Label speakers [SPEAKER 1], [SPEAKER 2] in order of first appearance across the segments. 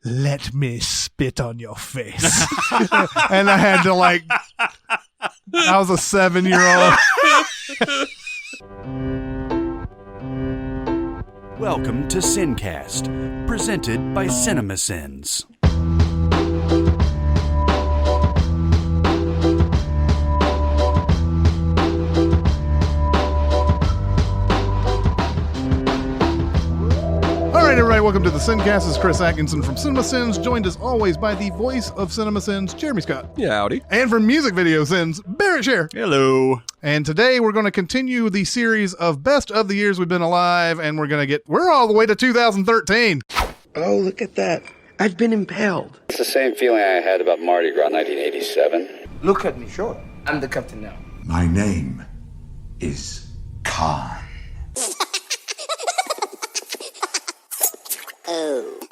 [SPEAKER 1] let me spit on your face. And I had to I was a 7-year-old.
[SPEAKER 2] Welcome to SinCast, presented by Cinemasins.
[SPEAKER 1] All right, everybody, welcome to the SinCast. This is Chris Atkinson from Cinemasins, joined as always by the voice of Cinemasins, Jeremy Scott.
[SPEAKER 3] Yeah, howdy.
[SPEAKER 1] And from Music Video Sins, Barrett Sher.
[SPEAKER 2] Hello.
[SPEAKER 1] And today we're going to continue the series of best of the years we've been alive, and we're all the way to 2013.
[SPEAKER 4] Oh, look at that. I've been impaled.
[SPEAKER 5] It's the same feeling I had about Mardi Gras 1987.
[SPEAKER 4] Look at me, sure. I'm the captain now.
[SPEAKER 6] My name is Khan.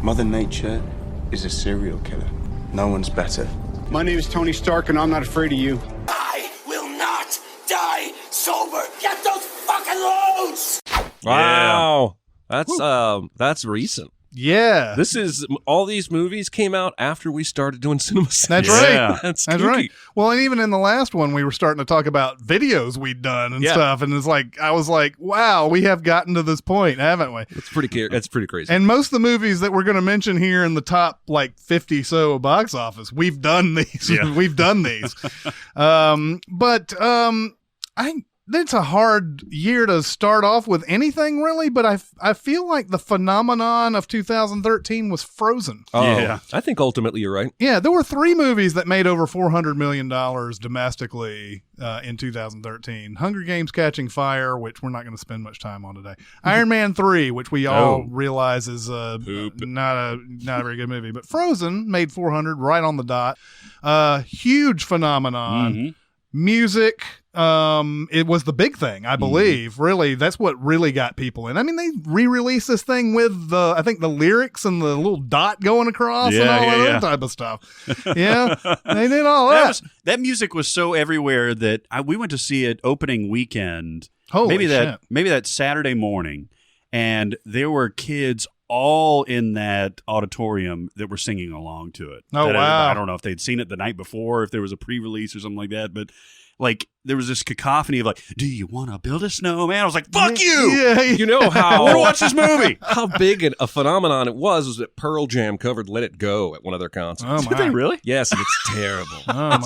[SPEAKER 7] Mother Nature is a serial killer. No one's better.
[SPEAKER 8] My name is Tony Stark, and I'm not afraid of you.
[SPEAKER 9] I will not die sober. Get those fucking loads!
[SPEAKER 3] Wow. That's recent.
[SPEAKER 1] Yeah.
[SPEAKER 3] This is, all these movies came out after we started doing Cinemasins.
[SPEAKER 1] That's right.
[SPEAKER 3] Yeah. That's
[SPEAKER 1] right. Well, and even in the last one, we were starting to talk about videos we'd done and stuff. And I was like, wow, we have gotten to this point, haven't we?
[SPEAKER 3] It's pretty crazy.
[SPEAKER 1] And most of the movies that we're going to mention here in the top 50 so box office, we've done these.
[SPEAKER 2] Yeah.
[SPEAKER 1] We've done these. It's a hard year to start off with anything, really, but I feel like the phenomenon of 2013 was Frozen.
[SPEAKER 3] Oh,
[SPEAKER 2] yeah.
[SPEAKER 3] I think ultimately you're right.
[SPEAKER 1] Yeah, there were 3 movies that made over $400 million domestically in 2013. Hunger Games Catching Fire, which we're not going to spend much time on today. Iron Man 3, which we all realize is not a very good movie. But Frozen made 400 right on the dot. Huge phenomenon. Mm-hmm. Music, it was the big thing, I believe. Really, that's what really got people in. I mean, they re-released this thing with I think the lyrics and the little dot going across and all that type of stuff. Yeah, they did all that.
[SPEAKER 2] That music was so everywhere that we went to see it opening weekend.
[SPEAKER 1] Holy shit.
[SPEAKER 2] Maybe that Saturday morning, and there were kids all in that auditorium that were singing along to it.
[SPEAKER 1] Oh, wow.
[SPEAKER 2] I don't know if they'd seen it the night before, if there was a pre-release or something like that, but there was this cacophony of do you want to build a snowman? I was like, fuck you!
[SPEAKER 1] Yeah.
[SPEAKER 3] You know how...
[SPEAKER 2] I want to watch this movie!
[SPEAKER 3] How big a phenomenon it was that Pearl Jam covered Let It Go at one of their concerts.
[SPEAKER 1] Oh,
[SPEAKER 2] Did they really?
[SPEAKER 3] Yes, and it's terrible.
[SPEAKER 1] Oh,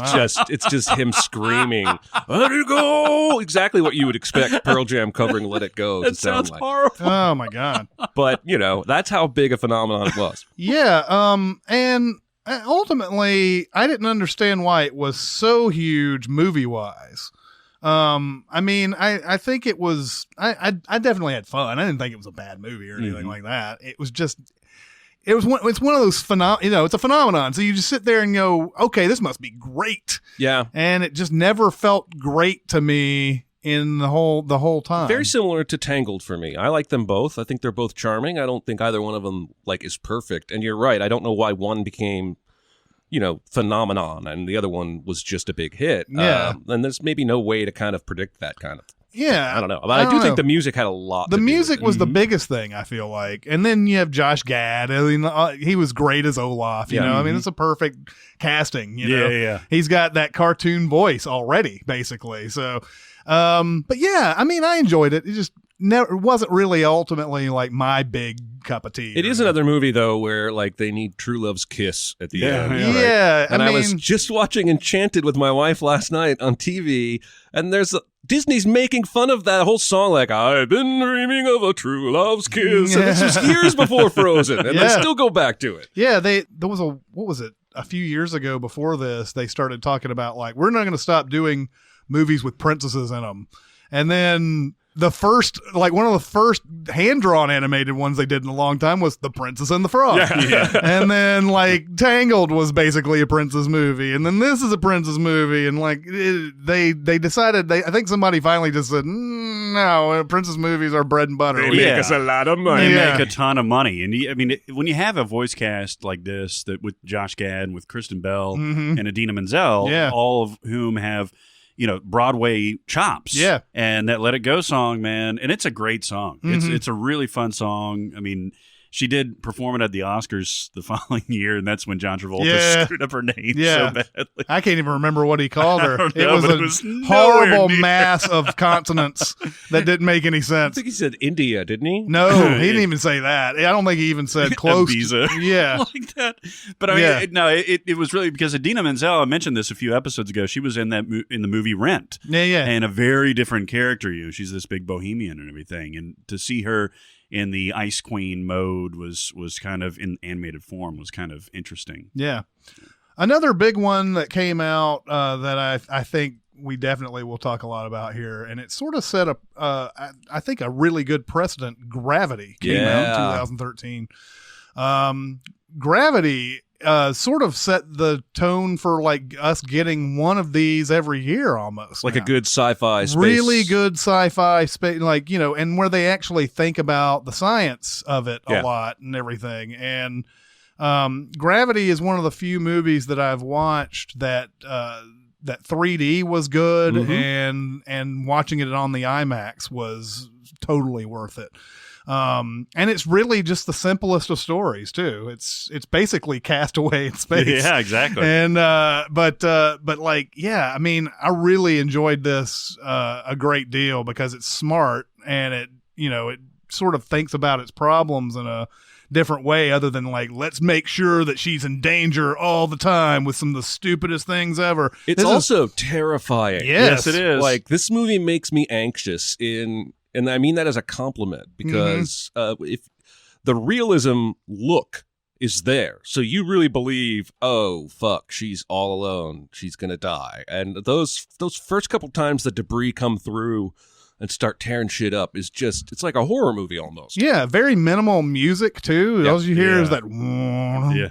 [SPEAKER 3] It's just him screaming, "Let it go!" Exactly what you would expect Pearl Jam covering Let It Go to sound like.
[SPEAKER 2] Horrible.
[SPEAKER 1] Oh, my God.
[SPEAKER 3] But, that's how big a phenomenon it was.
[SPEAKER 1] Yeah, and ultimately, I didn't understand why it was so huge movie-wise. I mean, I think it was, I definitely had fun. I didn't think it was a bad movie or anything like that. It was just, it's one of those it's a phenomenon. So you just sit there and go, okay, this must be great.
[SPEAKER 3] Yeah.
[SPEAKER 1] And it just never felt great to me in the whole time.
[SPEAKER 3] Very similar to Tangled for me. I like them both. I think they're both charming. I don't think either one of them is perfect. And you're right. I don't know why one became, phenomenon and the other one was just a big hit.
[SPEAKER 1] Yeah.
[SPEAKER 3] And there's maybe no way to kind of predict that kind of.
[SPEAKER 1] Yeah.
[SPEAKER 3] I don't know. But I do think the music had a lot
[SPEAKER 1] The
[SPEAKER 3] to do
[SPEAKER 1] music
[SPEAKER 3] with it.
[SPEAKER 1] was the biggest thing, I feel like. And then you have Josh Gad. I mean, he was great as Olaf, you know. I mean, it's a perfect casting, you know.
[SPEAKER 2] Yeah.
[SPEAKER 1] He's got that cartoon voice already, basically. So, but yeah, I mean, I enjoyed it. It just never wasn't really ultimately my big cup of tea.
[SPEAKER 3] It is another movie though where they need true love's kiss at the end.
[SPEAKER 1] Yeah.
[SPEAKER 3] And I was just watching Enchanted with my wife last night on TV, and Disney's making fun of that whole song, I've been dreaming of a true love's kiss. And this was years before Frozen, and they still go back to it.
[SPEAKER 1] Yeah, there was what was it? A few years ago before this, they started talking about we're not going to stop doing movies with princesses in them. And then the first, one of the first hand-drawn animated ones they did in a long time was The Princess and the Frog.
[SPEAKER 2] Yeah.
[SPEAKER 1] And then, Tangled was basically a princess movie. And then this is a princess movie. And, they decided, I think somebody finally just said, no, princess movies are bread and butter.
[SPEAKER 3] They make us a lot of money.
[SPEAKER 2] They make a ton of money. And, when you have a voice cast like this, that with Josh Gad and with Kristen Bell and Idina Menzel, all of whom have Broadway chops.
[SPEAKER 1] Yeah.
[SPEAKER 2] And that Let It Go song, man, and it's a great song. It's a really fun song. I mean, she did perform it at the Oscars the following year, and that's when John Travolta screwed up her name so badly.
[SPEAKER 1] I can't even remember what he called her.
[SPEAKER 2] It was
[SPEAKER 1] horrible mass of consonants that didn't make any sense.
[SPEAKER 3] I think he said India, didn't he?
[SPEAKER 1] No, he didn't even say that. I don't think he even said close. Yeah.
[SPEAKER 2] Like that. But I mean, it was really because Idina Menzel, I mentioned this a few episodes ago, she was in that in the movie Rent.
[SPEAKER 1] Yeah.
[SPEAKER 2] And a very different character. She's this big bohemian and everything. And to see her in the Ice Queen mode was kind of in animated form was kind of interesting.
[SPEAKER 1] Yeah. Another big one that came out that I think we definitely will talk a lot about here, and it sort of set up, I think, a really good precedent. Gravity came out in 2013. Gravity sort of set the tone for like us getting one of these every year almost.
[SPEAKER 3] Like a good sci-fi space.
[SPEAKER 1] Really good sci-fi space, like, and where they actually think about the science of it a lot and everything. And Gravity is one of the few movies that I've watched that 3D was good, and watching it on the IMAX was totally worth it. And it's really just the simplest of stories too. It's basically Castaway in space.
[SPEAKER 2] Yeah, exactly.
[SPEAKER 1] And but like, I mean, I really enjoyed this a great deal because it's smart and it sort of thinks about its problems in a different way other than like, let's make sure that she's in danger all the time with some of the stupidest things ever.
[SPEAKER 3] It's also terrifying.
[SPEAKER 1] Yes,
[SPEAKER 2] it is.
[SPEAKER 3] Like, this movie makes me anxious and I mean that as a compliment because if the realism look is there, so you really believe, oh fuck, she's all alone, she's gonna die, and those first couple times the debris come through and start tearing shit up is just, it's like a horror movie almost.
[SPEAKER 1] Yeah, very minimal music too. All you hear is that.
[SPEAKER 2] Yeah.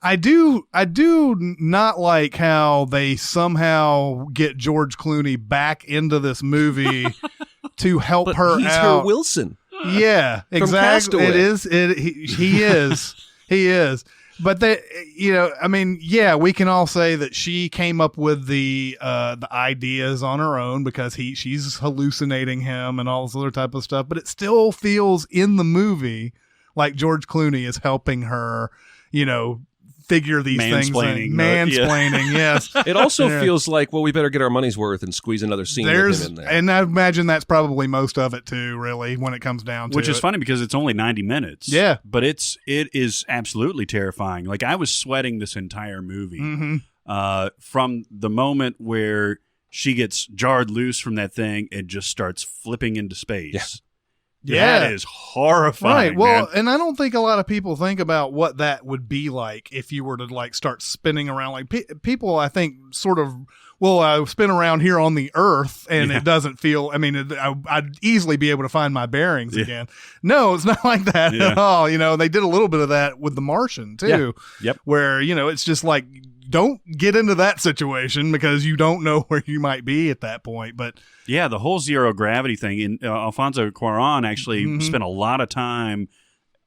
[SPEAKER 1] I do not like how they somehow get George Clooney back into this movie to help
[SPEAKER 3] but
[SPEAKER 1] her
[SPEAKER 3] he's
[SPEAKER 1] out.
[SPEAKER 3] her Wilson.
[SPEAKER 1] Yeah, exactly.
[SPEAKER 3] Castaway.
[SPEAKER 1] It is. He is. He is. But I mean, we can all say that she came up with the ideas on her own because she's hallucinating him and all this other type of stuff. But it still feels in the movie like George Clooney is helping her, figure these things. Mansplaining, yes.
[SPEAKER 3] It also feels like, well, we better get our money's worth and squeeze another scene with him in there.
[SPEAKER 1] And I imagine that's probably most of it too, really, when it comes down to it.
[SPEAKER 2] Which is funny because it's only 90 minutes.
[SPEAKER 1] Yeah.
[SPEAKER 2] But it is absolutely terrifying. Like, I was sweating this entire movie from the moment where she gets jarred loose from that thing and just starts flipping into space.
[SPEAKER 1] Yeah.
[SPEAKER 2] That is horrifying.
[SPEAKER 1] Right. Well,
[SPEAKER 2] man.
[SPEAKER 1] and I don't think a lot of people think about what that would be like if you were to like start spinning around. Like people, I think, sort of, I spin around here on the Earth and it doesn't feel, I mean, I'd easily be able to find my bearings again. No, it's not like that at all. They did a little bit of that with The Martian too.
[SPEAKER 3] Yep.
[SPEAKER 1] Where, it's just like, don't get into that situation because you don't know where you might be at that point. But
[SPEAKER 2] yeah, the whole zero gravity thing. And Alfonso Cuarón actually spent a lot of time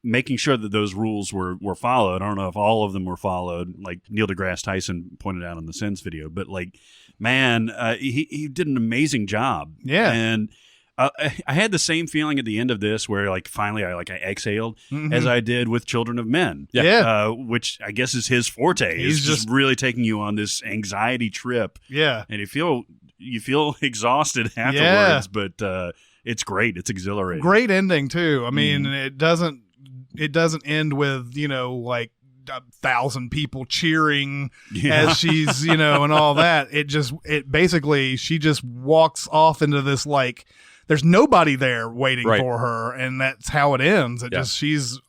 [SPEAKER 2] making sure that those rules were followed. I don't know if all of them were followed, like Neil deGrasse Tyson pointed out in the Sins video. But like, man, he did an amazing job.
[SPEAKER 1] Yeah,
[SPEAKER 2] and I had the same feeling at the end of this where like finally I exhaled as I did with Children of Men. Which I guess is his forte. He's just really taking you on this anxiety trip.
[SPEAKER 1] Yeah.
[SPEAKER 2] And you feel exhausted afterwards, but it's great. It's exhilarating.
[SPEAKER 1] Great ending too. I mean, it doesn't end with, like 1,000 people cheering as she's, and all that. She just walks off into this, like, there's nobody there waiting for her, and that's how it ends. She's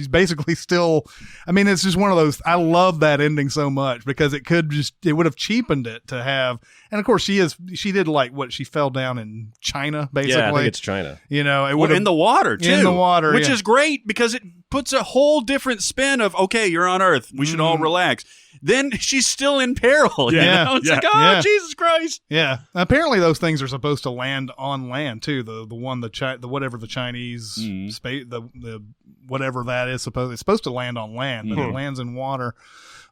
[SPEAKER 1] basically still, I mean, it's just one of those, I love that ending so much because it would have cheapened it to have, and of course she did like what, she fell down in China, basically.
[SPEAKER 3] Yeah, I think it's China.
[SPEAKER 2] It would in the water too.
[SPEAKER 1] In the water,
[SPEAKER 2] which is great because it puts a whole different spin of, okay, you're on Earth, we should all relax. Then she's still in peril. It's like, Jesus Christ.
[SPEAKER 1] Yeah. Apparently those things are supposed to land on land too. The whatever the Chinese space, whatever that is supposed. It's supposed to land on land, but it lands in water.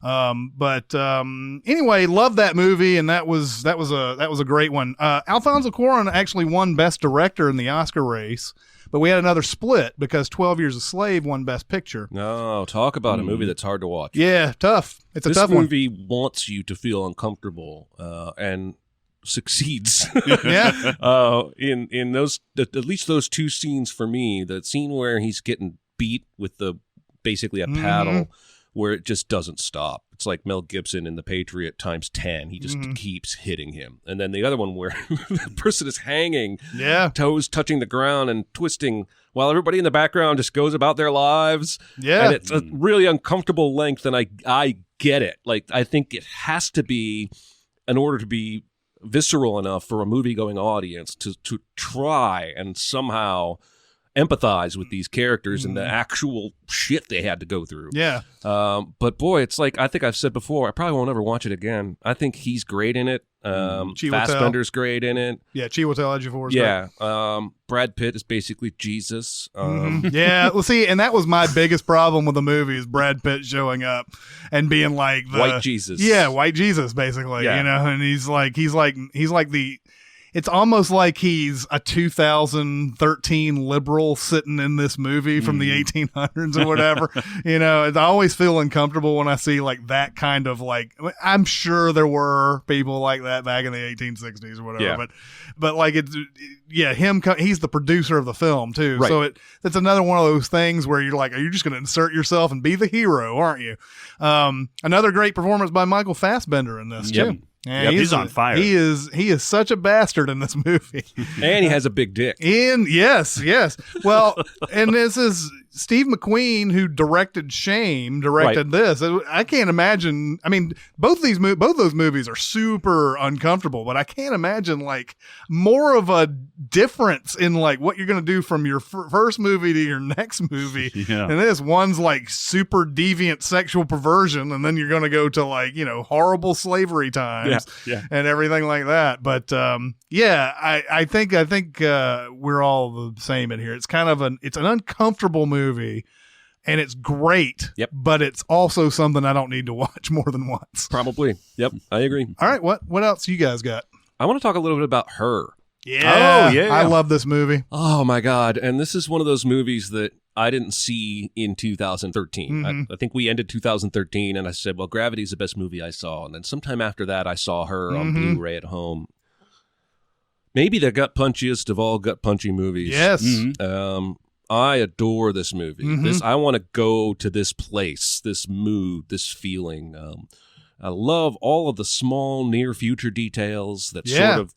[SPEAKER 1] Anyway, love that movie, and that was a great one. Alfonso Cuarón actually won Best Director in the Oscar race, but we had another split because 12 Years a Slave won Best Picture.
[SPEAKER 3] No, talk about a movie that's hard to watch.
[SPEAKER 1] Yeah, tough. It's a tough one.
[SPEAKER 3] This movie wants you to feel uncomfortable, and succeeds.
[SPEAKER 1] Yeah.
[SPEAKER 3] In those, at least those two scenes for me, the scene where he's getting beat with basically a paddle, where it just doesn't stop. It's like Mel Gibson in The Patriot times 10. He just keeps hitting him. And then the other one where the person is hanging, toes touching the ground and twisting while everybody in the background just goes about their lives.
[SPEAKER 1] Yeah.
[SPEAKER 3] And it's a really uncomfortable length, and I get it. Like, I think it has to be, in order to be visceral enough for a movie-going audience to try and somehow empathize with these characters and the actual shit they had to go through.
[SPEAKER 1] Yeah.
[SPEAKER 3] But boy, it's like, I think I've said before, I probably won't ever watch it again. I think he's great in it. Fassbender's great in it.
[SPEAKER 1] Yeah, Chiwetel Ejiofor.
[SPEAKER 3] Yeah. Brad Pitt is basically Jesus.
[SPEAKER 1] Yeah. Well, see, and that was my biggest problem with the movie is Brad Pitt showing up and being like
[SPEAKER 3] white Jesus.
[SPEAKER 1] Yeah, white Jesus, basically.
[SPEAKER 3] Yeah.
[SPEAKER 1] You know, and he's like the. It's almost like he's a 2013 liberal sitting in this movie from the 1800s or whatever. You know, I always feel uncomfortable when I see like that kind of like, I'm sure there were people like that back in the 1860s or whatever, but like he's the producer of the film too.
[SPEAKER 3] Right.
[SPEAKER 1] So it's another one of those things where you're like, are you just going to insert yourself and be the hero, aren't you? Another great performance by Michael Fassbender in this too. Yeah,
[SPEAKER 2] he's on fire.
[SPEAKER 1] He is such a bastard in this movie.
[SPEAKER 3] And he has a big dick.
[SPEAKER 1] Yes. Well, and this is Steve McQueen, who directed Shame, directed this. I can't imagine. I mean, both those movies are super uncomfortable, but I can't imagine like more of a difference in like what you're going to do from your first movie to your next movie.
[SPEAKER 2] Yeah.
[SPEAKER 1] And this one's like super deviant sexual perversion, and then you're going to go to like, you know, horrible slavery times and everything like that. But I think we're all the same in here. It's kind of it's an uncomfortable movie, and it's great.
[SPEAKER 3] Yep.
[SPEAKER 1] But it's also something I don't need to watch more than once.
[SPEAKER 3] Probably. Yep. I agree.
[SPEAKER 1] All right. What else you guys got?
[SPEAKER 3] I want to talk a little bit about Her.
[SPEAKER 1] Yeah.
[SPEAKER 2] Oh, yeah.
[SPEAKER 1] I love this movie.
[SPEAKER 3] Oh my God. And this is one of those movies that I didn't see in 2013. I think we ended 2013 and I said, well, Gravity is the best movie I saw. And then sometime after that, I saw Her on Blu-ray at home. Maybe the gut punchiest of all gut punchy movies.
[SPEAKER 1] Yes.
[SPEAKER 3] I adore this movie. I want to go to this place, this mood, this feeling. I love all of the small near future details that sort of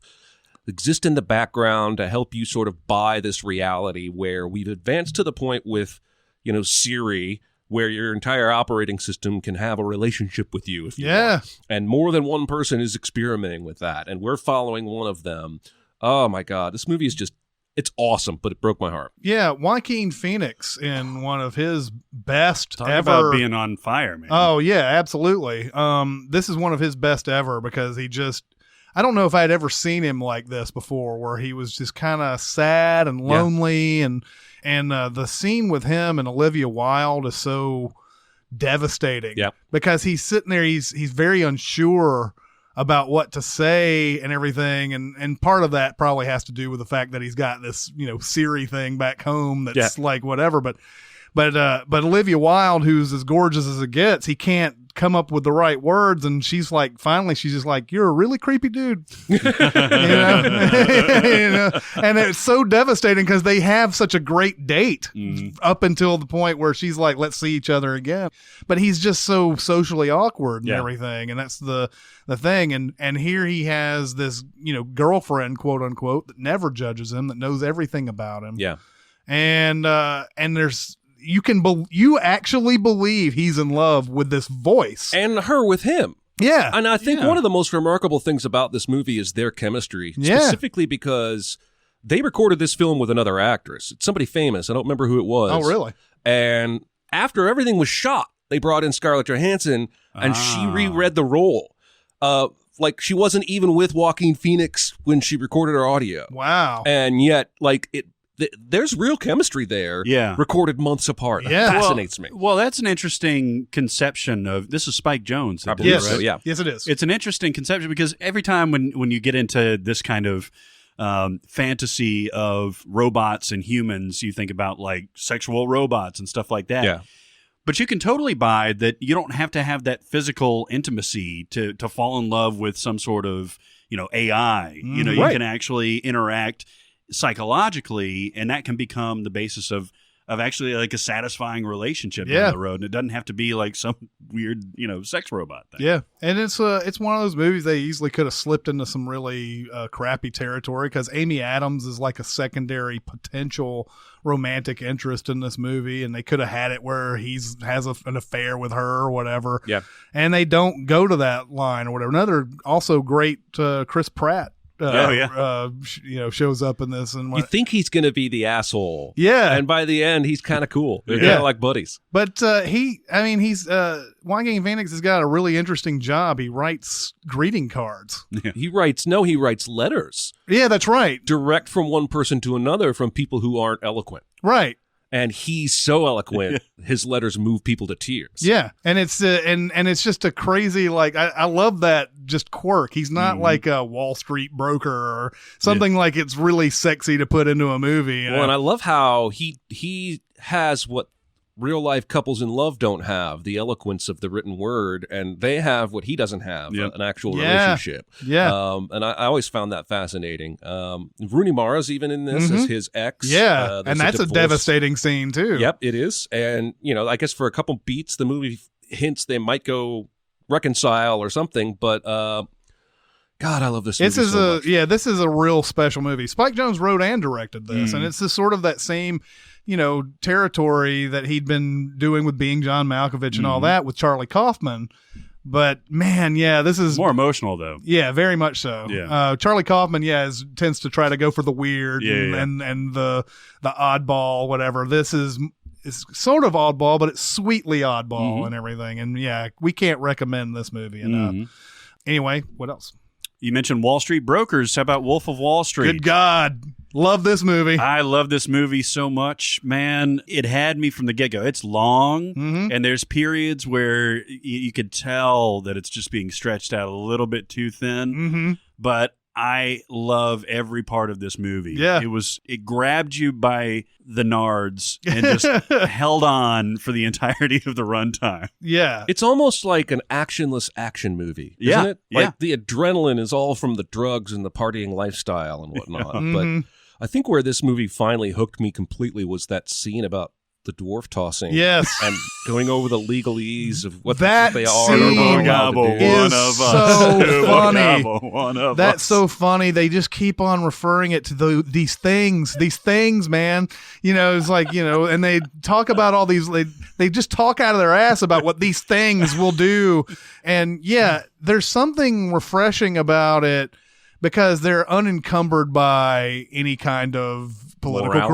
[SPEAKER 3] exist in the background to help you sort of buy this reality where we've advanced to the point with, you know, Siri, where your entire operating system can have a relationship with you if you want. And more than one person is experimenting with that, and we're following one of them. Oh my God, this movie is just, it's awesome, but it broke my heart.
[SPEAKER 1] Yeah, Joaquin Phoenix in one of his best
[SPEAKER 2] Talk
[SPEAKER 1] ever.
[SPEAKER 2] about being on fire, man.
[SPEAKER 1] Oh yeah, absolutely. This is one of his best ever because he just, I don't know if I'd ever seen him like this before, where he was just kind of sad and lonely, and the scene with him and Olivia Wilde is so devastating.
[SPEAKER 3] Yeah,
[SPEAKER 1] because he's sitting there, he's very unsure about what to say and everything, and part of that probably has to do with the fact that he's got this, you know, Siri thing back home that's like whatever, but Olivia Wilde, who's as gorgeous as it gets, he can't come up with the right words, and she's like, finally she's just like, you're a really creepy dude. you know? You know? And it's so devastating because they have such a great date up until the point where she's like, let's see each other again, but he's just so socially awkward and everything, and that's the thing. And here he has this, you know, girlfriend, quote unquote, that never judges him, that knows everything about him. And there's, you actually believe he's in love with this voice,
[SPEAKER 3] and her with him.
[SPEAKER 1] Yeah.
[SPEAKER 3] And I think one of the most remarkable things about this movie is their chemistry, specifically because they recorded this film with another actress. It's somebody famous. I don't remember who it was.
[SPEAKER 1] Oh, really?
[SPEAKER 3] And after everything was shot, they brought in Scarlett Johansson, and she reread the role. Like, she wasn't even with Joaquin Phoenix when she recorded her audio.
[SPEAKER 1] Wow.
[SPEAKER 3] And yet, like, there's real chemistry there.
[SPEAKER 2] Yeah.
[SPEAKER 3] Recorded months apart.
[SPEAKER 1] Yeah.
[SPEAKER 3] That fascinates me.
[SPEAKER 2] Well, that's an interesting conception of this is Spike Jonze.
[SPEAKER 3] I believe
[SPEAKER 1] Yes.
[SPEAKER 3] so, yeah.
[SPEAKER 1] Yes, it is.
[SPEAKER 2] It's an interesting conception because every time when you get into this kind of fantasy of robots and humans, you think about like sexual robots and stuff like that.
[SPEAKER 3] Yeah.
[SPEAKER 2] But you can totally buy that you don't have to have that physical intimacy to fall in love with some sort of, AI. You
[SPEAKER 3] Right.
[SPEAKER 2] can actually interact psychologically, and that can become the basis of actually like a satisfying relationship down the road. And it doesn't have to be like some weird, sex robot thing.
[SPEAKER 1] Yeah, and it's one of those movies they easily could have slipped into some really crappy territory because Amy Adams is like a secondary potential romantic interest in this movie, and they could have had it where has an affair with her or whatever.
[SPEAKER 3] Yeah,
[SPEAKER 1] and they don't go to that line or whatever. Another also great Chris Pratt. Shows up in this, and
[SPEAKER 3] you think he's going to be the asshole, and by the end, he's kind of cool. They're kind of like buddies.
[SPEAKER 1] But he's Joaquin Phoenix has got a really interesting job. He writes greeting cards.
[SPEAKER 3] Yeah. He writes letters.
[SPEAKER 1] Yeah, that's right.
[SPEAKER 3] Direct from one person to another from people who aren't eloquent.
[SPEAKER 1] Right.
[SPEAKER 3] And he's so eloquent, his letters move people to tears.
[SPEAKER 1] Yeah, and it's and it's just a crazy I love that just quirk. He's not like a Wall Street broker or something like it's really sexy to put into a movie.
[SPEAKER 3] Well, and I love how he has what real life couples in love don't have, the eloquence of the written word, and they have what he doesn't have, an actual relationship.
[SPEAKER 1] Yeah.
[SPEAKER 3] And I always found that fascinating. Rooney Mara's even in this as his ex.
[SPEAKER 1] Yeah, and that's a devastating scene too.
[SPEAKER 3] Yep, it is. And, I guess for a couple beats, the movie hints they might go reconcile or something, but God, I love this movie so much.
[SPEAKER 1] This is a real special movie. Spike Jonze wrote and directed this, and it's just sort of that same territory that he'd been doing with Being John Malkovich and all that with Charlie Kaufman. But man, this is
[SPEAKER 2] more emotional though.
[SPEAKER 1] Yeah, very much so.
[SPEAKER 2] Yeah.
[SPEAKER 1] Charlie Kaufman, tends to try to go for the weird and the oddball, whatever. This is sort of oddball, but it's sweetly oddball and everything. And we can't recommend this movie enough. Anyway, what else?
[SPEAKER 2] You mentioned Wall Street Brokers. How about Wolf of Wall Street?
[SPEAKER 1] Good God. Love this movie.
[SPEAKER 2] I love this movie so much, man. It had me from the get-go. It's long, and there's periods where you could tell that it's just being stretched out a little bit too thin, but I love every part of this movie.
[SPEAKER 1] Yeah.
[SPEAKER 2] It grabbed you by the nards and just held on for the entirety of the runtime.
[SPEAKER 1] Yeah.
[SPEAKER 3] It's almost like an actionless action movie, isn't it? Like the adrenaline is all from the drugs and the partying lifestyle and whatnot. But I think where this movie finally hooked me completely was that scene about the dwarf tossing.
[SPEAKER 1] Yes.
[SPEAKER 3] And going over the legalese of what
[SPEAKER 1] that
[SPEAKER 3] they are.
[SPEAKER 1] Scene
[SPEAKER 2] is
[SPEAKER 1] so funny.
[SPEAKER 2] One of
[SPEAKER 1] That's
[SPEAKER 2] us.
[SPEAKER 1] so funny. They just keep on referring it to these things, man. It's like, and they talk about all these, they just talk out of their ass about what these things will do. And there's something refreshing about it because they're unencumbered by any kind of political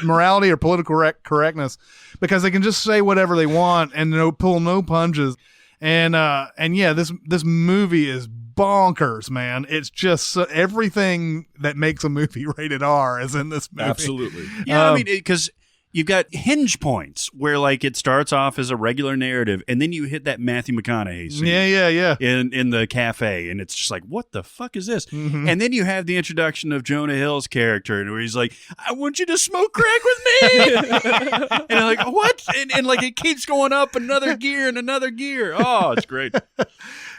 [SPEAKER 1] morality or political correctness, because they can just say whatever they want and pull no punches. And this movie is bonkers, man. It's just everything that makes a movie rated R is in this movie.
[SPEAKER 3] Absolutely.
[SPEAKER 2] Yeah, because you've got hinge points where it starts off as a regular narrative, and then you hit that Matthew McConaughey scene.
[SPEAKER 1] Yeah.
[SPEAKER 2] In the cafe, and it's just like, what the fuck is this? And then you have the introduction of Jonah Hill's character, where he's like, I want you to smoke crack with me. And you're like, what? And it keeps going up another gear and another gear. Oh, it's great.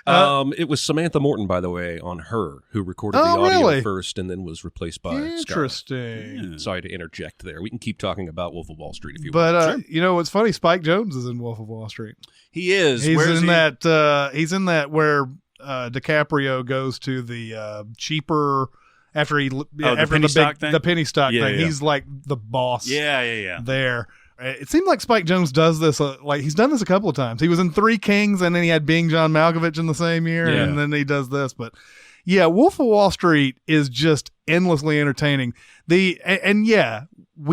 [SPEAKER 3] It was Samantha Morton, by the way, on Her, who recorded the audio first and then was replaced by
[SPEAKER 1] Interesting.
[SPEAKER 3] Scott. Sorry to interject there. We can keep talking about Wolf of Wall Street if you
[SPEAKER 1] want.
[SPEAKER 3] want. Sure.
[SPEAKER 1] What's funny? Spike Jonze is in Wolf of Wall Street.
[SPEAKER 2] He is.
[SPEAKER 1] He's in that. He's in that where DiCaprio goes to the cheaper after the penny stock thing.
[SPEAKER 2] Yeah.
[SPEAKER 1] He's like the boss.
[SPEAKER 2] Yeah.
[SPEAKER 1] There. It seemed like Spike Jonze does this, he's done this a couple of times. He was in Three Kings, and then he had Being John Malkovich in the same year, and then he does this. But Wolf of Wall Street is just endlessly entertaining. We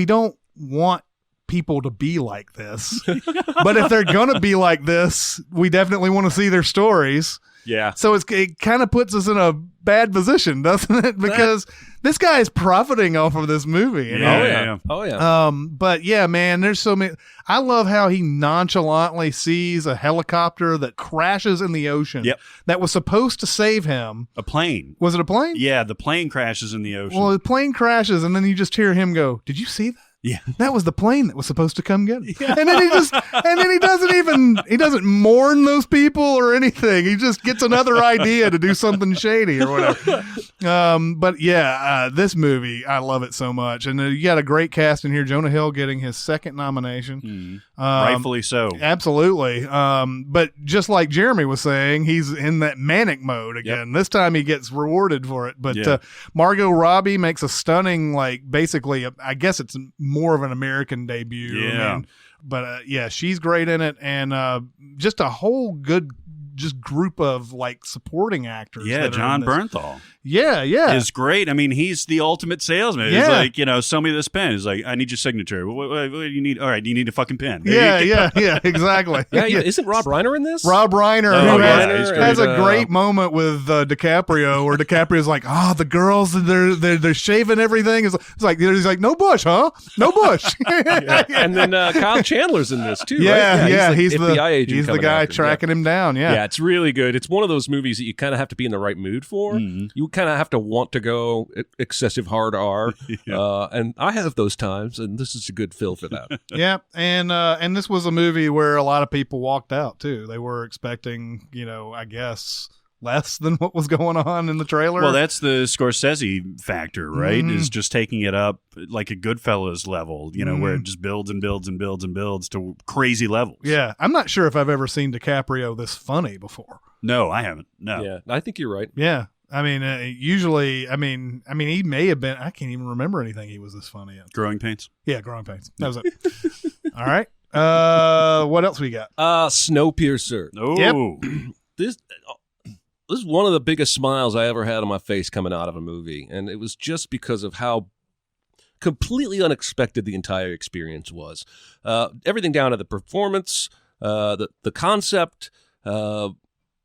[SPEAKER 1] don't want people to be like this. But if they're going to be like this, we definitely want to see their stories.
[SPEAKER 3] Yeah.
[SPEAKER 1] So it kind of puts us in a bad position, doesn't it? Because this guy is profiting off of this movie. You know?
[SPEAKER 3] Oh, yeah.
[SPEAKER 1] But yeah, man, there's so many. I love how he nonchalantly sees a helicopter that crashes in the ocean that was supposed to save him.
[SPEAKER 2] A plane.
[SPEAKER 1] Was it a plane?
[SPEAKER 2] Yeah, the plane crashes in the ocean.
[SPEAKER 1] Well, the plane crashes, and then you just hear him go, "Did you see that?
[SPEAKER 2] Yeah,
[SPEAKER 1] that was the plane that was supposed to come get him." Yeah. And then he doesn't mourn those people or anything. He just gets another idea to do something shady or whatever. But yeah, this movie, I love it so much. And you got a great cast in here. Jonah Hill getting his second nomination.
[SPEAKER 2] Rightfully so.
[SPEAKER 1] Absolutely. But just like Jeremy was saying, he's in that manic mode again. This time he gets rewarded for it. But Margot Robbie makes a stunning, like, basically, I guess it's more of an American debut.
[SPEAKER 2] Yeah.
[SPEAKER 1] I mean, but she's great in it, and just a whole good group of like supporting actors.
[SPEAKER 2] Yeah, John Bernthal.
[SPEAKER 1] Yeah.
[SPEAKER 2] Is great. I mean, he's the ultimate salesman. He's like, sell me this pen. He's like, I need your signature. What do you need? All right, you need a fucking pen.
[SPEAKER 1] Yeah, exactly.
[SPEAKER 3] Isn't Rob Reiner in this?
[SPEAKER 1] Rob Reiner, who has a great moment with DiCaprio, where DiCaprio's like, the girls, they're shaving everything. It's like, he's like, no bush, huh? No bush.
[SPEAKER 3] And then Kyle Chandler's in this too.
[SPEAKER 1] Yeah,
[SPEAKER 3] right?
[SPEAKER 1] yeah.
[SPEAKER 3] He's the FBI agent.
[SPEAKER 1] He's the guy tracking him down.
[SPEAKER 3] Yeah, it's really good. It's one of those movies that you kind of have to be in the right mood for. Mm-hmm. You kind of have to want to go excessive hard R. And I have those times, and this is a good fill for that.
[SPEAKER 1] Yeah, and this was a movie where a lot of people walked out too. They were expecting, I guess, less than what was going on in the trailer.
[SPEAKER 2] Well, that's the Scorsese factor, right? Is just taking it up like a Goodfellas level, where it just builds and builds and builds and builds to crazy levels.
[SPEAKER 1] Yeah, I'm not sure if I've ever seen DiCaprio this funny before.
[SPEAKER 2] No, I haven't. No.
[SPEAKER 3] Yeah, I think you're right.
[SPEAKER 1] Yeah. I mean, usually, he may have been, I can't even remember anything he was this funny in.
[SPEAKER 2] Growing Pains?
[SPEAKER 1] Yeah, Growing Pains. That was it. All right. What else we got?
[SPEAKER 3] Snowpiercer.
[SPEAKER 2] Oh.
[SPEAKER 1] Yep.
[SPEAKER 3] This is one of the biggest smiles I ever had on my face coming out of a movie. And it was just because of how completely unexpected the entire experience was. Everything down to the performance, the concept,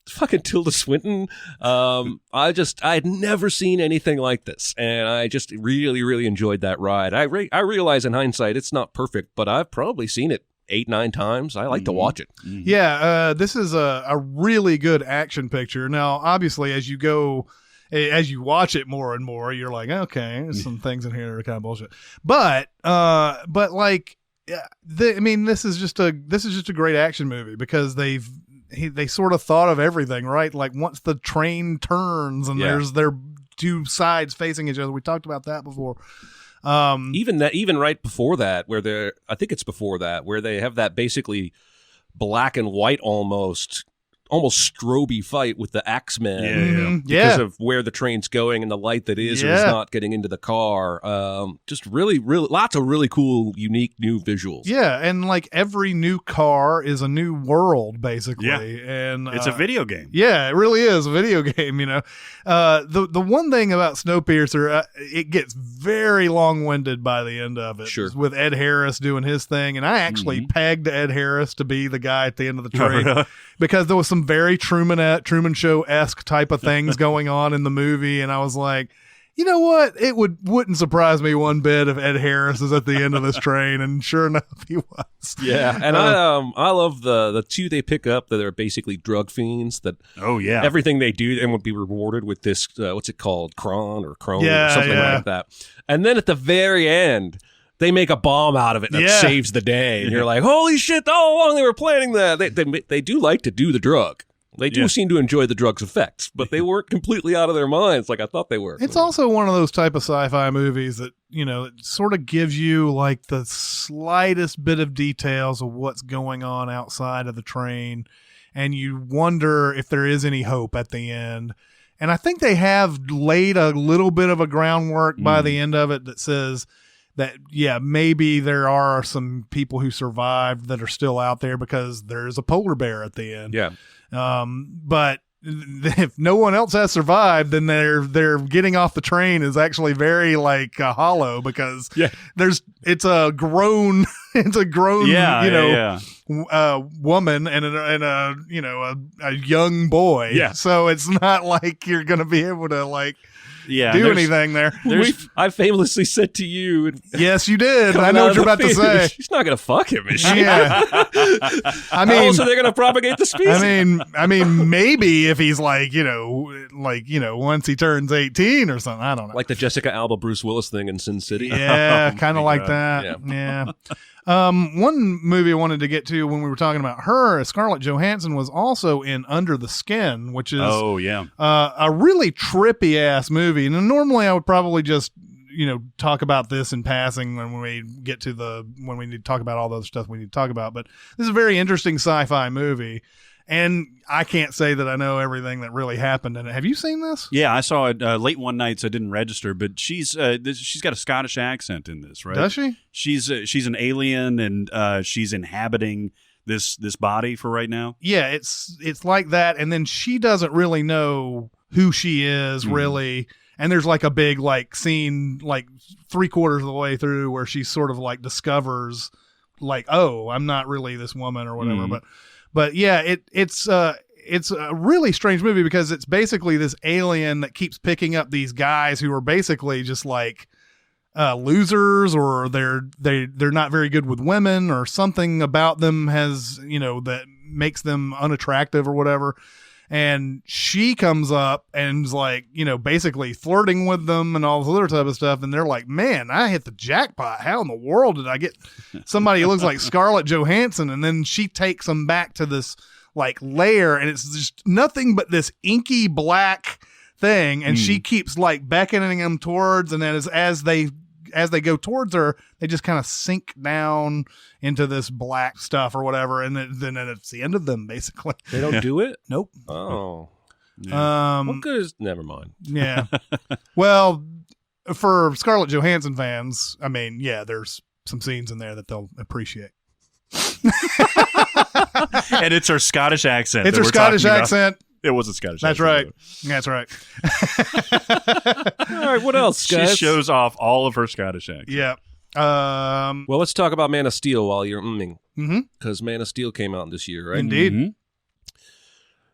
[SPEAKER 3] fucking Tilda Swinton. I had never seen anything like this, and I just really, really enjoyed that ride. I realize in hindsight it's not perfect, but I've probably seen it 8-9 times. I like to watch it.
[SPEAKER 1] Mm-hmm. Yeah, this is a really good action picture. Now, obviously, as you watch it more and more, you're like, okay, there's some things in here that are kind of bullshit. But like, this is just a great action movie because they sort of thought of everything, right? Like once the train turns and there's their two sides facing each other. We talked about that before.
[SPEAKER 3] Even right before that, I think it's before that, where they have that basically black and white almost strobe fight with the Axemen because of where the train's going and the light that is or is not getting into the car. Just really, really lots of really cool, unique new visuals.
[SPEAKER 1] Yeah, and like every new car is a new world, basically.
[SPEAKER 2] Yeah.
[SPEAKER 1] And
[SPEAKER 2] it's a video game.
[SPEAKER 1] Yeah, it really is a video game, The one thing about Snowpiercer, it gets very long-winded by the end of it.
[SPEAKER 3] Sure.
[SPEAKER 1] With Ed Harris doing his thing, and I actually pegged Ed Harris to be the guy at the end of the train because there was some very Truman Show-esque type of things going on in the movie, and I was like, you know what? It wouldn't surprise me one bit if Ed Harris is at the end of this train, and sure enough, he was.
[SPEAKER 3] Yeah, and I love the two they pick up that are basically drug fiends. That everything they do and would be rewarded with this what's it called, Cron or something like that. And then at the very end, they make a bomb out of it that saves the day, and you're like, holy shit! All along they were planning that. They do like to do the drug. They do seem to enjoy the drug's effects, but they weren't completely out of their minds like I thought they were.
[SPEAKER 1] It's also one of those type of sci-fi movies that, it sort of gives you like the slightest bit of details of what's going on outside of the train, and you wonder if there is any hope at the end. And I think they have laid a little bit of a groundwork by the end of it that says that, maybe there are some people who survived that are still out there because there's a polar bear at the end.
[SPEAKER 3] Yeah.
[SPEAKER 1] But if no one else has survived, then they're getting off the train is actually very like hollow because it's a grown it's a grown,
[SPEAKER 2] Yeah.
[SPEAKER 1] woman and a young boy.
[SPEAKER 3] Yeah.
[SPEAKER 1] So it's not like you're going to be able to do anything there.
[SPEAKER 3] I famously said to you.
[SPEAKER 1] Yes, you did. I know what you're about to say.
[SPEAKER 3] She's not going to fuck him, is she?
[SPEAKER 1] Yeah. I mean,
[SPEAKER 3] also they're going to propagate the species.
[SPEAKER 1] I mean, maybe if he's once he turns 18 or something. I don't know.
[SPEAKER 3] Like the Jessica Alba Bruce Willis thing in Sin City.
[SPEAKER 1] Yeah, kind of like
[SPEAKER 2] God.
[SPEAKER 1] that. Yeah. One movie I wanted to get to when we were talking about her, Scarlett Johansson was also in Under the Skin, which is a really trippy ass movie. And normally I would probably just talk about this in passing when we get to when we need to talk about all the other stuff we need to talk about. But this is a very interesting sci-fi movie. And I can't say that I know everything that really happened in it. Have you seen this?
[SPEAKER 2] Yeah, I saw it late one night, so I didn't register. But she's got a Scottish accent in this, right?
[SPEAKER 1] Does she?
[SPEAKER 2] She's an alien, and she's inhabiting this body for right now.
[SPEAKER 1] Yeah, it's like that, and then she doesn't really know who she is really. And there's a big scene 3/4 of the way through where she sort of discovers oh, I'm not really this woman or whatever. But yeah, it's a really strange movie because it's basically this alien that keeps picking up these guys who are basically just losers, or they're not very good with women, or something about them has that makes them unattractive or whatever. And she comes up and's basically flirting with them and all this other type of stuff. And they're like, man, I hit the jackpot. How in the world did I get somebody who looks like Scarlett Johansson? And then she takes them back to this lair, and it's just nothing but this inky black thing. And she keeps beckoning them towards, and then as they go towards her, they just kind of sink down into this black stuff or whatever, and then it's the end of them, basically.
[SPEAKER 3] They don't do it?
[SPEAKER 1] Nope.
[SPEAKER 3] Oh.
[SPEAKER 2] Yeah.
[SPEAKER 3] What good is... Never mind.
[SPEAKER 1] Yeah. Well, for Scarlett Johansson fans, I mean, yeah, there's some scenes in there that they'll appreciate.
[SPEAKER 2] And it's her Scottish accent.
[SPEAKER 1] It's her Scottish accent.
[SPEAKER 2] It was a Scottish
[SPEAKER 1] That's
[SPEAKER 2] accent.
[SPEAKER 1] That's right.
[SPEAKER 3] All right, what else, guys?
[SPEAKER 2] She shows off all of her Scottish accent.
[SPEAKER 1] Yeah.
[SPEAKER 3] Well, let's talk about Man of Steel while you're
[SPEAKER 1] Mm-hmm.
[SPEAKER 3] because Man of Steel came out this year, right?
[SPEAKER 1] Indeed.
[SPEAKER 2] Mm-hmm.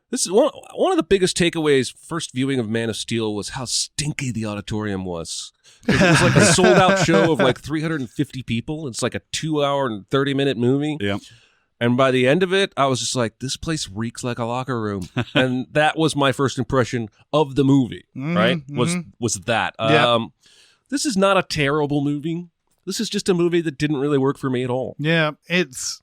[SPEAKER 3] This is one of the biggest takeaways. First viewing of Man of Steel was how stinky the auditorium was. It was a sold-out show of 350 people. It's a 2-hour and 30-minute movie.
[SPEAKER 2] Yeah.
[SPEAKER 3] And by the end of it, I was just like, this place reeks like a locker room. And that was my first impression of the movie, right? Was that.
[SPEAKER 1] Yeah.
[SPEAKER 3] This is not a terrible movie. This is just a movie that didn't really work for me at all.
[SPEAKER 1] Yeah, it's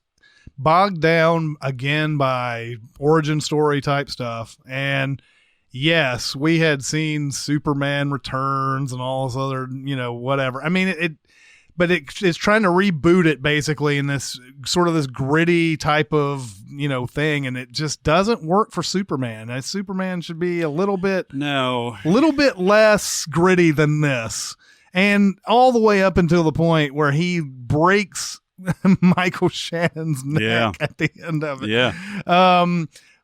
[SPEAKER 1] bogged down again by origin story type stuff. And yes, we had seen Superman Returns and all this other, whatever. I mean, it's trying to reboot it basically in this sort of this gritty type of, thing. And it just doesn't work for Superman. Superman should be a little bit less gritty than this. And all the way up until the point where he breaks Michael Shannon's neck at the end of it.
[SPEAKER 2] Yeah.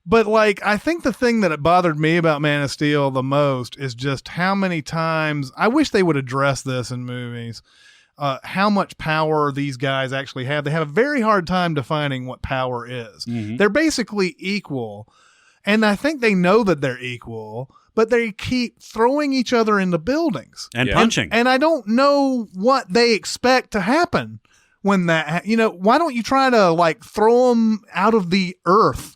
[SPEAKER 1] But I think the thing that bothered me about Man of Steel the most is just how many times I wish they would address this in movies. How much power these guys actually have. They have a very hard time defining what power is. Mm-hmm. They're basically equal. And I think they know that they're equal, but they keep throwing each other into buildings.
[SPEAKER 2] And punching.
[SPEAKER 1] And I don't know what they expect to happen when that, why don't you try to throw them out of the earth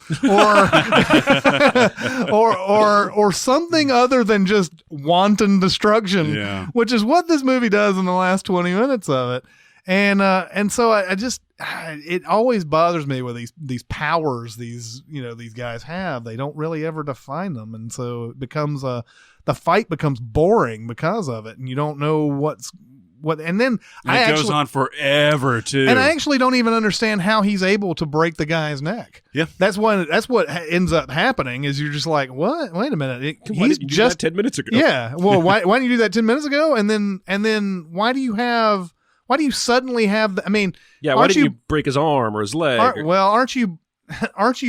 [SPEAKER 1] or something other than just wanton destruction, which is what this movie does in the last 20 minutes of it. And so I just, it always bothers me with these powers these guys have. They don't really ever define them. And so it becomes the fight becomes boring because of it. And you don't know what, and then
[SPEAKER 2] it goes on forever too.
[SPEAKER 1] And I actually don't even understand how he's able to break the guy's neck.
[SPEAKER 2] Yeah.
[SPEAKER 1] That's what ends up happening is you're just like, what? Wait a minute. He's just
[SPEAKER 3] 10 minutes ago.
[SPEAKER 1] Yeah. Well, why didn't you do that 10 minutes ago? And then why do you suddenly have I mean,
[SPEAKER 3] yeah, why didn't you break his arm or his leg?
[SPEAKER 1] Aren't you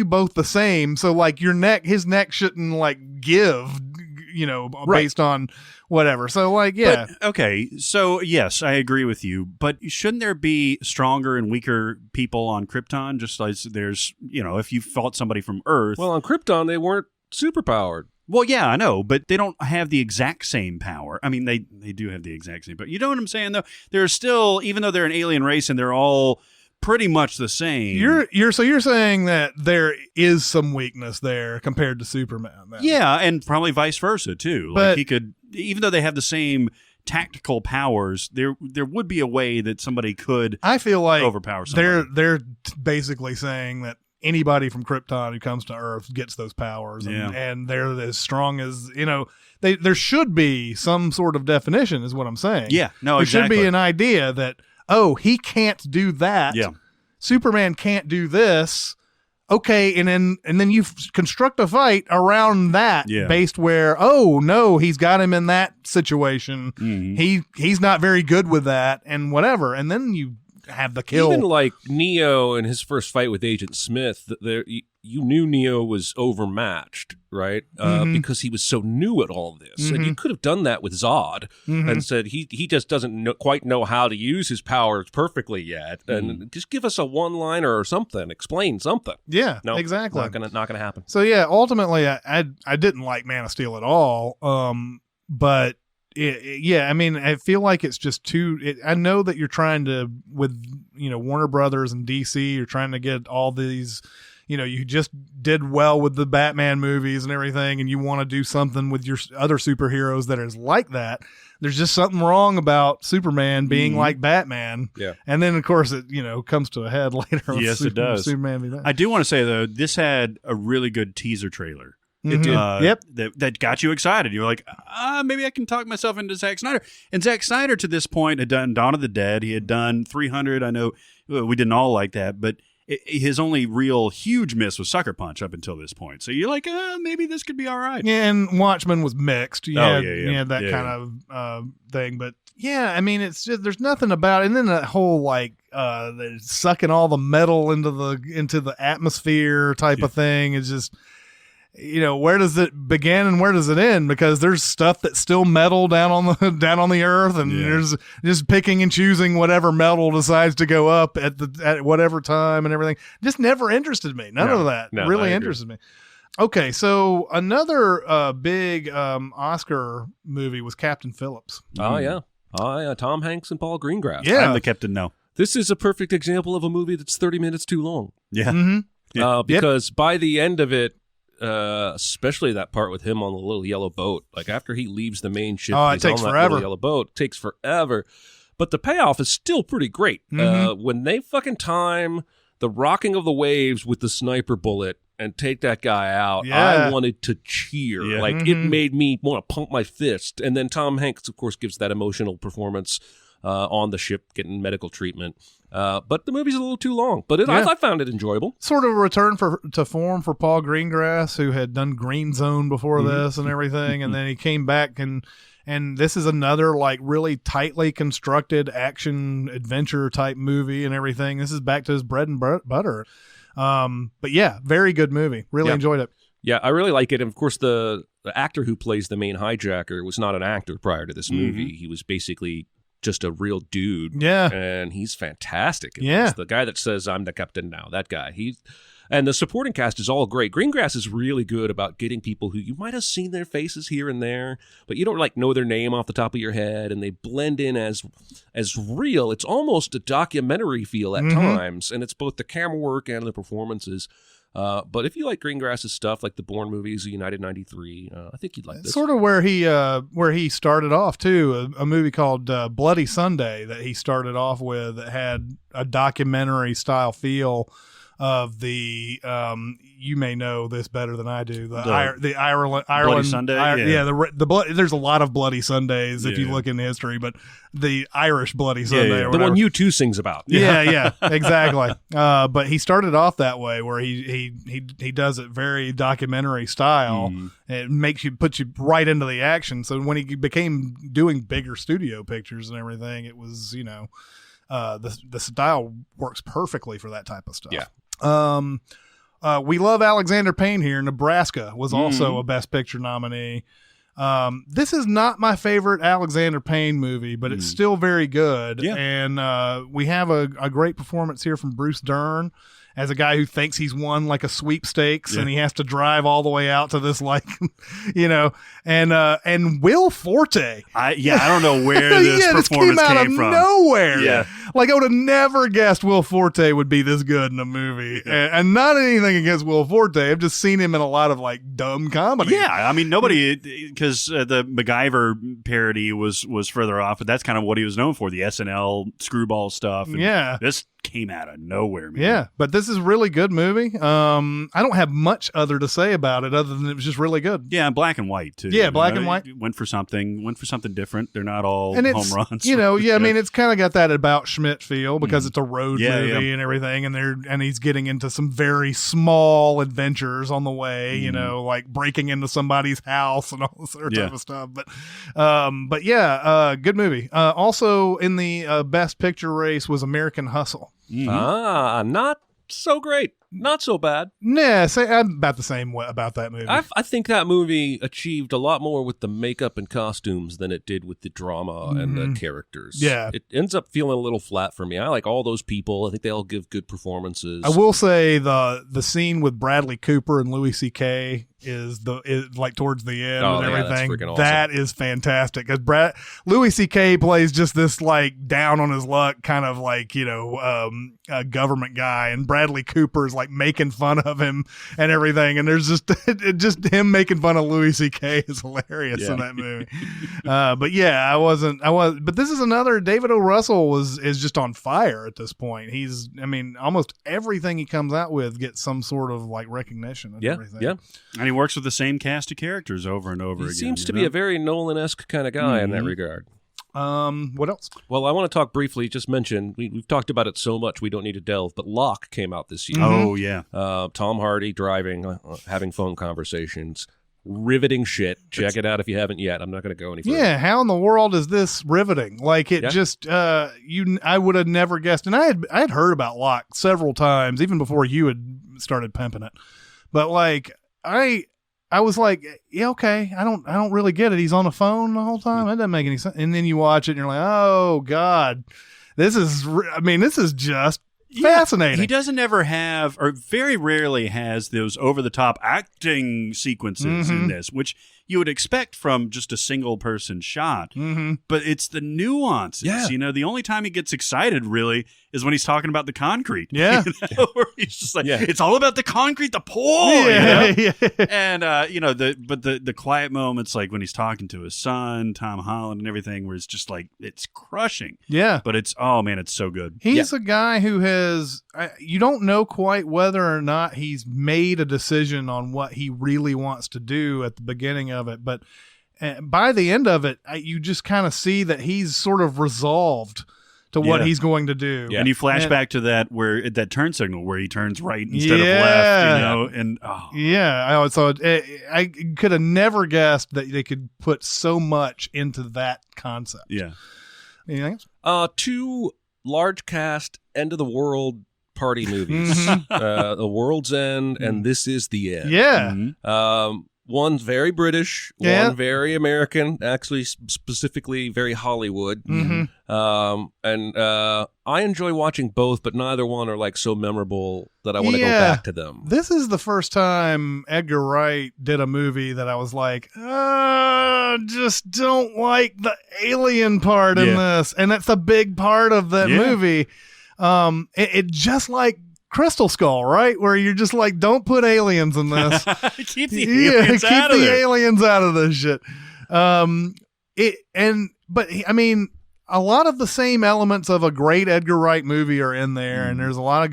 [SPEAKER 1] both the same? So his neck shouldn't give, based on whatever. So like, yeah.
[SPEAKER 2] But, okay. So yes, I agree with you, but shouldn't there be stronger and weaker people on Krypton? Just as there's, if you fought somebody from Earth.
[SPEAKER 3] Well, on Krypton, they weren't superpowered.
[SPEAKER 2] Well, yeah, I know, but they don't have the exact same power. I mean, they do have the exact same, but you know what I'm saying, though? They're still, even though they're an alien race and they're all pretty much the same.
[SPEAKER 1] You're saying that there is some weakness there compared to Superman. Then.
[SPEAKER 2] Yeah, and probably vice versa too.
[SPEAKER 1] But,
[SPEAKER 2] like he could, even though they have the same tactical powers, there would be a way that somebody could.
[SPEAKER 1] I feel like
[SPEAKER 2] overpower somebody.
[SPEAKER 1] They're basically saying that anybody from Krypton who comes to Earth gets those powers, and they're as strong as there should be some sort of definition, is what I'm saying.
[SPEAKER 2] Yeah, no,
[SPEAKER 1] there
[SPEAKER 2] exactly.
[SPEAKER 1] should be an idea that he can't do that.
[SPEAKER 2] Yeah.
[SPEAKER 1] Superman can't do this. Okay, and then you construct a fight around that based where no, he's got him in that situation. Mm-hmm. He's not very good with that and whatever, and then you have the kill.
[SPEAKER 3] Even like Neo in his first fight with Agent Smith, you knew Neo was overmatched, right? Because he was so new at all this. And you could have done that with Zod and said he just doesn't quite know how to use his powers perfectly yet. And just give us a one-liner or something. Explain something.
[SPEAKER 1] Yeah, exactly.
[SPEAKER 3] Not gonna happen.
[SPEAKER 1] So yeah, ultimately I didn't like Man of Steel at all. But I mean, I feel like it's just too. I know that you're trying to, with Warner Brothers and DC, you're trying to get all these. You just did well with the Batman movies and everything, and you want to do something with your other superheroes that is like that. There's just something wrong about Superman being like Batman. Yeah, and then of course it comes to a head later.
[SPEAKER 2] Yes, it does.
[SPEAKER 1] Superman.
[SPEAKER 2] I do want to say though, this had a really good teaser trailer.
[SPEAKER 3] It did.
[SPEAKER 1] Yep.
[SPEAKER 2] That got you excited. You were like, maybe I can talk myself into Zack Snyder. And Zack Snyder, to this point, had done Dawn of the Dead. He had done 300. I know we didn't all like that, but his only real huge miss was Sucker Punch up until this point. So you're like, maybe this could be all right.
[SPEAKER 1] Yeah, and Watchmen was mixed. You had that kind of thing. But yeah, I mean, it's just there's nothing about it. And then that whole like sucking all the metal into the atmosphere type of thing is just. Where does it begin and where does it end? Because there's stuff that's still metal down on the earth, and there's just picking and choosing whatever metal decides to go up at whatever time and everything. Just never interested me. None of that really interested me. Okay, so another big Oscar movie was Captain Phillips.
[SPEAKER 3] Oh yeah, Tom Hanks and Paul Greengrass.
[SPEAKER 1] Yeah,
[SPEAKER 2] I'm the captain now.
[SPEAKER 3] This is a perfect example of a movie that's 30 minutes too long.
[SPEAKER 2] Yeah,
[SPEAKER 3] because by the end of it. Especially that part with him on the little yellow boat. Like after he leaves the main ship,
[SPEAKER 1] it takes
[SPEAKER 3] on that
[SPEAKER 1] forever.
[SPEAKER 3] Little yellow boat. It takes forever, but the payoff is still pretty great. When they fucking time the rocking of the waves with the sniper bullet and take that guy out, I wanted to cheer. Yeah. Like it made me want to pump my fist. And then Tom Hanks, of course, gives that emotional performance on the ship, getting medical treatment. But the movie's a little too long, but I found it enjoyable.
[SPEAKER 1] Sort of a return to form for Paul Greengrass, who had done Green Zone before this and everything, and then he came back and this is another like really tightly constructed action adventure type movie and everything. This is back to his bread and butter. But yeah, very good movie. Really enjoyed it.
[SPEAKER 3] Yeah, I really like it. And of course, the actor who plays the main hijacker was not an actor prior to this movie. He was basically just a real dude.
[SPEAKER 1] Yeah.
[SPEAKER 3] And he's fantastic. It's the guy that says, I'm the captain now. That guy. And the supporting cast is all great. Greengrass is really good about getting people who you might have seen their faces here and there, but you don't like know their name off the top of your head, and they blend in as real. It's almost a documentary feel at times, and it's both the camera work and the performances. But if you like Greengrass's stuff, like the Bourne movies, United 93, I think you'd like this.
[SPEAKER 1] Sort of where he started off too, a movie called Bloody Sunday that he started off with that had a documentary style feel of the you may know this better than I do, the Ireland
[SPEAKER 2] Bloody Sunday.
[SPEAKER 1] The blood. There's a lot of Bloody Sundays if you look in history, but the Irish Bloody Sunday,
[SPEAKER 3] the one U2 sings about.
[SPEAKER 1] Yeah, exactly. But he started off that way, where he does it very documentary style. It puts you right into the action. So when he became doing bigger studio pictures and everything, it was the style works perfectly for that type of stuff.
[SPEAKER 3] Yeah.
[SPEAKER 1] We love Alexander Payne here. Nebraska was also a Best Picture nominee. This is not my favorite Alexander Payne movie, but it's still very good.
[SPEAKER 2] Yeah.
[SPEAKER 1] And we have a great performance here from Bruce Dern as a guy who thinks he's won like a sweepstakes, and he has to drive all the way out to this, like, and Will Forte.
[SPEAKER 2] I don't know where this performance
[SPEAKER 1] came out
[SPEAKER 2] came
[SPEAKER 1] of
[SPEAKER 2] from.
[SPEAKER 1] nowhere.
[SPEAKER 2] Yeah.
[SPEAKER 1] Like, I would have never guessed Will Forte would be this good in a movie. And not anything against Will Forte. I've just seen him in a lot of like dumb comedy.
[SPEAKER 2] Yeah, I mean, nobody, because the MacGyver parody was further off, but that's kind of what he was known for, the SNL screwball stuff. And this came out of nowhere, man.
[SPEAKER 1] Yeah, but this is a really good movie. I don't have much other to say about it other than it was just really good.
[SPEAKER 2] Yeah, black and white too.
[SPEAKER 1] Yeah, black and white.
[SPEAKER 2] Went for something different. They're not all
[SPEAKER 1] and
[SPEAKER 2] home runs.
[SPEAKER 1] I mean, it's kind of got that About Schmidt feel because it's a road movie and everything, and he's getting into some very small adventures on the way, like breaking into somebody's house and all this sort of stuff. But yeah, good movie. Also in the Best Picture race was American Hustle.
[SPEAKER 3] Not so great. Not so bad.
[SPEAKER 1] Nah, I'm about the same way about that movie.
[SPEAKER 3] I think that movie achieved a lot more with the makeup and costumes than it did with the drama and the characters.
[SPEAKER 1] Yeah.
[SPEAKER 3] It ends up feeling a little flat for me. I like all those people. I think they all give good performances.
[SPEAKER 1] I will say the scene with Bradley Cooper and Louis C.K. is like towards the end and everything.
[SPEAKER 3] That's freaking awesome.
[SPEAKER 1] That is fantastic because Louis C.K. plays just this like down on his luck kind of like a government guy, and Bradley Cooper is like making fun of him and everything, and there's just him making fun of Louis C.K. is hilarious in that movie. But yeah, but this is another. David O. Russell is just on fire at this point. Almost everything he comes out with gets some sort of like recognition and everything.
[SPEAKER 3] Yeah.
[SPEAKER 2] And he works with the same cast of characters over and over again.
[SPEAKER 3] He seems to be a very Nolan-esque kind of guy in that regard.
[SPEAKER 1] What else?
[SPEAKER 3] Well, I want to talk briefly, just mention, we've talked about it so much we don't need to delve, but Locke came out this year.
[SPEAKER 2] Oh, yeah.
[SPEAKER 3] Tom Hardy driving, having phone conversations. Riveting shit. Check it out if you haven't yet. I'm not going to go any further.
[SPEAKER 1] Yeah, how in the world is this riveting? Like it just I would have never guessed. And I had heard about Locke several times, even before you had started pimping it. But like I was like, yeah, okay, I don't really get it. He's on the phone the whole time. That doesn't make any sense. And then you watch it and you're like, oh God, this is just fascinating.
[SPEAKER 2] He doesn't ever have, or very rarely has, those over-the-top acting sequences in this, which you would expect from just a single-person shot. But it's the nuances.
[SPEAKER 3] Yeah.
[SPEAKER 2] The only time he gets excited, really, is when he's talking about the concrete.
[SPEAKER 1] Yeah.
[SPEAKER 2] Where he's just like, it's all about the concrete, the pour.
[SPEAKER 1] Yeah.
[SPEAKER 2] And, the quiet moments, like when he's talking to his son, Tom Holland, and everything, where it's just like, it's crushing.
[SPEAKER 1] Yeah.
[SPEAKER 2] But it's so good.
[SPEAKER 1] He's a guy who has, you don't know quite whether or not he's made a decision on what he really wants to do at the beginning of it, but by the end of it, you just kind of see that he's sort of resolved to what he's going to do.
[SPEAKER 2] Yeah. And you flash back to that turn signal where he turns right instead of left, and
[SPEAKER 1] so I could have never guessed that they could put so much into that concept.
[SPEAKER 2] Yeah.
[SPEAKER 1] Anything else?
[SPEAKER 3] 2 large cast end of the world party movies. The World's End and This Is the End.
[SPEAKER 1] Yeah.
[SPEAKER 3] One's very British, one very American, actually specifically very Hollywood. And I enjoy watching both, but neither one are like so memorable that I want to go back to them.
[SPEAKER 1] This is the first time Edgar Wright did a movie that I was like, just don't like the alien part in this. And that's a big part of that movie. It just like Crystal Skull, right? Where you're just like, don't put aliens in this.
[SPEAKER 2] Keep the aliens out of it.
[SPEAKER 1] Aliens out of this shit. A lot of the same elements of a great Edgar Wright movie are in there, and there's a lot of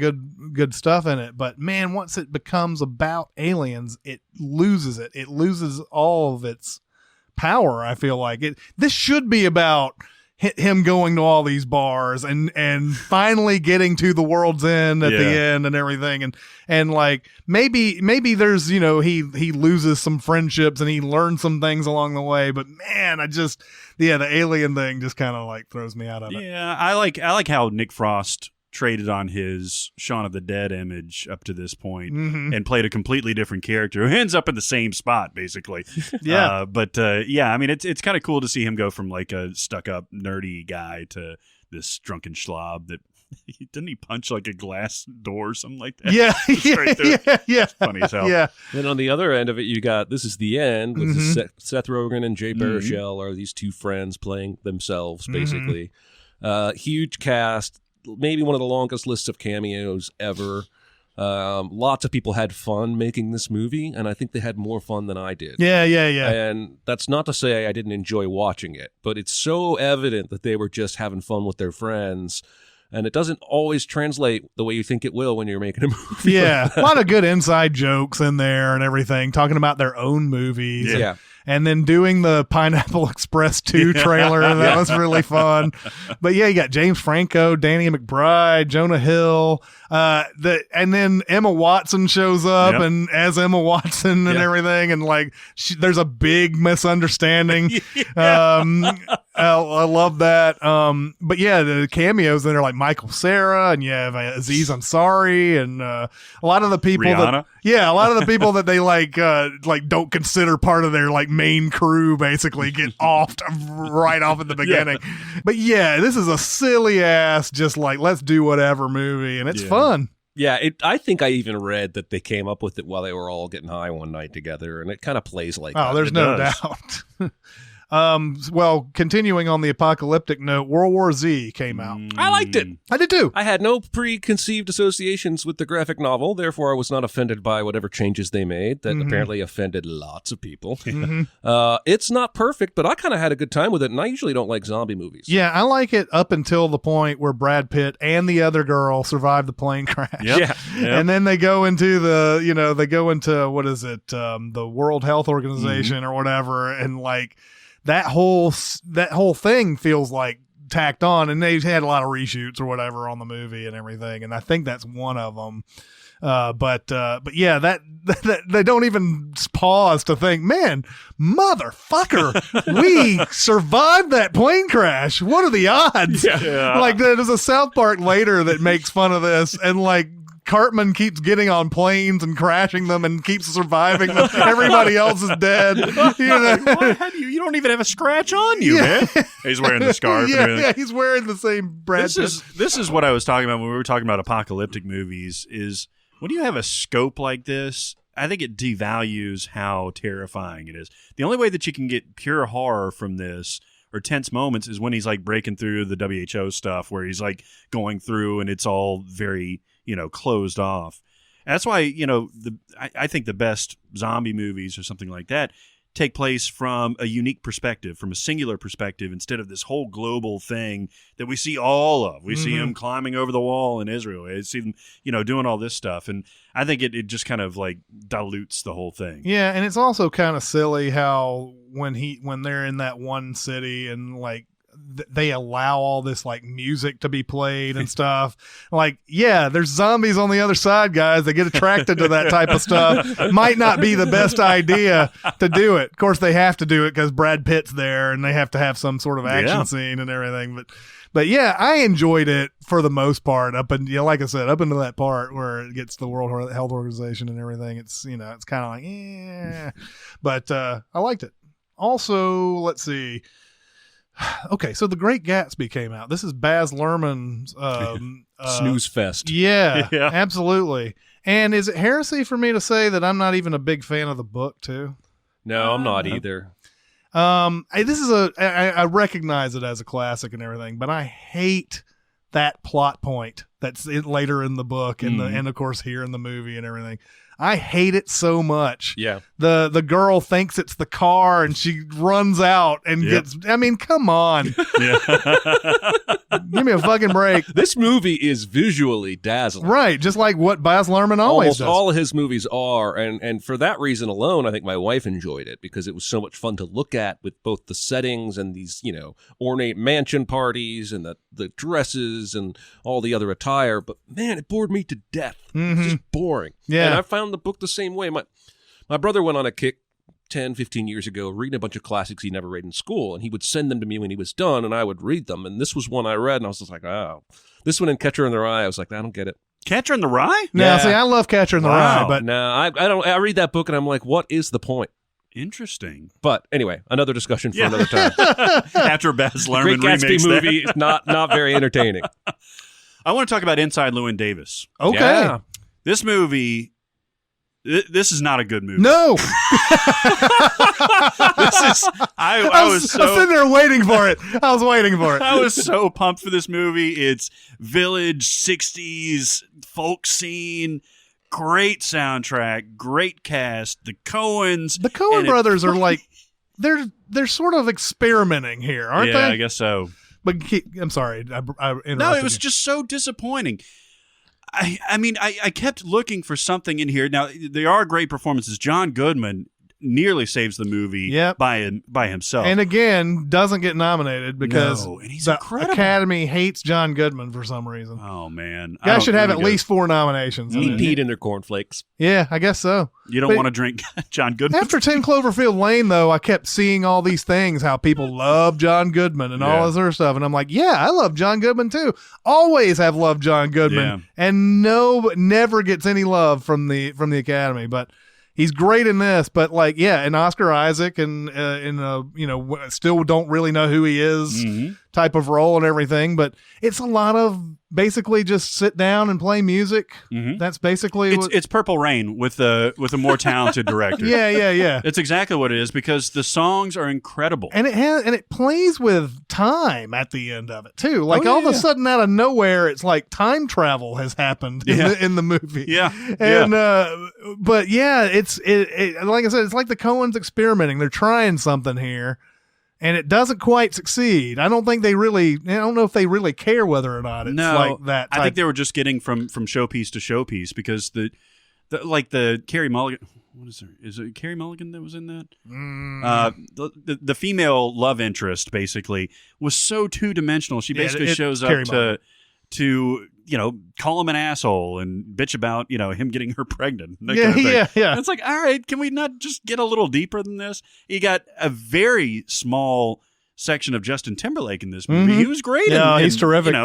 [SPEAKER 1] good stuff in it. But man, once it becomes about aliens, it loses it. It loses all of its power. I feel like this should be about him going to all these bars and finally getting to the World's End at the end and everything. And like, maybe there's, he loses some friendships and he learns some things along the way, but man, the alien thing just kind of like throws me out of it.
[SPEAKER 2] Yeah. I like how Nick Frost traded on his Shaun of the Dead image up to this point
[SPEAKER 1] Mm-hmm.
[SPEAKER 2] and played a completely different character who ends up in the same spot, basically.
[SPEAKER 1] Yeah.
[SPEAKER 2] I mean, it's kind of cool to see him go from like a stuck-up, nerdy guy to this drunken slob that didn't he punch like a glass door or something like that?
[SPEAKER 1] Yeah,
[SPEAKER 2] Straight through it.
[SPEAKER 1] yeah.
[SPEAKER 2] Funny as hell.
[SPEAKER 1] Yeah.
[SPEAKER 3] Then on the other end of it, you got This Is the End with
[SPEAKER 1] Mm-hmm.
[SPEAKER 3] Seth Rogen and Jay Baruchel are these two friends playing themselves,
[SPEAKER 1] Mm-hmm.
[SPEAKER 3] basically. Huge cast, maybe one of the longest lists of cameos ever. Lots of people had fun making this movie, and I think they had more fun than I did.
[SPEAKER 1] Yeah.
[SPEAKER 3] And that's not to say I didn't enjoy watching it, but it's so evident that they were just having fun with their friends. And it doesn't always translate the way you think it will when you're making a movie.
[SPEAKER 1] Yeah, a lot of good inside jokes in there and everything, talking about their own movies.
[SPEAKER 3] Yeah.
[SPEAKER 1] And then doing the Pineapple Express 2 trailer. That was really fun. But yeah, you got James Franco, Danny McBride, Jonah Hill. And then Emma Watson shows up and as Emma Watson and everything. And like, there's a big misunderstanding. I love that. But yeah, the cameos in there like Michael Cera and you have Aziz Ansari and a lot of the people
[SPEAKER 2] Rihanna.
[SPEAKER 1] a lot of the people that they like don't consider part of their like main crew basically get offed right off at the beginning. But yeah, this is a silly ass just like let's do whatever movie and it's fun.
[SPEAKER 3] Yeah, I think I even read that they came up with it while they were all getting high one night together, and it kind of plays like that.
[SPEAKER 1] Oh, there's no doubt. Well, continuing on the apocalyptic note, World War Z came out.
[SPEAKER 3] I liked it.
[SPEAKER 1] I did too.
[SPEAKER 3] I had no preconceived associations with the graphic novel, therefore I was not offended by whatever changes they made that apparently offended lots of people. It's not perfect, but I kind of had a good time with it, and I usually don't like zombie movies.
[SPEAKER 1] Yeah, I like it up until the point where Brad Pitt and the other girl survive the plane crash.
[SPEAKER 3] Yeah.
[SPEAKER 1] And then they go into what is it? The World Health Organization or whatever. And like that whole thing feels like tacked on, and they've had a lot of reshoots or whatever on the movie and everything. And I think that's one of them. But yeah, that they don't even pause to think, man, motherfucker, we survived that plane crash. What are the odds?
[SPEAKER 2] Yeah.
[SPEAKER 1] Like there's a South Park later that makes fun of this, and like Cartman keeps getting on planes and crashing them and keeps surviving them. Everybody else is dead. You know?
[SPEAKER 2] You don't even have a scratch on you, man. He's wearing the scarf.
[SPEAKER 1] Yeah, he's wearing the same Brad Pitt.
[SPEAKER 2] This is what I was talking about when we were talking about apocalyptic movies is when you have a scope like this, I think it devalues how terrifying it is. The only way that you can get pure horror from this or tense moments is when he's like breaking through the WHO stuff where he's like going through and it's all very, closed off. That's why, I think the best zombie movies or something like that take place from a unique perspective, from a singular perspective, instead of this whole global thing that we see all of. We see him climbing over the wall in Israel. We see them, doing all this stuff. And I think it just kind of like dilutes the whole thing.
[SPEAKER 1] Yeah, and it's also kind of silly how when they're in that one city and like they allow all this like music to be played and stuff. Like, yeah, there's zombies on the other side, guys. They get attracted to that type of stuff. Might not be the best idea to do it. Of course, they have to do it because Brad Pitt's there and they have to have some sort of action scene and everything. But yeah, I enjoyed it for the most part. Like I said, up into that part where it gets the World Health Organization and everything. It's it's kind of like, yeah, but I liked it. Also, let's see. Okay, so The Great Gatsby came out. This is Baz Luhrmann's
[SPEAKER 3] snooze fest.
[SPEAKER 1] Yeah, absolutely. And is it heresy for me to say that I'm not even a big fan of the book too?
[SPEAKER 3] No, I'm not either.
[SPEAKER 1] I recognize it as a classic and everything, but I hate that plot point that's later in the book and of course here in the movie and everything. I hate it so much.
[SPEAKER 3] Yeah.
[SPEAKER 1] The girl thinks it's the car and she runs out and gets, I mean, come on. Give me a fucking break.
[SPEAKER 3] This movie is visually dazzling.
[SPEAKER 1] Right. Just like what Baz Luhrmann always does.
[SPEAKER 3] All of his movies are. And for that reason alone, I think my wife enjoyed it because it was so much fun to look at with both the settings and these, ornate mansion parties and the dresses and all the other attire. But man, it bored me to death. It's just boring.
[SPEAKER 1] Yeah.
[SPEAKER 3] And I found the book the same way. My brother went on a kick 10, 15 years ago reading a bunch of classics he never read in school, and he would send them to me when he was done, and I would read them. And this was one I read, and I was just like, oh. This one in Catcher in the Rye, I was like, I don't get it.
[SPEAKER 2] Catcher in the Rye?
[SPEAKER 1] Now, see, I love Catcher in the Rye, but
[SPEAKER 3] no, I don't. I read that book, and I'm like, what is the point?
[SPEAKER 2] Interesting.
[SPEAKER 3] But anyway, another discussion for another time.
[SPEAKER 2] After Baz Luhrmann
[SPEAKER 3] Great Gatsby
[SPEAKER 2] remakes
[SPEAKER 3] movie is not very entertaining.
[SPEAKER 2] I want to talk about Inside Llewyn Davis.
[SPEAKER 1] okay.
[SPEAKER 3] Yeah.
[SPEAKER 2] This movie, this is not a good movie.
[SPEAKER 1] No.
[SPEAKER 2] I was
[SPEAKER 1] I was sitting there waiting for it. I was waiting for it.
[SPEAKER 2] I was so pumped for this movie. It's village 60s folk scene, great soundtrack, great cast. The Coens.
[SPEAKER 1] The Coen brothers are like, they're sort of experimenting here, aren't they?
[SPEAKER 2] Yeah, I guess so.
[SPEAKER 1] But I'm sorry, I interrupted.
[SPEAKER 2] No, it was
[SPEAKER 1] you.
[SPEAKER 2] just so disappointing. I mean, I kept looking for something in here. Now, there are great performances. John Goodman nearly saves the movie by himself.
[SPEAKER 1] And again, doesn't get nominated because
[SPEAKER 2] and he's
[SPEAKER 1] the
[SPEAKER 2] incredible.
[SPEAKER 1] Academy hates John Goodman for some reason.
[SPEAKER 2] Oh, man.
[SPEAKER 1] Guy should have at least 4 nominations.
[SPEAKER 3] He peed in their cornflakes.
[SPEAKER 1] Yeah, I guess so.
[SPEAKER 2] You don't want to drink John Goodman?
[SPEAKER 1] After 10 Cloverfield Lane, though, I kept seeing all these things, how people love John Goodman and all this other stuff. And I'm like, yeah, I love John Goodman, too. Always have loved John Goodman. And never gets any love from the Academy. But he's great in this. But, and Oscar Isaac and still don't really know who he is type of role and everything. But it's a lot of basically just sit down and play music. That's basically
[SPEAKER 2] it's Purple Rain with a more talented director.
[SPEAKER 1] Yeah.
[SPEAKER 2] It's exactly what it is because the songs are incredible.
[SPEAKER 1] And it plays with time at the end of it too. Like all of a sudden out of nowhere, it's like time travel has happened in the movie.
[SPEAKER 2] Yeah.
[SPEAKER 1] And but yeah, it's like I said, it's like the Coens experimenting. They're trying something here. And it doesn't quite succeed. I don't know if they really care whether or not it's like that.
[SPEAKER 2] I think they were just getting from showpiece to showpiece because the Carey Mulligan. What is there? Is it Carey Mulligan that was in that? The female love interest basically was so 2-dimensional. She basically shows up to call him an asshole and bitch about him getting her pregnant.
[SPEAKER 1] Yeah.
[SPEAKER 2] And it's like, all right, can we not just get a little deeper than this? You got a very small section of Justin Timberlake in this movie. He was great.
[SPEAKER 1] Yeah, he's terrific.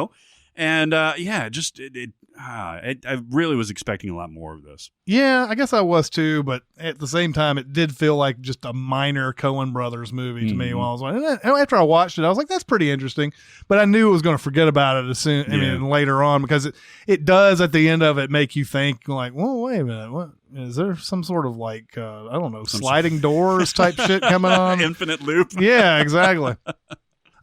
[SPEAKER 2] I really was expecting a lot more of this.
[SPEAKER 1] Yeah, I guess I was too, but at the same time, it did feel like just a minor Coen Brothers movie to me. While I was watching it. And after I watched it, I was like, "That's pretty interesting," but I knew I was going to forget about it as soon. I mean, later on, because it does at the end of it make you think, like, "Well, wait a minute, what is there? Some sort of I don't know, sliding doors type shit coming on?
[SPEAKER 2] Infinite loop."
[SPEAKER 1] Yeah, exactly.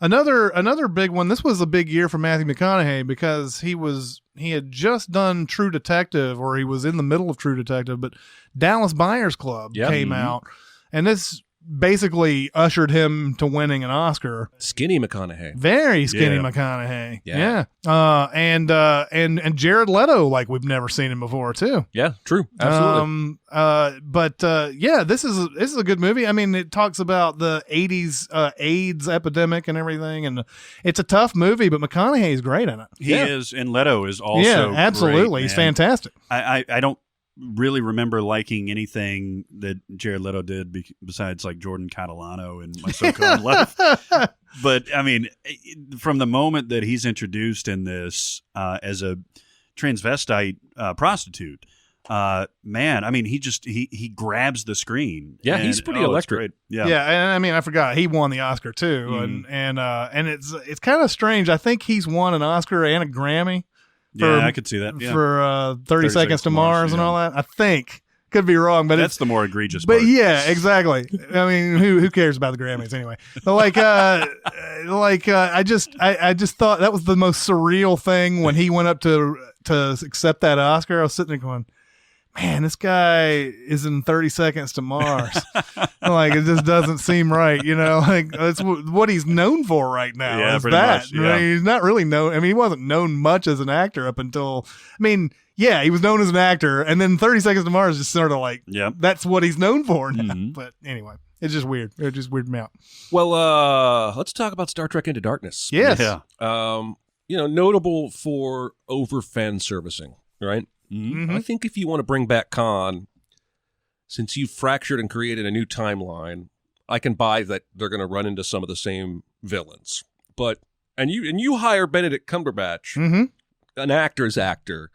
[SPEAKER 1] Another big one. This was a big year for Matthew McConaughey because he had just done True Detective, or he was in the middle of True Detective, but Dallas Buyers Club came out, and this basically ushered him to winning an Oscar.
[SPEAKER 3] Skinny McConaughey.
[SPEAKER 1] Very skinny McConaughey. Yeah. And Jared Leto, like we've never seen him before too.
[SPEAKER 3] Yeah, true. Absolutely.
[SPEAKER 1] This is a good movie. I mean, it talks about the 80s AIDS epidemic and everything, and it's a tough movie, but McConaughey's great in it.
[SPEAKER 2] He is, and Leto is also
[SPEAKER 1] absolutely.
[SPEAKER 2] Great,
[SPEAKER 1] he's fantastic.
[SPEAKER 2] I don't really remember liking anything that Jared Leto did besides like Jordan Catalano and My So-Called Life. But I mean, from the moment that he's introduced in this as a transvestite prostitute, man, I mean, he grabs the screen.
[SPEAKER 3] Yeah, he's pretty electric.
[SPEAKER 1] Yeah, and I mean, I forgot he won the Oscar too, and it's kind of strange. I think he's won an Oscar and a Grammy.
[SPEAKER 2] I could see that. Yeah.
[SPEAKER 1] For 30 Seconds to Mars and all that. I think. Could be wrong, but
[SPEAKER 2] that's the more egregious
[SPEAKER 1] part.
[SPEAKER 2] But
[SPEAKER 1] yeah, exactly. I mean, who cares about the Grammys anyway? But I just thought that was the most surreal thing when he went up to accept that Oscar. I was sitting there going, man, this guy is in 30 Seconds to Mars. Like, it just doesn't seem right, like that's what he's known for right now.
[SPEAKER 2] Yeah,
[SPEAKER 1] is
[SPEAKER 2] pretty
[SPEAKER 1] that.
[SPEAKER 2] much. Yeah.
[SPEAKER 1] I mean, he's not really known. I mean, he wasn't known much as an actor up until, he was known as an actor, and then 30 Seconds to Mars just sort of like, that's what he's known for now. But anyway, it's just weird. It just weirded me out.
[SPEAKER 3] Well, let's talk about Star Trek Into Darkness.
[SPEAKER 1] Yes.
[SPEAKER 3] Yeah. Notable for over fan servicing, right?
[SPEAKER 1] Mm-hmm.
[SPEAKER 3] I think if you want to bring back Khan, since you've fractured and created a new timeline, I can buy that they're going to run into some of the same villains. But and you hire Benedict Cumberbatch, an actor's actor,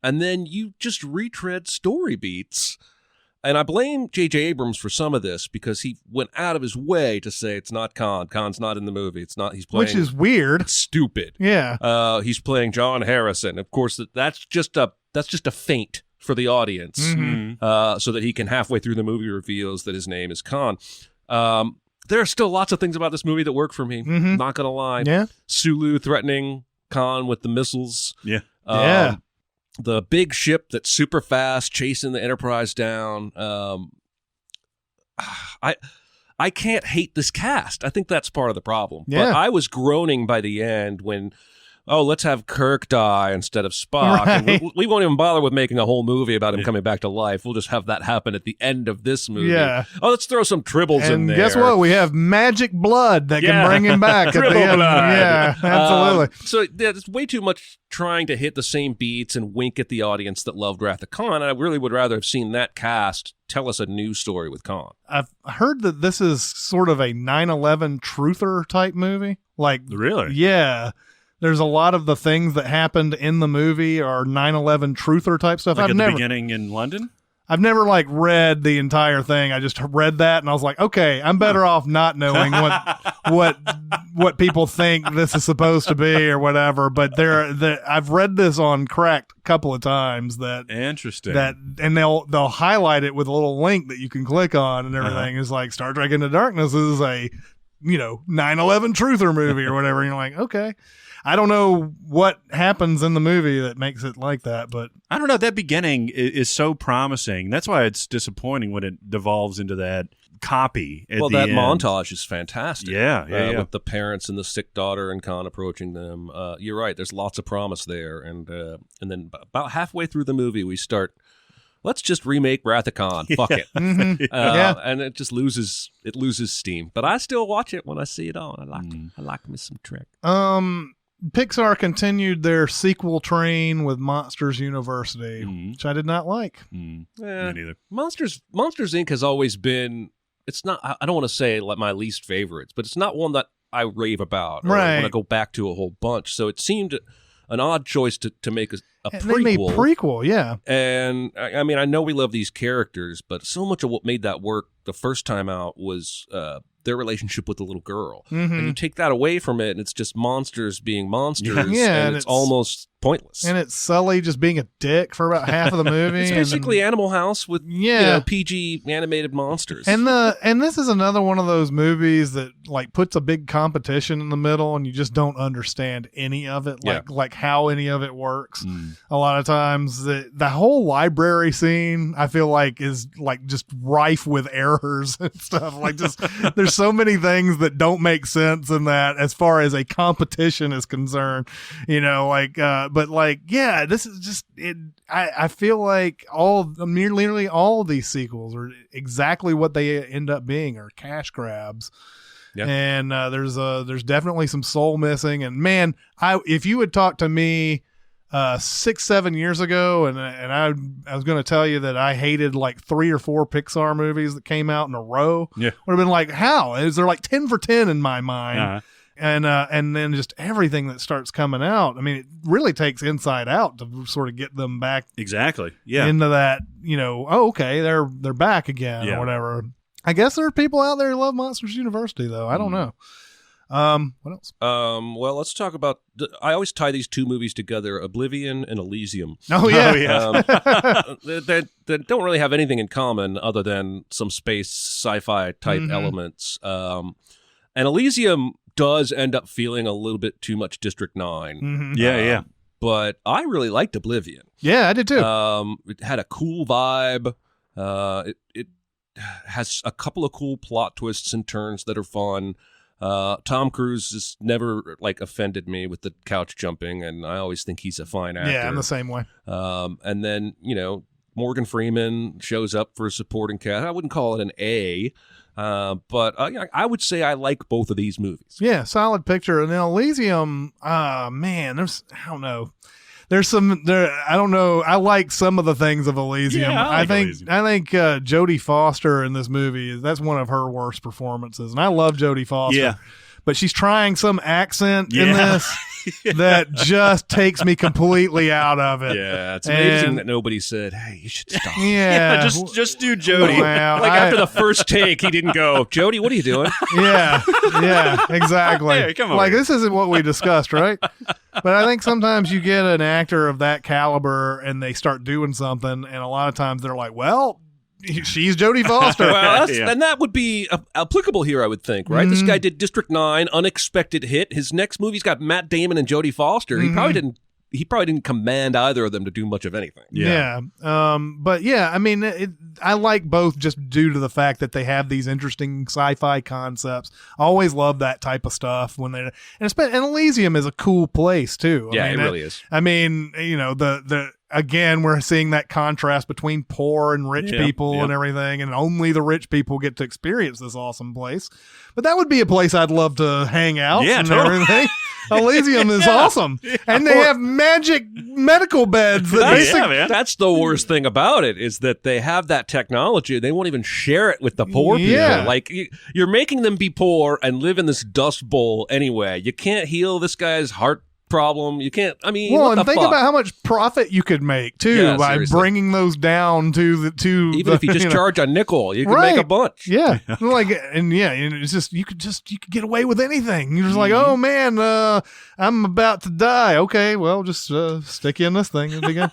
[SPEAKER 3] and then you just retread story beats. And I blame J.J. Abrams for some of this because he went out of his way to say it's not Khan. Khan's not in the movie. It's not. He's playing.
[SPEAKER 1] Which is weird.
[SPEAKER 3] It's stupid.
[SPEAKER 1] Yeah.
[SPEAKER 3] He's playing John Harrison. Of course, that's just a feint for the audience, so that he can halfway through the movie reveals that his name is Khan. There are still lots of things about this movie that work for me. Not gonna lie.
[SPEAKER 1] Yeah.
[SPEAKER 3] Sulu threatening Khan with the missiles.
[SPEAKER 2] Yeah.
[SPEAKER 1] Yeah.
[SPEAKER 3] The big ship that's super fast chasing the Enterprise down. I can't hate this cast. I think that's part of the problem.
[SPEAKER 1] Yeah.
[SPEAKER 3] But I was groaning by the end when, let's have Kirk die instead of Spock.
[SPEAKER 1] Right.
[SPEAKER 3] And we won't even bother with making a whole movie about him coming back to life. We'll just have that happen at the end of this movie.
[SPEAKER 1] Yeah.
[SPEAKER 3] Oh, let's throw some tribbles in
[SPEAKER 1] And
[SPEAKER 3] there.
[SPEAKER 1] guess what? We have magic blood that can bring him back at the
[SPEAKER 3] Tribble
[SPEAKER 1] end.
[SPEAKER 3] blood.
[SPEAKER 1] Yeah, absolutely.
[SPEAKER 3] So there's way too much trying to hit the same beats and wink at the audience that loved Wrath of Khan. And I really would rather have seen that cast tell us a new story with Khan.
[SPEAKER 1] I've heard that this is sort of a 9/11 truther type movie. Like,
[SPEAKER 2] Really?
[SPEAKER 1] Yeah. There's a lot of the things that happened in the movie are 9/11 truther type stuff.
[SPEAKER 2] Like at the beginning in London?
[SPEAKER 1] I've never like read the entire thing. I just read that and I was like, okay, I'm better off not knowing what people think this is supposed to be or whatever. But I've read this on Cracked a couple of times
[SPEAKER 2] Interesting.
[SPEAKER 1] and they'll highlight it with a little link that you can click on and everything. Is like Star Trek Into Darkness is a 9/11 truther movie or whatever. And you're like, okay. I don't know what happens in the movie that makes it like that, but
[SPEAKER 2] I don't know. That beginning is so promising. That's why it's disappointing when it devolves into that copy at the
[SPEAKER 3] that
[SPEAKER 2] end.
[SPEAKER 3] montage is fantastic.
[SPEAKER 2] Yeah.
[SPEAKER 3] With the parents and the sick daughter and Khan approaching them. You're right. There's lots of promise there. And then about halfway through the movie, we start, let's just remake Wrath of Khan. Fuck it. And it just loses steam. But I still watch it when I see it on. I like me some Trek.
[SPEAKER 1] Pixar continued their sequel train with Monsters University, which I did not like.
[SPEAKER 2] Me neither.
[SPEAKER 3] Monsters Inc. has always been, it's not, I don't want to say like my least favorites, but it's not one that I rave about or
[SPEAKER 1] Right.
[SPEAKER 3] want to go back to a whole bunch. So it seemed an odd choice to make a
[SPEAKER 1] And
[SPEAKER 3] prequel.
[SPEAKER 1] they made prequel, yeah.
[SPEAKER 3] And I mean, I know we love these characters, but so much of what made that work the first time out was their relationship with the little girl. And you take that away from it, and it's just monsters being monsters, and it's almost pointless.
[SPEAKER 1] And it's Sully just being a dick for about half of the movie.
[SPEAKER 3] It's basically Animal House with PG animated monsters.
[SPEAKER 1] And this is another one of those movies that like puts a big competition in the middle, and you just don't understand any of it, like how any of it works. A lot of times, the whole library scene I feel like is like just rife with errors and stuff. Like just there's so many things that don't make sense in that as far as a competition is concerned. But like, yeah, this is just it. I feel like nearly all of these sequels are exactly what they end up being, are cash grabs. Yeah. And there's definitely some soul missing. And man, if you had talked to me 6-7 years ago, and I was going to tell you that I hated like 3 or 4 Pixar movies that came out in a row, would have been like, how is there like 10 for 10 in my mind? And then just everything that starts coming out. I mean, it really takes Inside Out to sort of get them back
[SPEAKER 2] exactly into
[SPEAKER 1] that. Okay, they're back again or whatever. I guess there are people out there who love Monsters University, though. I don't know. What else?
[SPEAKER 3] Well, let's talk about. I always tie these two movies together: Oblivion and Elysium.
[SPEAKER 1] Oh yeah,
[SPEAKER 3] they don't really have anything in common other than some space sci-fi type elements. And Elysium does end up feeling a little bit too much District 9.
[SPEAKER 2] Yeah.
[SPEAKER 3] But I really liked Oblivion.
[SPEAKER 1] Yeah, I did too.
[SPEAKER 3] It had a cool vibe. It has a couple of cool plot twists and turns that are fun. Tom Cruise has never like offended me with the couch jumping, and I always think he's a fine actor.
[SPEAKER 1] Yeah, I'm the same way.
[SPEAKER 3] And then Morgan Freeman shows up for a supporting cast. I wouldn't call it an A, but I would say I like both of these movies.
[SPEAKER 1] Yeah, solid picture. And then Elysium, man, I don't know. there's some there. I don't know. I like some of the things of Elysium.
[SPEAKER 2] Yeah, I like Elysium.
[SPEAKER 1] I think Jodie Foster in this movie, that's one of her worst performances, and I love Jodie Foster.
[SPEAKER 2] Yeah.
[SPEAKER 1] But she's trying some accent in this that just takes me completely out of it.
[SPEAKER 3] Yeah, it's amazing that nobody said, "Hey, you should stop."
[SPEAKER 1] Yeah,
[SPEAKER 2] just do Jodie.
[SPEAKER 1] Wow,
[SPEAKER 3] After the first take, he didn't go, "Jodie, what are you doing?"
[SPEAKER 1] Yeah, exactly.
[SPEAKER 2] Hey, come on.
[SPEAKER 1] Like, this isn't what we discussed, right? But I think sometimes you get an actor of that caliber and they start doing something, and a lot of times they're like, well, she's Jodie Foster.
[SPEAKER 3] Well, and that would be applicable here, I would think, right? This guy did District 9, unexpected hit. His next movie's got Matt Damon and Jodie Foster. He probably didn't command either of them to do much of anything.
[SPEAKER 1] Yeah. But yeah, I mean, I like both just due to the fact that they have these interesting sci-fi concepts. I always love that type of stuff when they and Elysium is a cool place too.
[SPEAKER 3] Yeah, it really is.
[SPEAKER 1] I mean, you know, the again, we're seeing that contrast between poor and rich people and everything, and only the rich people get to experience this awesome place. But that would be a place I'd love to hang out and everything. Elysium is awesome. And they have magic medical beds.
[SPEAKER 3] That's the worst thing about it, is that they have that technology. They won't even share it with the poor people. Like, you're making them be poor and live in this dust bowl anyway. You can't heal this guy's heart problem. You can't. I mean,
[SPEAKER 1] well, and think about how much profit you could make too by bringing those down to
[SPEAKER 3] even if you just charge a nickel, you can make a bunch.
[SPEAKER 1] Yeah, like, and it's just you could get away with anything. You're just like, oh man, I'm about to die. Okay, well, just stick you in this thing. It'll be good.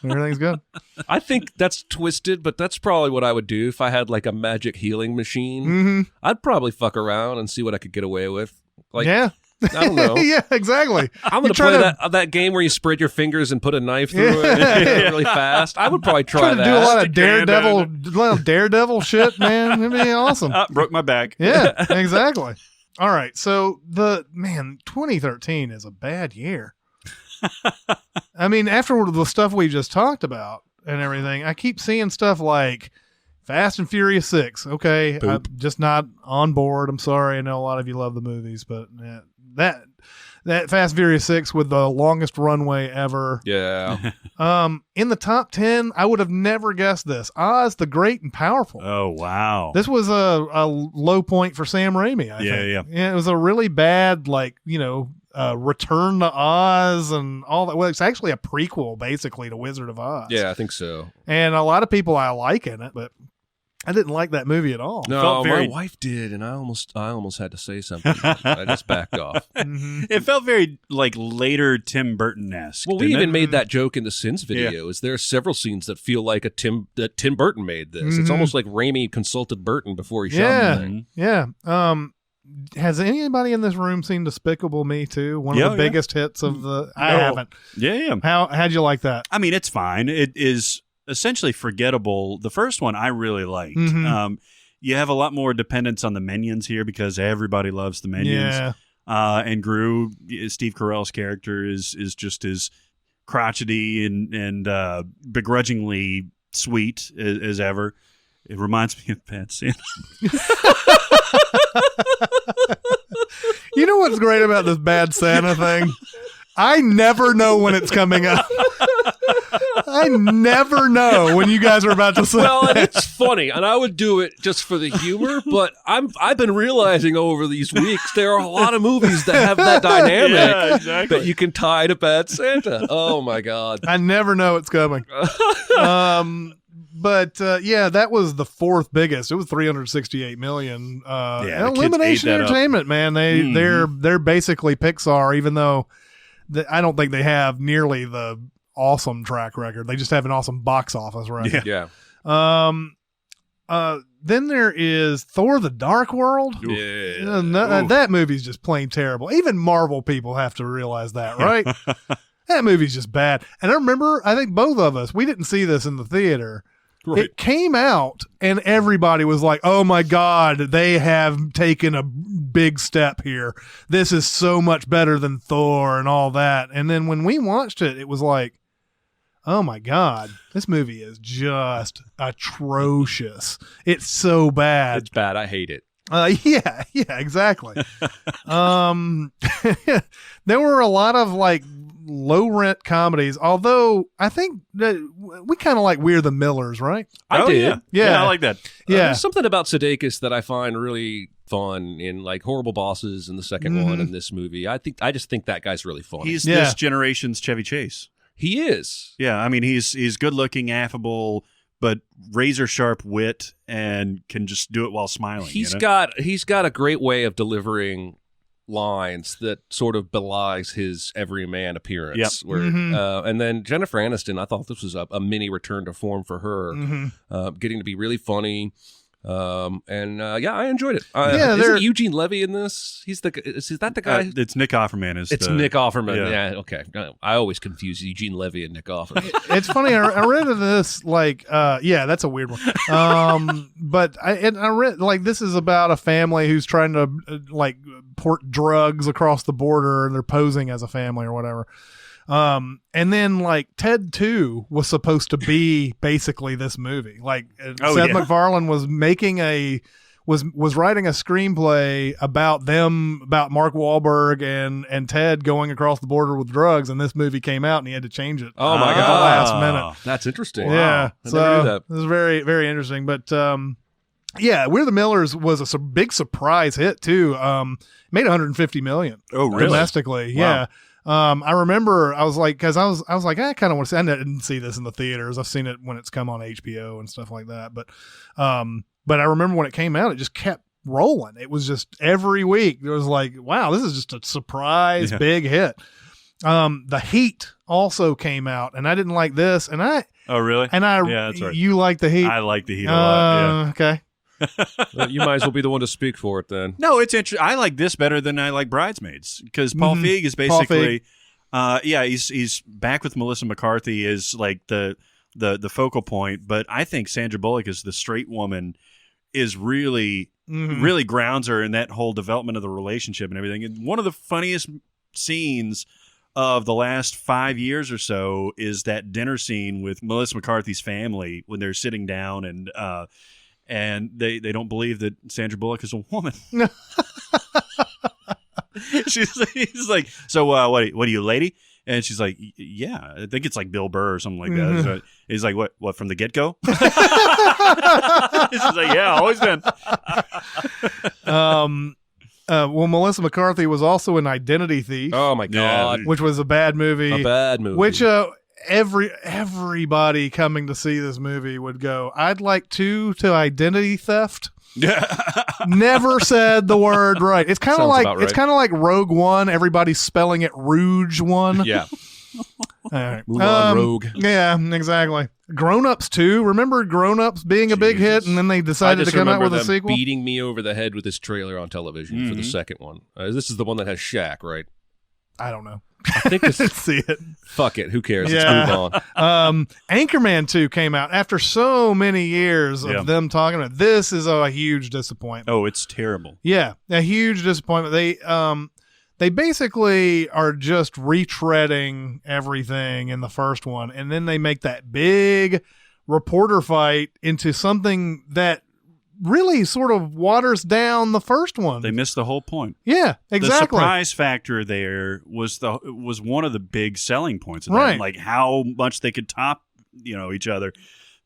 [SPEAKER 1] Everything's good.
[SPEAKER 3] I think that's twisted, but that's probably what I would do if I had like a magic healing machine. I'd probably fuck around and see what I could get away with. Like, I don't know.
[SPEAKER 1] Yeah, exactly.
[SPEAKER 3] I'm going to play that game where you spread your fingers and put a knife through it really fast. I would probably try that.
[SPEAKER 1] Do a lot of daredevil shit, man. It'd be awesome.
[SPEAKER 2] Broke my back.
[SPEAKER 1] Yeah, exactly. All right, so 2013 is a bad year. I mean, after the stuff we just talked about and everything, I keep seeing stuff like Fast and Furious 6. Okay, I'm just not on board. I'm sorry. I know a lot of you love the movies, but that Fast and Furious 6 with the longest runway ever.
[SPEAKER 3] Yeah.
[SPEAKER 1] In the top 10, I would have never guessed this. Oz the Great and Powerful.
[SPEAKER 2] Oh, wow.
[SPEAKER 1] This was a low point for Sam Raimi, I think. Yeah, it was a really bad, Return to Oz and all that. Well, it's actually a prequel, basically, to Wizard of Oz.
[SPEAKER 3] Yeah, I think so.
[SPEAKER 1] And a lot of people I like in it, but I didn't like that movie at all.
[SPEAKER 3] No, my wife did, and I almost had to say something. I just backed off.
[SPEAKER 2] It felt very like later Tim Burton-esque.
[SPEAKER 3] Well, we even made that joke in the Sins video. There are several scenes that feel like that Tim Burton made this. It's almost like Raimi consulted Burton before he shot the thing.
[SPEAKER 1] Yeah. Has anybody in this room seen Despicable Me 2? One of the biggest hits of the... I haven't.
[SPEAKER 2] Yeah.
[SPEAKER 1] How'd you like that?
[SPEAKER 2] I mean, it's fine. It is essentially forgettable. The first one I really liked. You have a lot more dependence on the Minions here because everybody loves the Minions.
[SPEAKER 1] Yeah.
[SPEAKER 2] And Gru, Steve Carell's character, is just as crotchety and begrudgingly sweet as ever. It reminds me of Bad Santa.
[SPEAKER 1] You know what's great about this Bad Santa thing? I never know when it's coming up. I never know when you guys are about to say.
[SPEAKER 3] Well, and it's funny, and I would do it just for the humor, but I've been realizing over these weeks there are a lot of movies that have that dynamic that you can tie to Bad Santa. Oh my God.
[SPEAKER 1] I never know it's coming. But that was the fourth biggest. It was 368 million. Illumination Entertainment, man. They're basically Pixar, even though I don't think they have nearly the awesome track record. They just have an awesome box office record.
[SPEAKER 3] Yeah.
[SPEAKER 1] Then there is Thor: The Dark World.
[SPEAKER 3] Yeah.
[SPEAKER 1] That movie's just plain terrible. Even Marvel people have to realize that, right? That movie's just bad. And I remember, I think both of us, we didn't see this in the theater. Right. It came out and everybody was like, oh my God, they have taken a big step here. This is so much better than Thor and all that. And then when we watched it, it was like, oh my God, this movie is just atrocious. It's so bad.
[SPEAKER 3] It's bad. I hate it.
[SPEAKER 1] Yeah, exactly. There were a lot of low rent comedies. Although I think that we kind of like We're the Millers, right?
[SPEAKER 3] I did.
[SPEAKER 2] Yeah, I like that.
[SPEAKER 1] Yeah,
[SPEAKER 3] there's something about Sudeikis that I find really fun in like Horrible Bosses and the second one in this movie. I just think that guy's really funny.
[SPEAKER 2] He's this generation's Chevy Chase.
[SPEAKER 3] He is.
[SPEAKER 2] Yeah, I mean he's good looking, affable, but razor sharp wit, and can just do it while smiling.
[SPEAKER 3] He's got a great way of delivering lines that sort of belies his everyman appearance.
[SPEAKER 2] Yep.
[SPEAKER 3] Where, and then Jennifer Aniston, I thought this was a mini return to form for her, getting to be really funny. I enjoyed it. Isn't Eugene Levy in this? Is that the guy?
[SPEAKER 2] It's Nick Offerman.
[SPEAKER 3] It's Nick Offerman. Yeah. Okay. I always confuse Eugene Levy and Nick Offerman.
[SPEAKER 1] It's funny. I read of this that's a weird one. But I read like this is about a family who's trying to port drugs across the border, and they're posing as a family or whatever. And then like Ted 2 was supposed to be basically this movie. Like Seth MacFarlane was making was writing a screenplay about Mark Wahlberg and Ted going across the border with drugs, and this movie came out and he had to change it.
[SPEAKER 3] Oh my
[SPEAKER 1] God.
[SPEAKER 3] God.
[SPEAKER 1] At the last minute.
[SPEAKER 3] That's interesting.
[SPEAKER 1] Yeah.
[SPEAKER 3] Wow.
[SPEAKER 1] So this is very, very interesting. But We're the Millers was a big surprise hit too. Made $150 million.
[SPEAKER 2] Oh, really?
[SPEAKER 1] Domestically.
[SPEAKER 2] Wow.
[SPEAKER 1] Yeah. I remember I was like, because I was like, I kind of want to see. I didn't see this in the theaters. I've seen it when it's come on HBO and stuff like that. But I remember when it came out, it just kept rolling. It was just every week there was like, wow, this is just a surprise big hit. The Heat also came out, and I didn't like this. And
[SPEAKER 2] oh really?
[SPEAKER 1] And
[SPEAKER 2] that's right.
[SPEAKER 1] You like the Heat?
[SPEAKER 2] I like the Heat a lot. Yeah.
[SPEAKER 1] Okay.
[SPEAKER 3] You might as well be the one to speak for it then.
[SPEAKER 2] No, it's interesting. I like this better than I like Bridesmaids, because Paul Feig is basically, he's back with Melissa McCarthy is like the focal point. But I think Sandra Bullock as the straight woman is really grounds her in that whole development of the relationship and everything. And one of the funniest scenes of the last 5 years or so is that dinner scene with Melissa McCarthy's family when they're sitting down and they don't believe that Sandra Bullock is a woman. He's like, so what are you, lady? And she's like, yeah, I think it's like Bill Burr or something like that. So he's like, what from the get-go? She's like, yeah, always been.
[SPEAKER 1] Melissa McCarthy was also in Identity Thief.
[SPEAKER 3] Oh my God.
[SPEAKER 1] Which was a bad movie. Which everybody coming to see this movie would go, I'd like to identity theft. Never said the word right. It's kind of like right. It's kind of like Rogue One. Everybody's spelling it Rouge One.
[SPEAKER 3] Yeah.
[SPEAKER 1] All right.
[SPEAKER 3] Mulan Rogue.
[SPEAKER 1] Yeah, exactly. Grown Ups 2. Remember Grown Ups being a big hit, and then they decided to come out with a sequel?
[SPEAKER 3] Beating me over the head with this trailer on television for the second one. This is the one that has Shaq, right?
[SPEAKER 1] I don't know.
[SPEAKER 3] I think this
[SPEAKER 1] see it.
[SPEAKER 3] Fuck it. Who cares? Let's move
[SPEAKER 1] on. Anchorman 2 came out after so many years of them talking about it. This is a huge disappointment.
[SPEAKER 2] Oh, it's terrible.
[SPEAKER 1] Yeah, a huge disappointment. They basically are just retreading everything in the first one, and then they make that big reporter fight into something that really sort of waters down the first one.
[SPEAKER 2] They missed the whole point.
[SPEAKER 1] Yeah, exactly.
[SPEAKER 2] The surprise factor there was one of the big selling points of that,
[SPEAKER 1] right?
[SPEAKER 2] Like how much they could top, each other.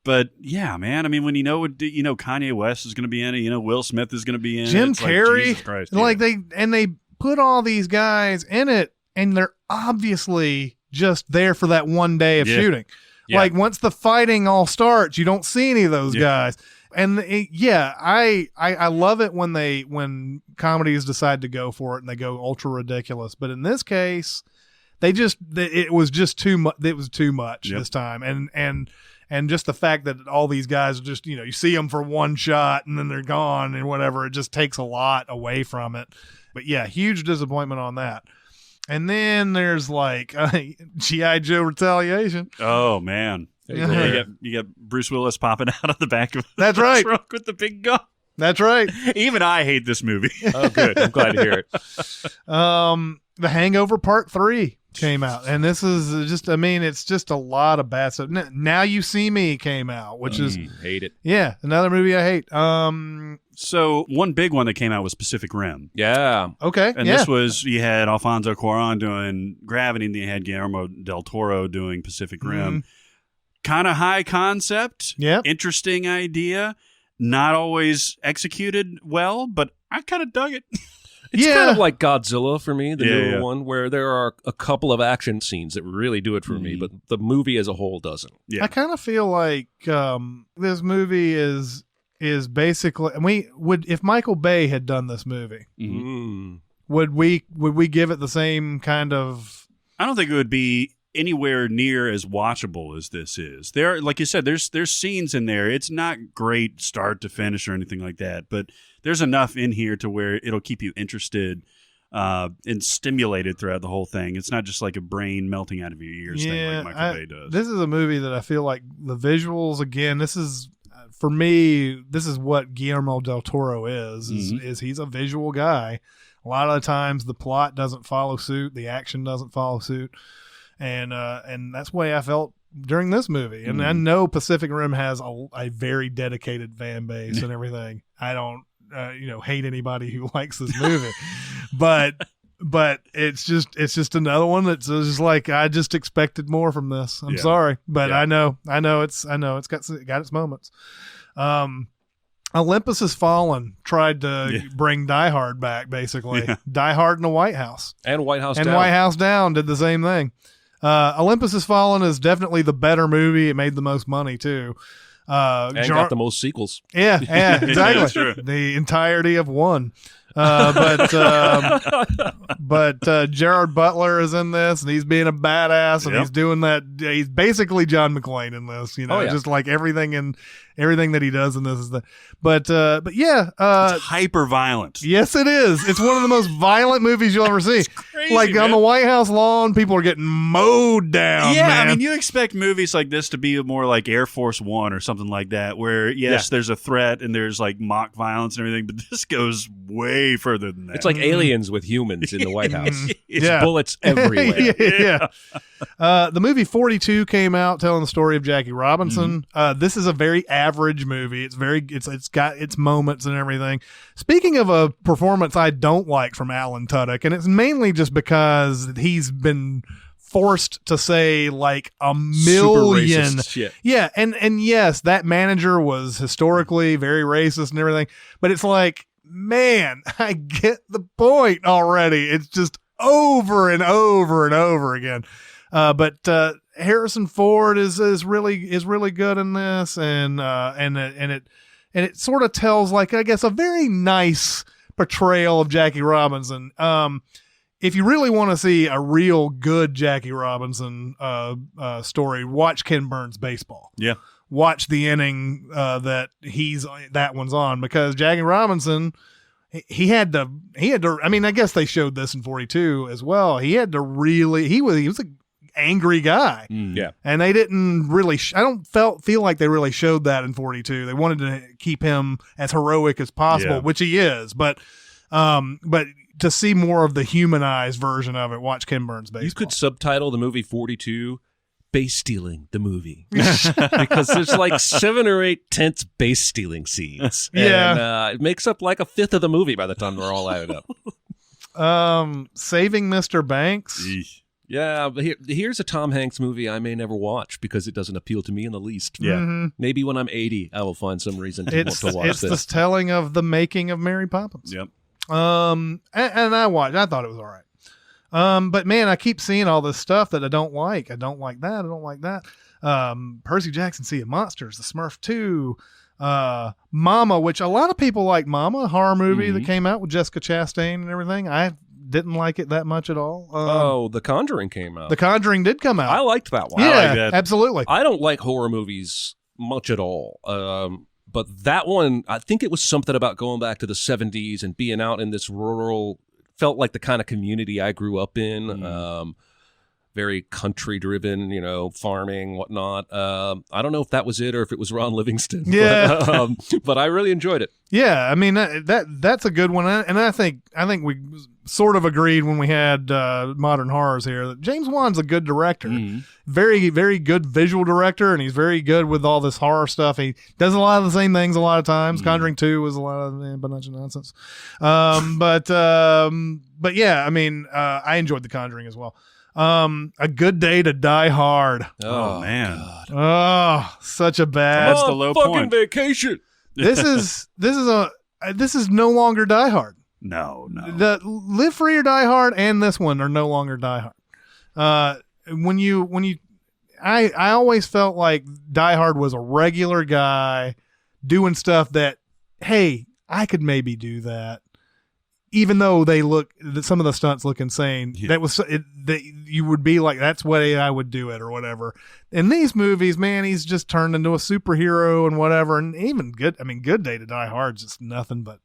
[SPEAKER 2] But yeah, man. I mean, when Kanye West is going to be in it, Will Smith is going to be in it.
[SPEAKER 1] Jim Carrey,
[SPEAKER 2] like, Jesus Christ,
[SPEAKER 1] they put all these guys in it, and they're obviously just there for that one day of shooting. Yeah. Like once the fighting all starts, you don't see any of those guys. And I love it when comedies decide to go for it and they go ultra ridiculous. But in this case, it was just too much. It was too much this time. And just the fact that all these guys are just, you see them for one shot and then they're gone and whatever, it just takes a lot away from it. But yeah, huge disappointment on that. And then there's like G.I. Joe Retaliation.
[SPEAKER 2] Oh man. You got Bruce Willis popping out of the back of
[SPEAKER 1] the
[SPEAKER 2] trunk with the big gun.
[SPEAKER 1] That's right.
[SPEAKER 2] Even I hate this movie.
[SPEAKER 3] Oh, good. I'm glad to hear it.
[SPEAKER 1] The Hangover Part 3 came out, and this is just, it's just a lot of bad stuff. Now You See Me came out, which is
[SPEAKER 3] hate it.
[SPEAKER 1] Yeah, another movie I hate.
[SPEAKER 2] So one big one that came out was Pacific Rim.
[SPEAKER 3] Yeah.
[SPEAKER 1] Okay.
[SPEAKER 2] And this was, you had Alfonso Cuarón doing Gravity, and you had Guillermo del Toro doing Pacific Rim. Kind of high concept.
[SPEAKER 1] Yep.
[SPEAKER 2] Interesting idea. Not always executed well, but I kind of dug it.
[SPEAKER 3] It's kind of like Godzilla for me, the newer one, where there are a couple of action scenes that really do it for me, but the movie as a whole doesn't.
[SPEAKER 1] I kind of feel like this movie is basically, and if Michael Bay had done this movie, would we give it the same kind of?
[SPEAKER 2] I don't think it would be anywhere near as watchable as this is. There, like you said, there's scenes in there. It's not great start to finish or anything like that, but there's enough in here to where it'll keep you interested and stimulated throughout the whole thing. It's not just like a brain melting out of your ears thing like Michael Bay does.
[SPEAKER 1] This is a movie that I feel like the visuals, again, this is, for me, this is what Guillermo del Toro is he's a visual guy. A lot of the times the plot doesn't follow suit, the action doesn't follow suit. And that's the way I felt during this movie. And I know Pacific Rim has a very dedicated fan base and everything. I don't, hate anybody who likes this movie, but it's just another one that's just like, I just expected more from this. I'm sorry, but I know it's got its moments. Olympus Has Fallen tried to bring Die Hard back, basically. Die Hard in the White House.
[SPEAKER 3] And White House Down.
[SPEAKER 1] And White House Down did the same thing. Olympus Has Fallen is definitely the better movie. It made the most money, too.
[SPEAKER 3] And got the most sequels.
[SPEAKER 1] Yeah, exactly. The entirety of one. But Gerard Butler is in this, and he's being a badass, and he's doing that. He's basically John McClane in this, just like everything that he does in this is that. But yeah,
[SPEAKER 2] it's hyper violent.
[SPEAKER 1] Yes, it is. It's one of the most violent movies you'll ever see.
[SPEAKER 2] Crazy,
[SPEAKER 1] like
[SPEAKER 2] man.
[SPEAKER 1] on the White House lawn, people are getting mowed down.
[SPEAKER 2] Yeah,
[SPEAKER 1] man.
[SPEAKER 2] I mean, you expect movies like this to be more like Air Force One or something like that, where there's a threat and there's like mock violence and everything, but this goes way further than that.
[SPEAKER 3] It's like Aliens with humans in the White House. It's bullets everywhere.
[SPEAKER 1] The movie 42 came out telling the story of Jackie Robinson. This is a very average movie. It's got its moments and everything. Speaking of a performance I don't like from Alan Tudyk, and it's mainly just because he's been forced to say like a million
[SPEAKER 3] super racist shit.
[SPEAKER 1] Yeah, and yes, that manager was historically very racist and everything, but it's like, man, I get the point already. It's just over and over and over again. But Harrison Ford is really good in this, and it sort of tells, like, I guess, a very nice portrayal of Jackie Robinson. If you really want to see a real good Jackie Robinson story, watch Ken Burns' Baseball.
[SPEAKER 2] Yeah.
[SPEAKER 1] Watch the inning that one's on, because Jackie Robinson, he had to, I mean, I guess they showed this in 42 as well. He had to really, he was an angry guy.
[SPEAKER 3] Yeah.
[SPEAKER 1] And they didn't really, I don't feel like they really showed that in 42. They wanted to keep him as heroic as possible, which he is, but to see more of the humanized version of it, watch Ken Burns' Baseball.
[SPEAKER 3] You could subtitle the movie 42 Base Stealing the Movie, because there's like 7 or 8 tense base stealing scenes. And it makes up like a fifth of the movie by the time they're all added up.
[SPEAKER 1] Saving Mr. Banks.
[SPEAKER 3] Yeah, but here's a Tom Hanks movie I may never watch because it doesn't appeal to me in the least.
[SPEAKER 1] Yeah.
[SPEAKER 3] Maybe when I'm 80, I will find some reason to watch this.
[SPEAKER 1] It's the telling of the making of Mary Poppins.
[SPEAKER 2] Yep.
[SPEAKER 1] And I watched. I thought it was all right. But man, I keep seeing all this stuff that I don't like. I don't like that. I don't like that. Percy Jackson, Sea of Monsters, The Smurf 2, Mama, which a lot of people like. Mama, a horror movie that came out with Jessica Chastain and everything. I didn't like it that much at all.
[SPEAKER 3] The Conjuring came out.
[SPEAKER 1] The Conjuring did come out.
[SPEAKER 3] I liked that one.
[SPEAKER 1] Yeah,
[SPEAKER 2] I like that.
[SPEAKER 1] Absolutely.
[SPEAKER 3] I don't like horror movies much at all. But that one, I think it was something about going back to the 70s and being out in this rural, felt like the kind of community I grew up in. very country-driven, farming, whatnot. I don't know if that was it or if it was Ron Livingston.
[SPEAKER 1] Yeah.
[SPEAKER 3] But I really enjoyed it.
[SPEAKER 1] Yeah, I mean that's a good one, and I think we sort of agreed when we had Modern Horrors here that James Wan's a good director, very very good visual director, and he's very good with all this horror stuff. He does a lot of the same things a lot of times. Conjuring 2 was a lot of a bunch of nonsense, but yeah, I mean I enjoyed The Conjuring as well. A Good Day to Die Hard.
[SPEAKER 2] Oh man,
[SPEAKER 3] God.
[SPEAKER 1] Oh, such a bad.
[SPEAKER 2] That's the low
[SPEAKER 3] fucking
[SPEAKER 2] point.
[SPEAKER 3] Vacation.
[SPEAKER 1] This is no longer Die Hard.
[SPEAKER 2] No.
[SPEAKER 1] The Live Free or Die Hard and this one are no longer Die Hard. I always felt like Die Hard was a regular guy doing stuff that, hey, I could maybe do that. Even though some of the stunts look insane, you would be like, that's the way I would do it or whatever. In these movies, man, he's just turned into a superhero and whatever. And even Good Day to Die Hard is just nothing but.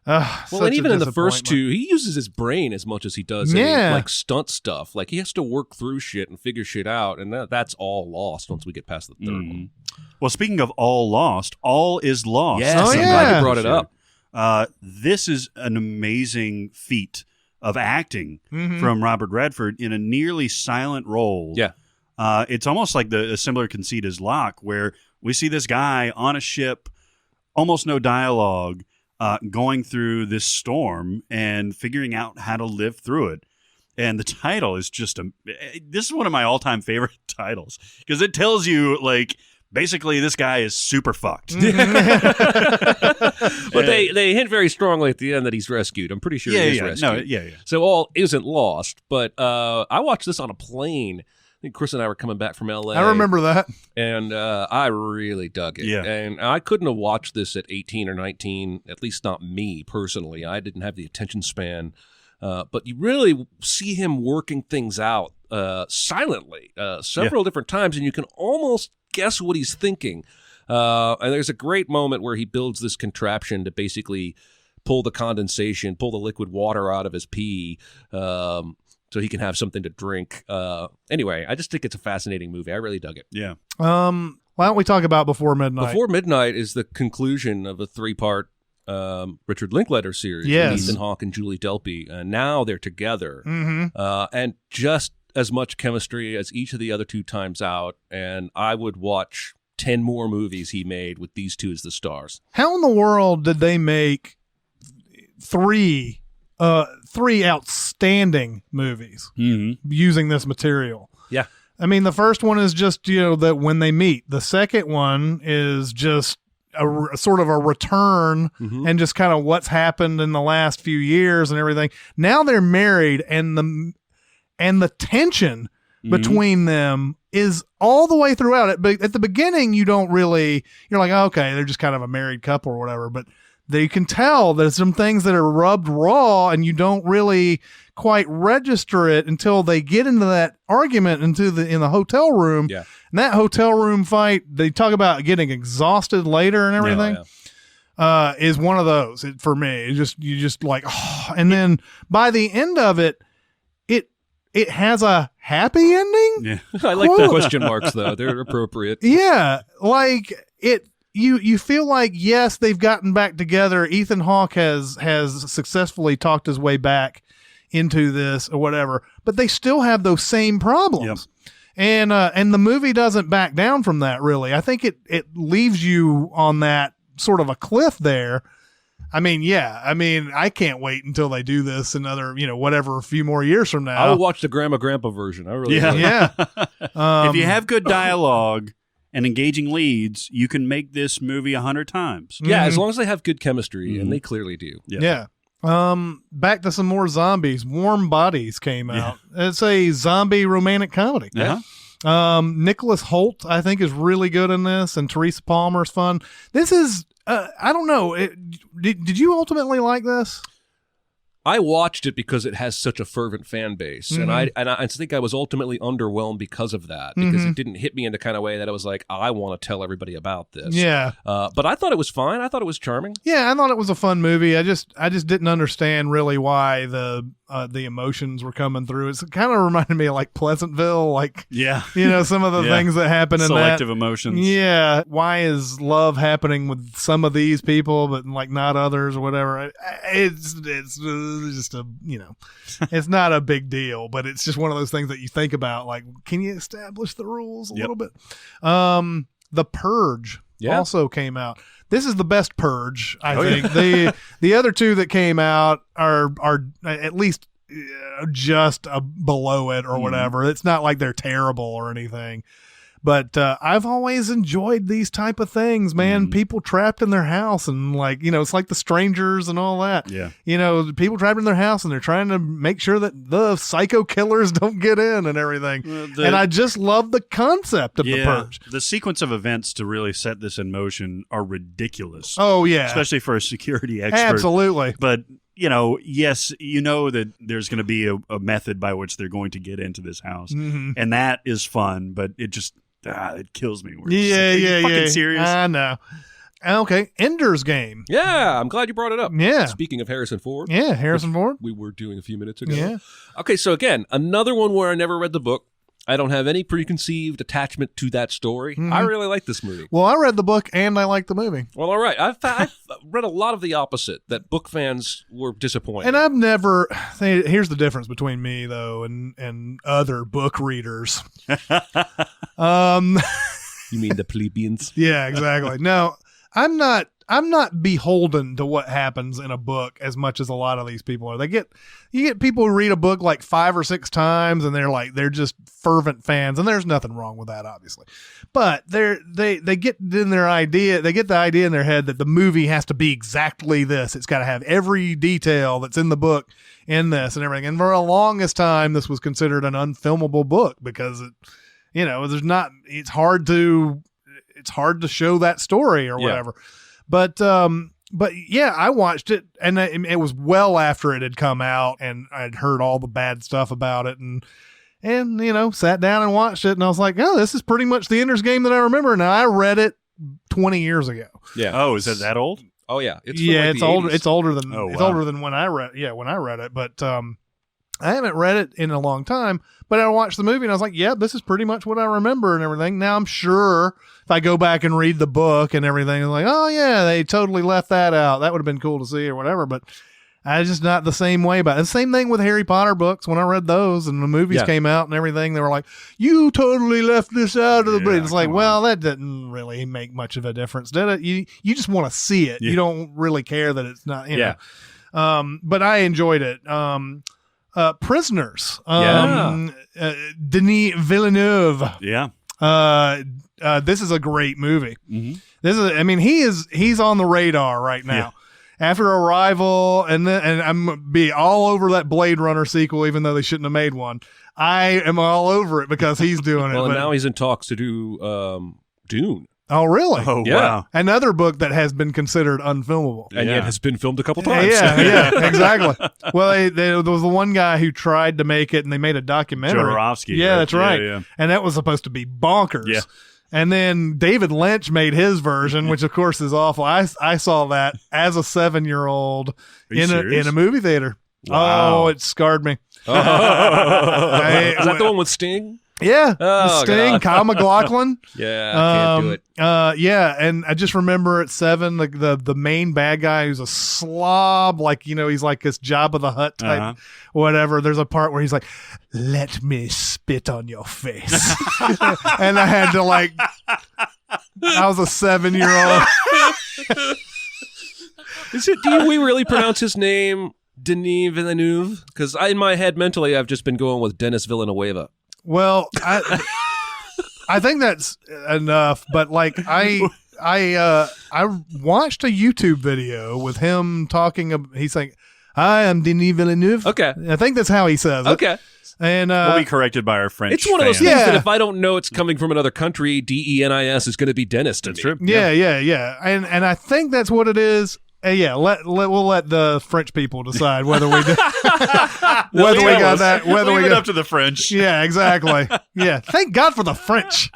[SPEAKER 3] Well, and even in the first two, he uses his brain as much as he does any, like stunt stuff. Like he has to work through shit and figure shit out, and that's all lost once we get past the third one.
[SPEAKER 2] Well, speaking of all lost, all is lost.
[SPEAKER 3] Yes, I'm glad you brought it up.
[SPEAKER 2] This is an amazing feat of acting from Robert Redford in a nearly silent role.
[SPEAKER 3] Yeah.
[SPEAKER 2] It's almost like a similar conceit as Locke, where we see this guy on a ship, almost no dialogue, going through this storm and figuring out how to live through it. And the title is just this is one of my all-time favorite titles because it tells you, like, basically, this guy is super fucked.
[SPEAKER 3] But they hint very strongly at the end that he's rescued. I'm pretty sure he is rescued.
[SPEAKER 2] Yeah.
[SPEAKER 3] So all isn't lost. But I watched this on a plane. I think Chris and I were coming back from L.A.
[SPEAKER 1] I remember that.
[SPEAKER 3] And I really dug it.
[SPEAKER 2] Yeah.
[SPEAKER 3] And I couldn't have watched this at 18 or 19, at least not me personally. I didn't have the attention span. But you really see him working things out silently several different times, and you can almost guess what he's thinking. And there's a great moment where he builds this contraption to basically pull the condensation, pull the liquid water out of his pee, so he can have something to drink. Anyway, I just think it's a fascinating movie. I really dug it.
[SPEAKER 2] Yeah.
[SPEAKER 1] Why don't we talk about Before Midnight?
[SPEAKER 3] Before Midnight is the conclusion of a 3-part Richard Linklater series.
[SPEAKER 1] Yes.
[SPEAKER 3] Ethan Hawke and Julie Delpy. Now they're together.
[SPEAKER 1] Mm-hmm.
[SPEAKER 3] And just as much chemistry as each of the other 2 times out. And I would watch 10 more movies he made with these 2 as the stars.
[SPEAKER 1] How in the world did they make three outstanding movies using this material?
[SPEAKER 3] Yeah.
[SPEAKER 1] I mean, the first one is just, that when they meet. The second one is just a sort of a return and just kind of what's happened in the last few years and everything. Now they're married, and the tension between them is all the way throughout it. But at the beginning, you're like, oh, okay, they're just kind of a married couple or whatever. But you can tell there's some things that are rubbed raw, and you don't really quite register it until they get into that argument in the hotel room.
[SPEAKER 3] Yeah.
[SPEAKER 1] And that hotel room fight, they talk about getting exhausted later and everything. Is one of those for me. You just like, oh. And then by the end of it has a happy ending.
[SPEAKER 2] Yeah.
[SPEAKER 3] I like the question marks though. They're appropriate.
[SPEAKER 1] Yeah. Like you feel like, yes, they've gotten back together. Ethan Hawke has successfully talked his way back into this or whatever, but they still have those same problems. Yep. And the movie doesn't back down from that, really. I think it leaves you on that sort of a cliff there. I mean, I can't wait until they do this another, a few more years from now.
[SPEAKER 3] I will watch the Grandpa version. I really will.
[SPEAKER 1] Yeah.
[SPEAKER 2] If you have good dialogue and engaging leads, you can make this movie 100 times.
[SPEAKER 3] Yeah, as long as they have good chemistry, and they clearly do.
[SPEAKER 1] Yeah. Back to some more zombies. Warm Bodies came out. It's a zombie romantic comedy. Nicholas Hoult, I think, is really good in this, and Teresa Palmer's fun. This is, I don't know. Did you ultimately like this?
[SPEAKER 3] I watched it because it has such a fervent fan base, and I think I was ultimately underwhelmed because of that, because it didn't hit me in the kind of way that I was like, I want to tell everybody about this.
[SPEAKER 1] Yeah.
[SPEAKER 3] But I thought it was fine. I thought it was charming.
[SPEAKER 1] Yeah, I thought it was a fun movie. I just didn't understand really why the the emotions were coming through. It's kind of reminded me of like Pleasantville, like some of the things that happen in
[SPEAKER 2] selective
[SPEAKER 1] that.
[SPEAKER 2] emotions.
[SPEAKER 1] Yeah, why is love happening with some of these people but like not others or whatever? It's just a it's not a big deal, but it's just one of those things that you think about. Like, can you establish the rules a little bit? The Purge also came out. This is the best Purge, I think. The other two that came out are at least just below it or whatever. It's not like they're terrible or anything. But I've always enjoyed these type of things, man. People trapped in their house and it's like The Strangers and all that.
[SPEAKER 2] Yeah.
[SPEAKER 1] People trapped in their house and they're trying to make sure that the psycho killers don't get in and everything. And I just love the concept of The Purge.
[SPEAKER 2] The sequence of events to really set this in motion are ridiculous.
[SPEAKER 1] Oh, yeah.
[SPEAKER 2] Especially for a security expert.
[SPEAKER 1] Absolutely.
[SPEAKER 2] But, yes, that there's going to be a method by which they're going to get into this house. Mm-hmm. And that is fun, but it just... it kills me. Are you fucking serious?
[SPEAKER 1] I know. Okay, Ender's Game.
[SPEAKER 3] Yeah, I'm glad you brought it up.
[SPEAKER 1] Yeah.
[SPEAKER 3] Speaking of Harrison Ford.
[SPEAKER 1] Yeah, Harrison Ford.
[SPEAKER 3] We were doing a few minutes ago.
[SPEAKER 1] Yeah.
[SPEAKER 3] Okay, so again, another one where I never read the book. I don't have any preconceived attachment to that story. Mm-hmm. I really like this movie.
[SPEAKER 1] Well, I read the book and I like the movie.
[SPEAKER 3] Well, all right. I've read a lot of the opposite, that book fans were disappointed.
[SPEAKER 1] And I've never... Here's the difference between me, though, and other book readers.
[SPEAKER 3] You mean the plebeians?
[SPEAKER 1] Yeah, exactly. No, I'm not beholden to what happens in a book as much as a lot of these people are. You get people who read a book like 5 or 6 times and they're just fervent fans, and there's nothing wrong with that, obviously. But they get in their idea, they get the idea in their head that the movie has to be exactly this. It's got to have every detail that's in the book in this and everything. And for the longest time, this was considered an unfilmable book because it's hard to show that story or whatever. But yeah, I watched it, and it was well after it had come out, and I'd heard all the bad stuff about it, and sat down and watched it, and I was like, oh, this is pretty much the Ender's Game that I remember. Now, I read it 20 years ago.
[SPEAKER 2] Yeah. Oh, is it that old?
[SPEAKER 3] Oh yeah.
[SPEAKER 1] It's older.
[SPEAKER 3] 80s.
[SPEAKER 1] It's older than older than when I read. Yeah, when I read it, but I haven't read it in a long time. But I watched the movie and I was like, yeah, this is pretty much what I remember and everything. Now I'm sure if I go back and read the book and everything, I'm like, oh yeah, they totally left that out. That would have been cool to see or whatever. But I just not the same way about it. The same thing with Harry Potter books. When I read those and the movies came out and everything, they were like, you totally left this out of the book. It's like, well, that didn't really make much of a difference, did it? You just want to see it. You don't really care that it's not, know. But I enjoyed it. Prisoners. Denis Villeneuve.
[SPEAKER 2] Yeah.
[SPEAKER 1] This is a great movie. Mm-hmm. He's on the radar right now. Yeah. After Arrival, and I'm gonna be all over that Blade Runner sequel, even though they shouldn't have made one. I am all over it because he's doing it.
[SPEAKER 3] Well, and now he's in talks to do Dune.
[SPEAKER 1] Oh, really?
[SPEAKER 2] Oh, yeah. Wow.
[SPEAKER 1] Another book that has been considered unfilmable.
[SPEAKER 3] And yet has been filmed a couple times.
[SPEAKER 1] Yeah, exactly. Well, there was the one guy who tried to make it, and they made a documentary.
[SPEAKER 2] Jodorowsky.
[SPEAKER 1] Yeah, that's right. Yeah. And that was supposed to be bonkers. Yeah. And then David Lynch made his version, which, of course, is awful. I saw that as a 7-year-old in a movie theater. Wow. Oh, it scarred me.
[SPEAKER 3] Is that the one with Sting?
[SPEAKER 1] Yeah,
[SPEAKER 3] oh,
[SPEAKER 1] Sting, Kyle MacLachlan.
[SPEAKER 3] Yeah, I can't do it.
[SPEAKER 1] Yeah, and I just remember at 7, the main bad guy who's a slob, he's like this Jabba the Hutt type, whatever. There's a part where he's like, "Let me spit on your face," and I had to I was a 7-year-old.
[SPEAKER 3] Do we really pronounce his name Denis Villeneuve? Because in my head mentally, I've just been going with Dennis Villanueva.
[SPEAKER 1] Well, I think that's enough, but I watched a YouTube video with him talking. He's like, "Hi, I'm Denis Villeneuve."
[SPEAKER 3] Okay,
[SPEAKER 1] I think that's how he says it.
[SPEAKER 3] Okay,
[SPEAKER 1] and
[SPEAKER 2] we'll be corrected by our French.
[SPEAKER 3] It's one of those things that if I don't know it's coming from another country, DENIS is going to be Dennis.
[SPEAKER 2] That's true.
[SPEAKER 1] Yeah, and I think that's what it is. We'll let the French people decide whether we got that.
[SPEAKER 2] Whether we got up to the French.
[SPEAKER 1] Yeah, exactly. Yeah, thank God for the French.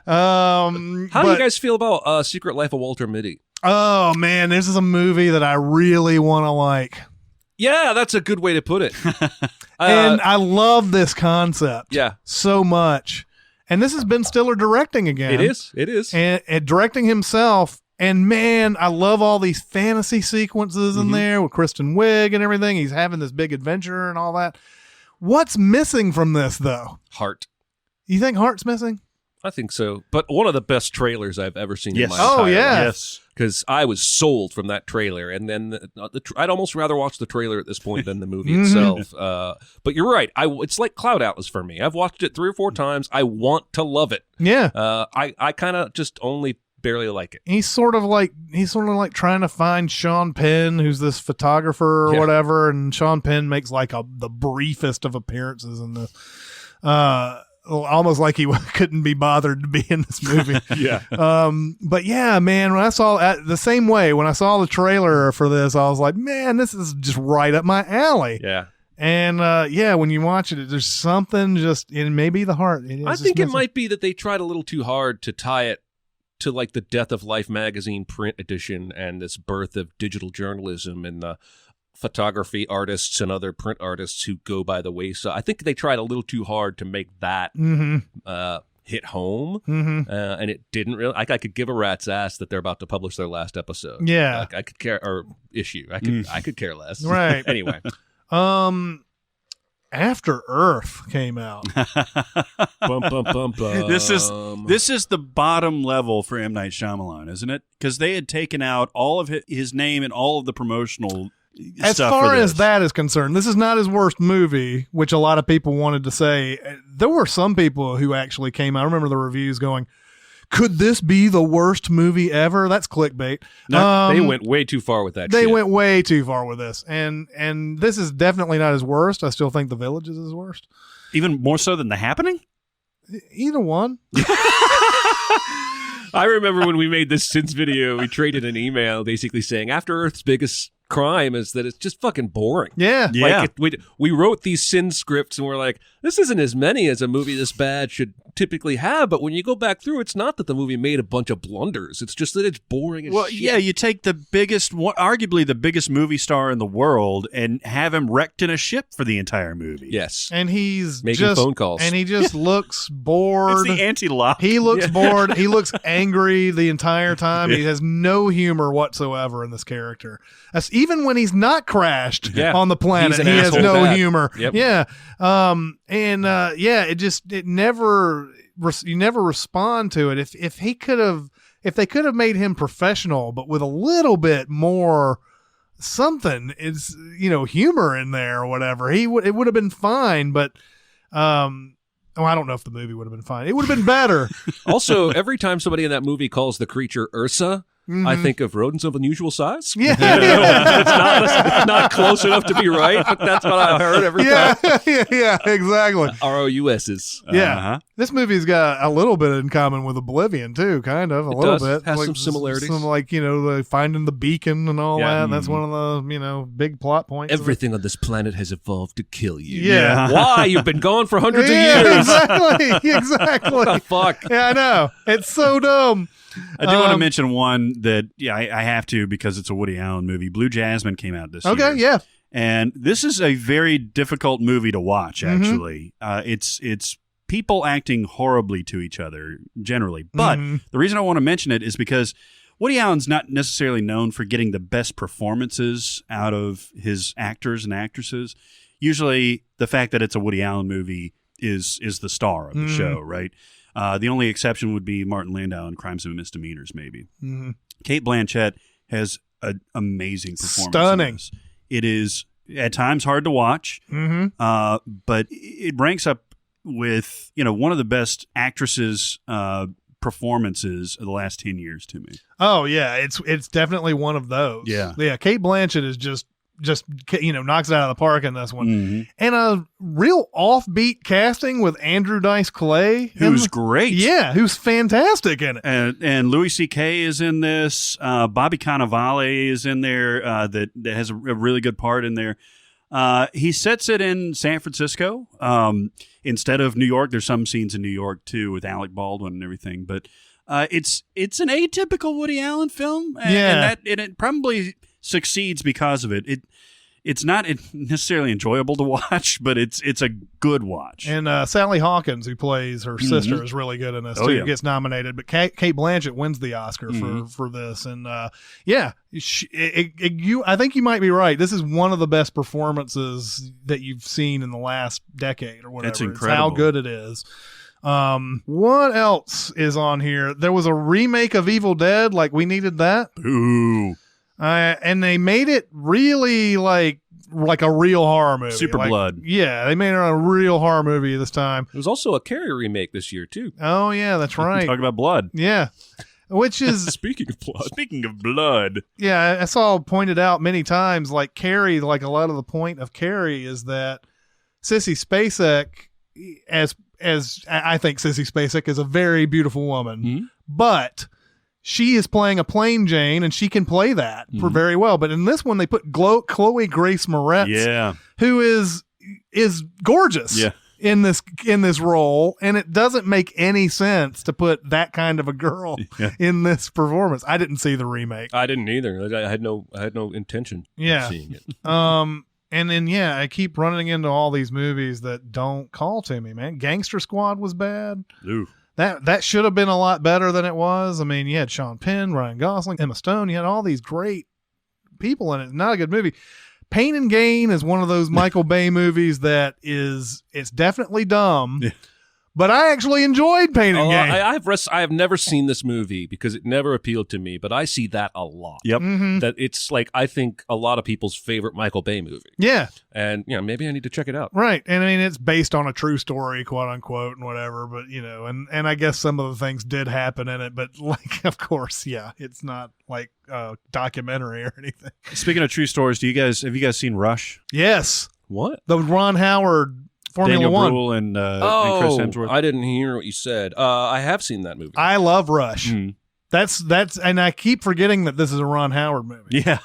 [SPEAKER 3] How do you guys feel about Secret Life of Walter Mitty?
[SPEAKER 1] Oh man, this is a movie that I really want to like.
[SPEAKER 3] Yeah, that's a good way to put it.
[SPEAKER 1] And I love this concept so much. And this is Ben Stiller directing again.
[SPEAKER 3] It is.
[SPEAKER 1] And directing himself. And man, I love all these fantasy sequences in there with Kristen Wiig and everything. He's having this big adventure and all that. What's missing from this, though?
[SPEAKER 3] Heart.
[SPEAKER 1] You think heart's missing?
[SPEAKER 3] I think so. But one of the best trailers I've ever seen in my entire life.
[SPEAKER 2] Yes.
[SPEAKER 3] Because I was sold from that trailer. And then I'd almost rather watch the trailer at this point than the movie itself. But you're right. It's like Cloud Atlas for me. I've watched it 3 or 4 times. I want to love it.
[SPEAKER 1] Yeah.
[SPEAKER 3] I kind of just only barely like it.
[SPEAKER 1] He's sort of like trying to find Sean Penn, who's this photographer or whatever, and Sean Penn makes like the briefest of appearances in this. Almost like he couldn't be bothered to be in this movie. But yeah, man, when I saw the same way, when I saw the trailer for this, I was like, man, this is just right up my alley.
[SPEAKER 3] Yeah.
[SPEAKER 1] And when you watch it, there's something just in maybe the heart.
[SPEAKER 3] I think it might be that they tried a little too hard to tie it to like the Death of Life magazine print edition and this birth of digital journalism and the photography artists and other print artists who go by the wayside. I think they tried a little too hard to make that hit home, and it didn't really. I could give a rat's ass that they're about to publish their last episode.
[SPEAKER 1] Yeah,
[SPEAKER 3] I could care or issue. I could care less.
[SPEAKER 1] Right.
[SPEAKER 3] Anyway,
[SPEAKER 1] After Earth came out.
[SPEAKER 3] Bum, bum, bum, bum.
[SPEAKER 2] This is the bottom level for M. Night Shyamalan, isn't it? Because they had taken out all of his name and all of the promotional
[SPEAKER 1] as
[SPEAKER 2] stuff
[SPEAKER 1] far
[SPEAKER 2] for this.
[SPEAKER 1] as that is concerned, this is not his worst movie, which a lot of people wanted to say. There were some people who actually came out. I remember the reviews going, could this be the worst movie ever? That's clickbait.
[SPEAKER 3] No, they went way too far with that.
[SPEAKER 1] They went way too far with this, and this is definitely not his worst. I still think The Village is his worst.
[SPEAKER 2] Even more so than The Happening?
[SPEAKER 1] Either one.
[SPEAKER 3] I remember when we made this Sins video, we traded an email basically saying After Earth's biggest crime is that it's just fucking boring.
[SPEAKER 1] Yeah.
[SPEAKER 3] Like we wrote these sin scripts and we're like, this isn't as many as a movie this bad should typically have, but when you go back through, it's not that the movie made a bunch of blunders. It's just that it's boring as shit.
[SPEAKER 2] Yeah, you take the biggest, arguably the biggest movie star in the world and have him wrecked in a ship for the entire movie.
[SPEAKER 3] Yes.
[SPEAKER 1] And he's
[SPEAKER 3] making phone calls.
[SPEAKER 1] And he just looks bored.
[SPEAKER 2] It's the anti-lock.
[SPEAKER 1] He looks bored. He looks angry the entire time. He has no humor whatsoever in this character. That's even when he's not crashed on the planet. He has no humor.
[SPEAKER 3] Yep.
[SPEAKER 1] Yeah. It never, you never respond to it. If they could have made him professional, but with a little bit more something, it's, humor in there or whatever, it would have been fine. But, I don't know if the movie would have been fine. It would have been better.
[SPEAKER 3] Also, every time somebody in that movie calls the creature Ursa, I think of rodents of unusual size.
[SPEAKER 1] Yeah.
[SPEAKER 3] It's not close enough to be right, but that's what I heard every time.
[SPEAKER 1] Yeah, exactly.
[SPEAKER 3] ROUSs.
[SPEAKER 1] Yeah. This movie's got a little bit in common with Oblivion, too, kind of. A little bit.
[SPEAKER 3] Has some similarities.
[SPEAKER 1] Some finding the beacon and all that. That's one of the, big plot points.
[SPEAKER 3] Everything on this planet has evolved to kill you.
[SPEAKER 1] Yeah.
[SPEAKER 3] Why? You've been gone for hundreds of years.
[SPEAKER 1] Exactly.
[SPEAKER 3] What the fuck?
[SPEAKER 1] Yeah, I know. It's so dumb.
[SPEAKER 2] I do want to mention one that, I have to because it's a Woody Allen movie. Blue Jasmine came out this year.
[SPEAKER 1] Okay, yeah.
[SPEAKER 2] And this is a very difficult movie to watch, actually. It's people acting horribly to each other, generally. But the reason I want to mention it is because Woody Allen's not necessarily known for getting the best performances out of his actors and actresses. Usually the fact that it's a Woody Allen movie is the star of the show, right? The only exception would be Martin Landau in Crimes and Misdemeanors, maybe. Kate Blanchett has an amazing performance.
[SPEAKER 1] Stunning.
[SPEAKER 2] It is at times hard to watch, but it ranks up with one of the best actresses' performances of the last 10 years to me.
[SPEAKER 1] Oh yeah, it's definitely one of those.
[SPEAKER 2] Yeah.
[SPEAKER 1] Kate Blanchett is just knocks it out of the park in this one. And a real offbeat casting with Andrew Dice Clay,
[SPEAKER 2] who's great.
[SPEAKER 1] Yeah, who's fantastic in it.
[SPEAKER 2] And Louis C.K. is in this. Bobby Cannavale is in there. That has a really good part in there. He sets it in San Francisco instead of New York. There's some scenes in New York too with Alec Baldwin and everything, but it's an atypical Woody Allen film, and it probably succeeds because of it. it's not necessarily enjoyable to watch, but it's a good watch.
[SPEAKER 1] And Sally Hawkins, who plays her sister, is really good in this too.
[SPEAKER 2] Yeah.
[SPEAKER 1] Gets nominated, but Kate Blanchett wins the Oscar for this. And I think you might be right. This is one of the best performances that you've seen in the last decade or whatever.
[SPEAKER 2] It's incredible.
[SPEAKER 1] How good it is. What else is on here? There was a remake of Evil Dead. Like, we needed that.
[SPEAKER 2] Ooh.
[SPEAKER 1] And they made it really like a real horror movie.
[SPEAKER 2] Super blood.
[SPEAKER 1] Yeah, they made it a real horror movie this time.
[SPEAKER 3] There was also a Carrie remake this year, too.
[SPEAKER 1] Oh, yeah, that's right.
[SPEAKER 2] Talk about blood.
[SPEAKER 1] Yeah. Which is...
[SPEAKER 3] Speaking of blood.
[SPEAKER 1] Yeah, I saw pointed out many times, like Carrie, like a lot of the point of Carrie is that Sissy Spacek, as I think Sissy Spacek is a very beautiful woman, but... she is playing a plain Jane, and she can play that for very well. But in this one, they put Chloe Grace Moretz, who is gorgeous in this role, and it doesn't make any sense to put that kind of a girl in this performance. I didn't see the remake.
[SPEAKER 3] I didn't either. I had no intention of seeing it.
[SPEAKER 1] And then I keep running into all these movies that don't call to me, man. Gangster Squad was bad.
[SPEAKER 2] Ooh.
[SPEAKER 1] That should have been a lot better than it was. I mean, you had Sean Penn, Ryan Gosling, Emma Stone. You had all these great people in it. Not a good movie. Pain and Gain is one of those Michael Bay movies that it's definitely dumb. Yeah. But I actually enjoyed Pain and Gain.
[SPEAKER 3] I have never seen this movie because it never appealed to me, but I see that a lot.
[SPEAKER 2] Yep.
[SPEAKER 3] That it's like, I think, a lot of people's favorite Michael Bay movie.
[SPEAKER 1] Yeah.
[SPEAKER 3] And, maybe I need to check it out.
[SPEAKER 1] Right. And I mean, it's based on a true story, quote unquote, and whatever. But, and I guess some of the things did happen in it. But, like, of course, it's not like a documentary or anything.
[SPEAKER 2] Speaking of true stories, have you guys seen Rush?
[SPEAKER 1] Yes.
[SPEAKER 3] What?
[SPEAKER 1] The Ron Howard Formula
[SPEAKER 2] Daniel
[SPEAKER 1] One.
[SPEAKER 2] Bruhl and Chris Hemsworth.
[SPEAKER 3] I didn't hear what you said. I have seen that movie.
[SPEAKER 1] I love Rush. That's and I keep forgetting that this is a Ron Howard movie.
[SPEAKER 2] Yeah.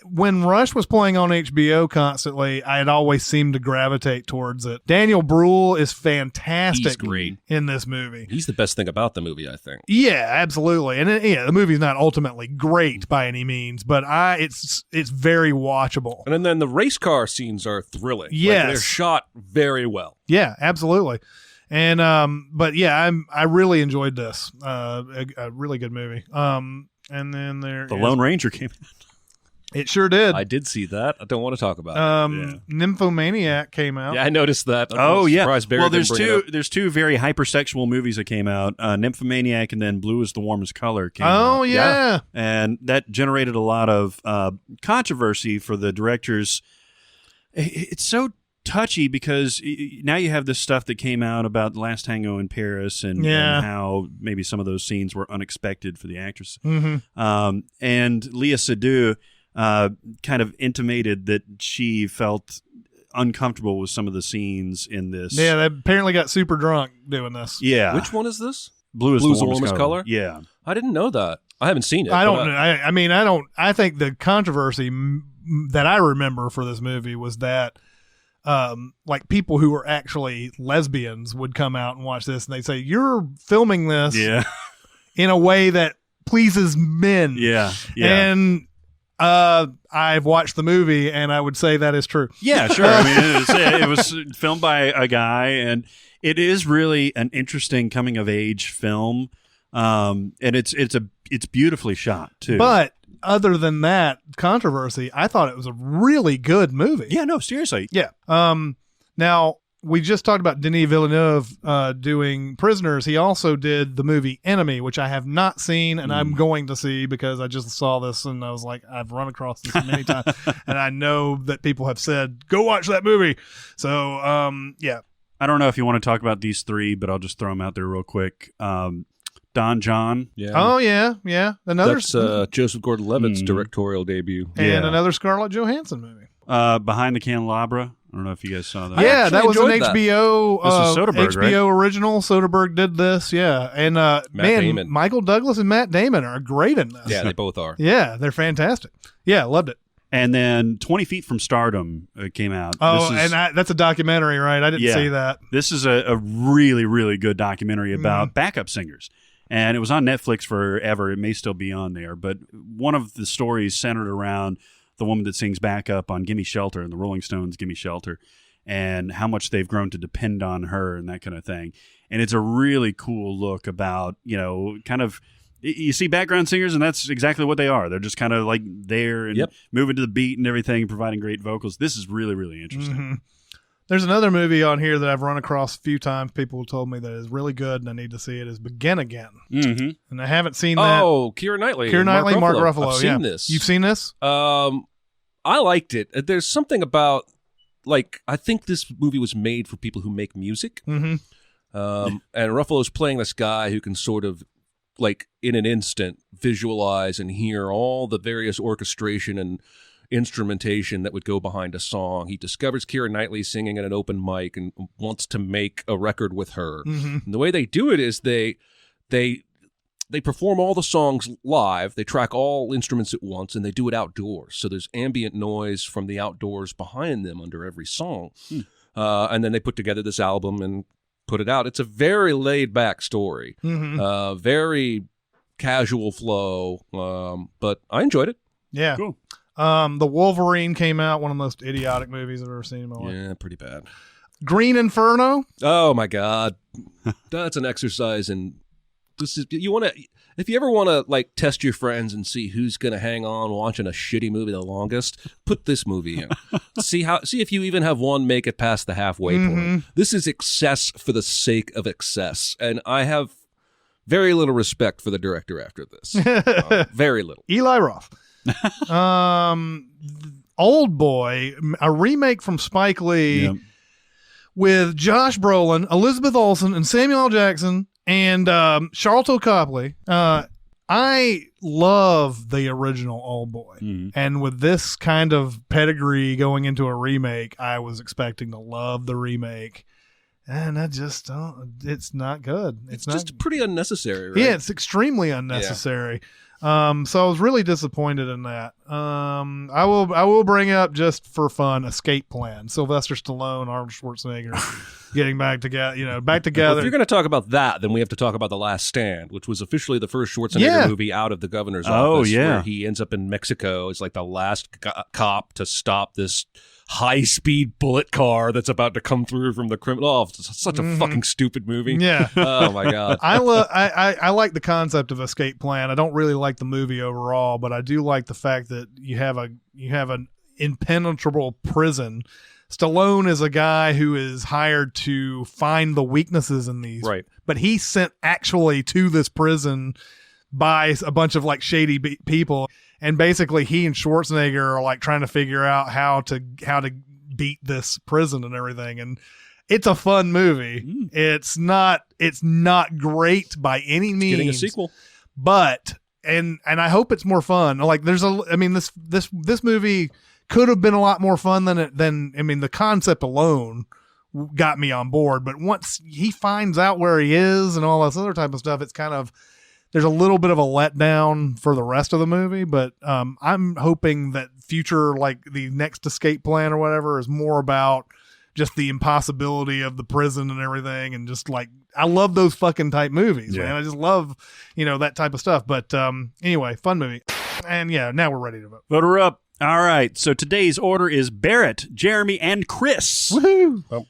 [SPEAKER 1] When Rush was playing on HBO constantly, I had always seemed to gravitate towards it. Daniel Bruhl is fantastic.
[SPEAKER 3] He's great
[SPEAKER 1] in this movie.
[SPEAKER 3] He's the best thing about the movie, I think.
[SPEAKER 1] Yeah, absolutely. And the movie's not ultimately great by any means, but it's very watchable.
[SPEAKER 3] And then the race car scenes are thrilling.
[SPEAKER 1] Yes.
[SPEAKER 3] Like, they're shot very well.
[SPEAKER 1] Yeah, absolutely. And but I really enjoyed this. A really good movie. And then
[SPEAKER 2] The Lone Ranger came out.
[SPEAKER 1] It sure did.
[SPEAKER 3] I did see that. I don't want to talk about it.
[SPEAKER 1] Nymphomaniac came out.
[SPEAKER 3] Yeah, I noticed that.
[SPEAKER 2] Well, there's two very hypersexual movies that came out. Nymphomaniac and then Blue is the Warmest Color came out.
[SPEAKER 1] Oh, yeah.
[SPEAKER 2] And that generated a lot of controversy for the directors. It's so touchy because now you have this stuff that came out about Last Tango in Paris and how maybe some of those scenes were unexpected for the actress. And Léa Seydoux kind of intimated that she felt uncomfortable with some of the scenes in this.
[SPEAKER 1] Yeah, they apparently got super drunk doing this.
[SPEAKER 2] Yeah.
[SPEAKER 3] Which one is this?
[SPEAKER 2] Blue is the Warmest Color? Yeah.
[SPEAKER 3] I didn't know that. I haven't seen it.
[SPEAKER 1] I think the controversy that I remember for this movie was that like people who were actually lesbians would come out and watch this and they'd say, you're filming this in a way that pleases men.
[SPEAKER 2] Yeah.
[SPEAKER 1] And I've watched the movie and I would say that is true.
[SPEAKER 2] Yeah, sure. I mean, it was filmed by a guy and it is really an interesting coming of age film. And it's beautifully shot too.
[SPEAKER 1] But other than that controversy, I thought it was a really good movie.
[SPEAKER 2] Yeah, no, seriously.
[SPEAKER 1] Yeah. Now we just talked about Denis Villeneuve doing Prisoners. He also did the movie Enemy, which I have not seen and I'm going to see because I just saw this and I was like, I've run across this many times and I know that people have said, go watch that movie. So, yeah.
[SPEAKER 2] I don't know if you want to talk about these three, but I'll just throw them out there real quick. Don John.
[SPEAKER 1] Yeah. Oh, yeah. Yeah.
[SPEAKER 3] That's Joseph Gordon-Levitt's directorial debut.
[SPEAKER 1] And another Scarlett Johansson movie.
[SPEAKER 2] Behind the Candelabra. I don't know if you guys saw that.
[SPEAKER 1] Yeah, that was an HBO.
[SPEAKER 2] This was Soderbergh,
[SPEAKER 1] HBO
[SPEAKER 2] right?
[SPEAKER 1] original. Soderbergh did this. Yeah, and
[SPEAKER 3] Damon.
[SPEAKER 1] Michael Douglas and Matt Damon are great in this.
[SPEAKER 3] Yeah, they both are.
[SPEAKER 1] Yeah, they're fantastic. Yeah, loved it.
[SPEAKER 2] And then 20 Feet from Stardom came out.
[SPEAKER 1] Oh, that's a documentary, right? I didn't see that.
[SPEAKER 2] This is a really, really good documentary about backup singers. And it was on Netflix forever. It may still be on there. But one of the stories centered around the woman that sings backup on Gimme Shelter and the Rolling Stones' Gimme Shelter, and how much they've grown to depend on her and that kind of thing. And it's a really cool look about, kind of, you see background singers, and that's exactly what they are. They're just kind of like there and moving to the beat and everything, providing great vocals. This is really, really interesting.
[SPEAKER 1] Mm-hmm. There's another movie on here that I've run across a few times. People have told me that is really good and I need to see it, is Begin Again.
[SPEAKER 2] Mm-hmm.
[SPEAKER 1] And I haven't seen that.
[SPEAKER 3] Oh, Keira Knightley.
[SPEAKER 1] Mark Ruffalo.
[SPEAKER 3] I've seen this.
[SPEAKER 1] You've seen this?
[SPEAKER 3] I liked it. There's something about, I think this movie was made for people who make music.
[SPEAKER 1] Mm-hmm.
[SPEAKER 3] And Ruffalo's playing this guy who can sort of, in an instant, visualize and hear all the various orchestration and instrumentation that would go behind a song. He discovers Keira Knightley singing at an open mic and wants to make a record with her.
[SPEAKER 1] Mm-hmm.
[SPEAKER 3] And the way they do it is they perform all the songs live. They track all instruments at once, and they do it outdoors. So there's ambient noise from the outdoors behind them under every song. And then they put together this album and put it out. It's a very laid-back story, very casual flow, but I enjoyed it.
[SPEAKER 1] Yeah.
[SPEAKER 2] Cool.
[SPEAKER 1] The Wolverine came out, one of the most idiotic movies I've ever seen in my life.
[SPEAKER 3] Yeah, pretty bad.
[SPEAKER 1] Green Inferno?
[SPEAKER 3] Oh, my God. That's an exercise in... If you ever want to test your friends and see who's going to hang on watching a shitty movie the longest, put this movie in. See if you even have one make it past the halfway point. This is excess for the sake of excess, and I have very little respect for the director after this. Very little.
[SPEAKER 1] Eli Roth. Old Boy, a remake from Spike Lee with Josh Brolin, Elizabeth Olsen, and Samuel L. Jackson. And Charlton Copley. I love the original Old Boy. And with this kind of pedigree going into a remake, I was expecting to love the remake. And I just don't. It's not good. It's not,
[SPEAKER 3] just pretty unnecessary, right?
[SPEAKER 1] Yeah, it's extremely unnecessary. So I was really disappointed in that. I will bring up just for fun Escape Plan. Sylvester Stallone, Arnold Schwarzenegger getting back together. Back together.
[SPEAKER 3] Well, if you're going to talk about that, then we have to talk about The Last Stand, which was officially the first Schwarzenegger movie out of the governor's office. Where he ends up in Mexico as the last cop to stop this high-speed bullet car that's about to come through from the criminal. Oh, it's such a fucking stupid movie.
[SPEAKER 1] Yeah.
[SPEAKER 3] Oh my God.
[SPEAKER 1] I like the concept of Escape Plan. I don't really like the movie overall, but I do like the fact that you have an impenetrable prison. Stallone is a guy who is hired to find the weaknesses in these. Right. But he's sent actually to this prison by a bunch of shady people. And basically, he and Schwarzenegger are trying to figure out how to beat this prison and everything. And it's a fun movie. It's not great by any means.
[SPEAKER 3] Getting a sequel,
[SPEAKER 1] but and I hope it's more fun. This movie could have been a lot more fun than the concept alone got me on board. But once he finds out where he is and all this other type of stuff, it's kind of. There's a little bit of a letdown for the rest of the movie, but I'm hoping that future, the next Escape Plan or whatever, is more about just the impossibility of the prison and everything, and just I love those fucking type movies, man. I just love that type of stuff. But anyway, fun movie, and now we're ready to vote.
[SPEAKER 2] Vote her up. All right, so today's order is Barrett, Jeremy, and Chris.
[SPEAKER 1] Woohoo!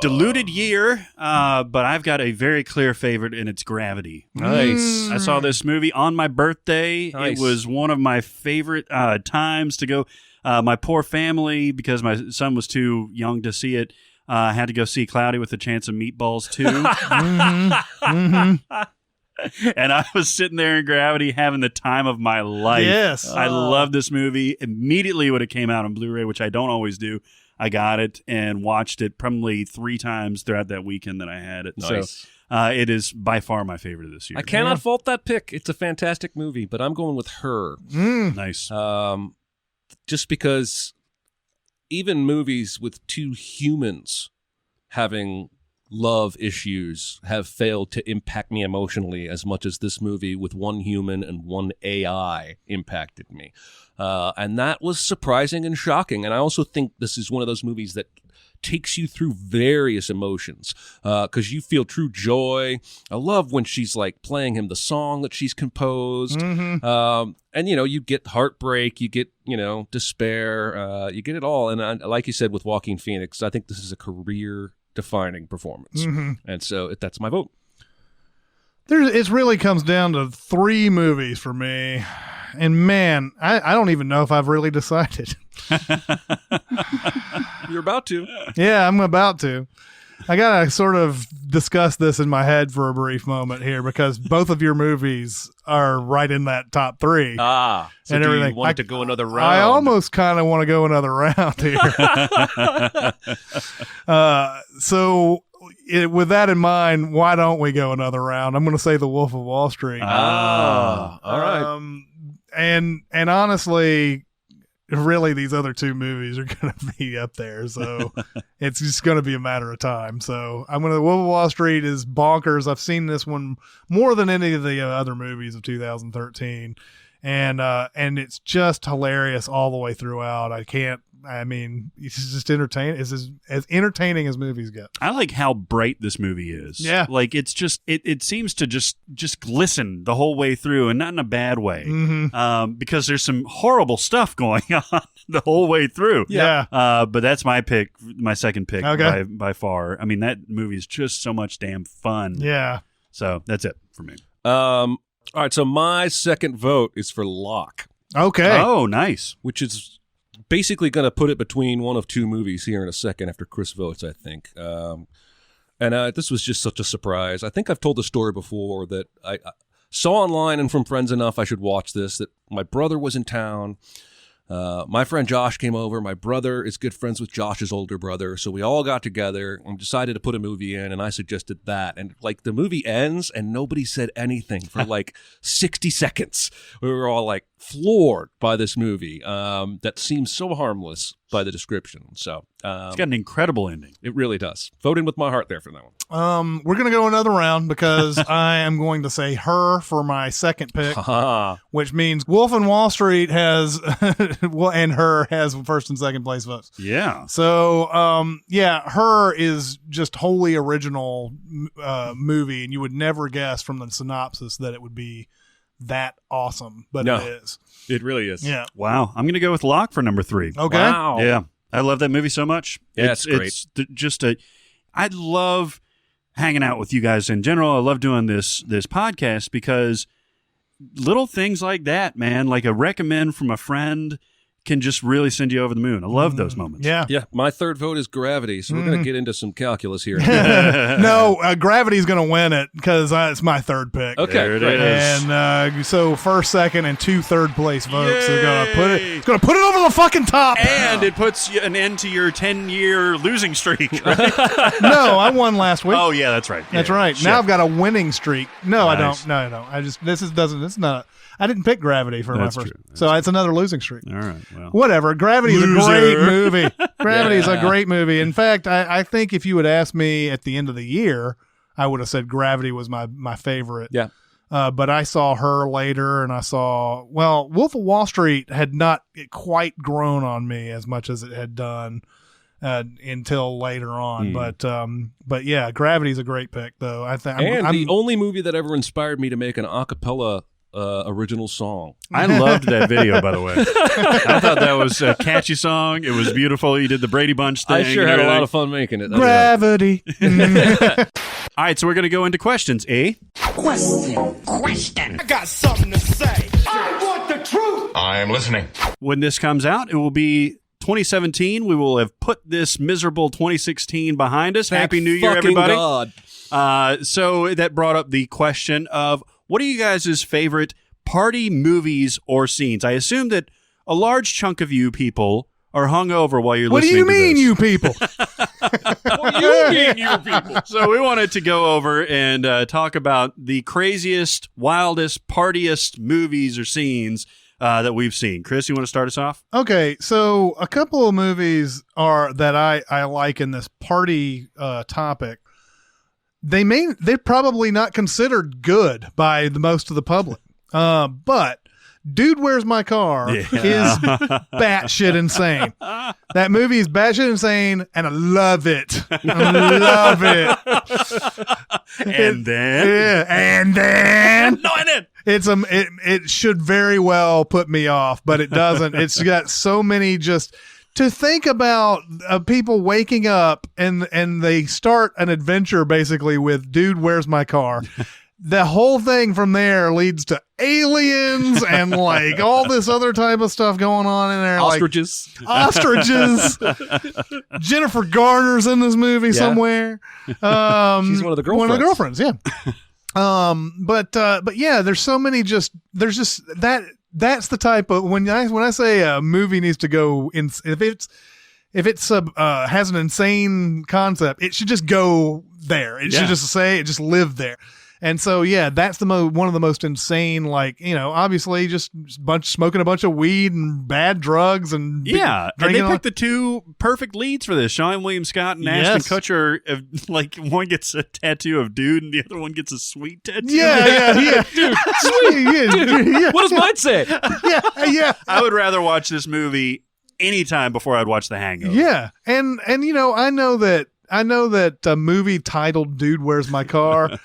[SPEAKER 2] Diluted year, but I've got a very clear favorite, and it's Gravity.
[SPEAKER 3] Nice.
[SPEAKER 2] I saw this movie on my birthday.
[SPEAKER 3] Nice.
[SPEAKER 2] It was one of my favorite times to go. My poor family, because my son was too young to see it, had to go see Cloudy with a Chance of Meatballs too. And I was sitting there in Gravity having the time of my life.
[SPEAKER 1] Yes.
[SPEAKER 2] I loved this movie. Immediately when it came out on Blu-ray, which I don't always do, I got it and watched it probably 3 times throughout that weekend that I had it.
[SPEAKER 3] Nice.
[SPEAKER 2] So it is by far my favorite of this year.
[SPEAKER 3] I cannot fault that pick. It's a fantastic movie, but I'm going with Her.
[SPEAKER 2] Nice.
[SPEAKER 3] Just because even movies with 2 humans having love issues have failed to impact me emotionally as much as this movie with 1 human and 1 AI impacted me. And that was surprising and shocking. And I also think this is one of those movies that takes you through various emotions because you feel true joy. I love when she's like playing him the song that she's composed. And, you get heartbreak, you get, despair, you get it all. And like you said with Joaquin Phoenix, I think this is a career-defining performance. And so that's my vote.
[SPEAKER 1] It really comes down to 3 movies for me. And man, I don't even know if I've really decided.
[SPEAKER 3] You're about to.
[SPEAKER 1] Yeah, I'm about to. I got to sort of discuss this in my head for a brief moment here because both of your movies are right in that top 3.
[SPEAKER 3] So
[SPEAKER 1] and
[SPEAKER 3] do
[SPEAKER 1] everything.
[SPEAKER 3] you want to go another round?
[SPEAKER 1] I almost kind of want to go another round here. With that in mind, why don't we go another round? I'm going to say The Wolf of Wall Street.
[SPEAKER 3] All right.
[SPEAKER 1] And honestly, really, these other 2 movies are going to be up there, so it's just going to be a matter of time. So The Wolf of Wall Street is bonkers. I've seen this one more than any of the other movies of 2013, and it's just hilarious all the way throughout. It's just entertaining. It's as entertaining as movies get.
[SPEAKER 2] I like how bright this movie is.
[SPEAKER 1] Yeah.
[SPEAKER 2] Like it's just, it seems to just glisten the whole way through and not in a bad way. Because there's some horrible stuff going on the whole way through.
[SPEAKER 1] Yeah.
[SPEAKER 2] But that's my pick, my second pick by far. I mean, that movie is just so much damn fun.
[SPEAKER 1] Yeah.
[SPEAKER 2] So that's it for me.
[SPEAKER 3] All right. So my second vote is for Locke.
[SPEAKER 1] Okay.
[SPEAKER 2] Oh, nice.
[SPEAKER 3] Which is basically going to put it between one of 2 movies here in a second after Chris votes, I think. This was just such a surprise. I think I've told the story before that I saw online and from friends enough I should watch this, that my brother was in town. My friend Josh came over. My brother is good friends with Josh's older brother. So we all got together and decided to put a movie in, and I suggested that. And like the movie ends and nobody said anything for like 60 seconds. We were all like floored by this movie that seems so harmless by the description. So
[SPEAKER 2] it's got an incredible ending.
[SPEAKER 3] It really does. Vote in with my heart there for that one.
[SPEAKER 1] We're going to go another round because I am going to say Her for my second pick, which means Wolf and Wall Street has, and Her has first and second place votes.
[SPEAKER 2] Yeah.
[SPEAKER 1] So, Her is just wholly original movie, and you would never guess from the synopsis that it would be that awesome, but it is.
[SPEAKER 3] It really is.
[SPEAKER 1] Yeah.
[SPEAKER 2] Wow. I'm going to go with Locke for number 3.
[SPEAKER 1] Okay.
[SPEAKER 3] Wow.
[SPEAKER 2] Yeah. I love that movie so much.
[SPEAKER 3] Yeah, it's great.
[SPEAKER 2] I love hanging out with you guys in general. I love doing this podcast because little things like that, man, like a recommend from a friend can just really send you over the moon. I love those moments.
[SPEAKER 1] Yeah.
[SPEAKER 3] Yeah. My third vote is Gravity. So we're going to get into some calculus here.
[SPEAKER 1] No, Gravity's going to win it because it's my third pick.
[SPEAKER 3] Okay.
[SPEAKER 2] There it is.
[SPEAKER 1] And so first, second, and 2 third-place votes are going to put it. It's going to put it over the fucking top.
[SPEAKER 2] And it puts an end to your 10-year losing streak. Right?
[SPEAKER 1] No, I won last week.
[SPEAKER 2] Oh yeah, that's right.
[SPEAKER 1] That's
[SPEAKER 2] yeah,
[SPEAKER 1] right.
[SPEAKER 2] Sure.
[SPEAKER 1] Now I've got a winning streak. No,
[SPEAKER 2] Nice.
[SPEAKER 1] I don't. No, I don't. I just it's not. I didn't pick Gravity for
[SPEAKER 2] That's
[SPEAKER 1] my first.
[SPEAKER 2] true.
[SPEAKER 1] So it's another losing streak.
[SPEAKER 2] All right. Well.
[SPEAKER 1] Whatever. Gravity is a great movie. Gravity is a great movie. In fact, I think if you would ask me at the end of the year, I would have said Gravity was my favorite.
[SPEAKER 3] Yeah.
[SPEAKER 1] But I saw Her later, and I saw, Wolf of Wall Street had not quite grown on me as much as it had done until later on. But yeah, Gravity's a great pick, though. I think.
[SPEAKER 3] And the only movie that ever inspired me to make an a cappella original song.
[SPEAKER 2] I loved that video, by the way. I thought that was a catchy song. It was beautiful. You did the Brady Bunch thing.
[SPEAKER 3] I sure had a lot of fun making it.
[SPEAKER 1] Gravity.
[SPEAKER 2] All right, so we're going to go into questions.
[SPEAKER 9] Question. I got something to say. I want the truth.
[SPEAKER 6] I am listening.
[SPEAKER 2] When this comes out, it will be 2017. We will have put this miserable 2016 behind us. Happy New Year, everybody.
[SPEAKER 3] God.
[SPEAKER 2] So that brought up the question of what are you guys' favorite party movies or scenes? I assume that a large chunk of you people are hungover while you're listening to this.
[SPEAKER 1] What do you mean, you people?
[SPEAKER 3] What do you mean, you people?
[SPEAKER 2] So we wanted to go over and talk about the craziest, wildest, partiest movies or scenes that we've seen. Chris, you want to start us off?
[SPEAKER 1] Okay, so a couple of movies that I like in this party topic. They're probably not considered good by most of the public, but Dude, Where's My Car is batshit insane. That movie is batshit insane, and I love it. I love it.
[SPEAKER 2] And then?
[SPEAKER 1] Yeah, and then?
[SPEAKER 2] No, I didn't.
[SPEAKER 1] It should very well put me off, but it doesn't. It's got so many just... To think about people waking up and they start an adventure basically with Dude, Where's My Car? The whole thing from there leads to aliens and like all this other type of stuff going on in there.
[SPEAKER 3] Ostriches.
[SPEAKER 1] Like, ostriches. Jennifer Garner's in this movie somewhere.
[SPEAKER 3] She's one of the girlfriends.
[SPEAKER 1] One of the girlfriends, yeah. But yeah, there's so many there's just that's the type of when I say a movie needs to go in, if it's has an insane concept, it should just go there. It should just live there. And so, yeah, that's one of the most insane, like, obviously just smoking a bunch of weed and bad drugs and
[SPEAKER 2] and they picked the two perfect leads for this. Sean William Scott and Ashton Kutcher. Like, one gets a tattoo of dude and the other one gets a sweet tattoo.
[SPEAKER 1] Yeah.
[SPEAKER 3] Dude, sweet. Dude. What does mine say?
[SPEAKER 1] Yeah.
[SPEAKER 2] I would rather watch this movie anytime before I'd watch The Hangover.
[SPEAKER 1] Yeah, and I know that a movie titled "Dude, Where's My Car"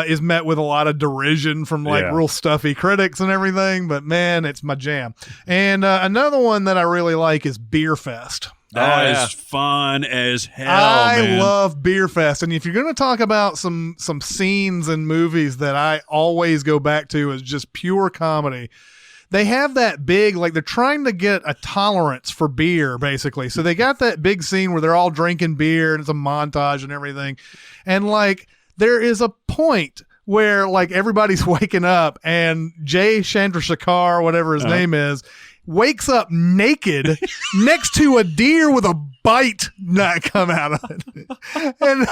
[SPEAKER 1] is met with a lot of derision from real stuffy critics and everything, but man, it's my jam. And another one that I really like is Beer Fest.
[SPEAKER 2] That is fun as hell.
[SPEAKER 1] I love Beer Fest, and if you're going to talk about some scenes in movies that I always go back to as just pure comedy. They have that big, like they're trying to get a tolerance for beer, basically. So they got that big scene where they're all drinking beer and it's a montage and everything. And like, there is a point where like everybody's waking up and Jay Chandrasekhar, whatever his name is, wakes up naked next to a deer with a bite not come out of it. And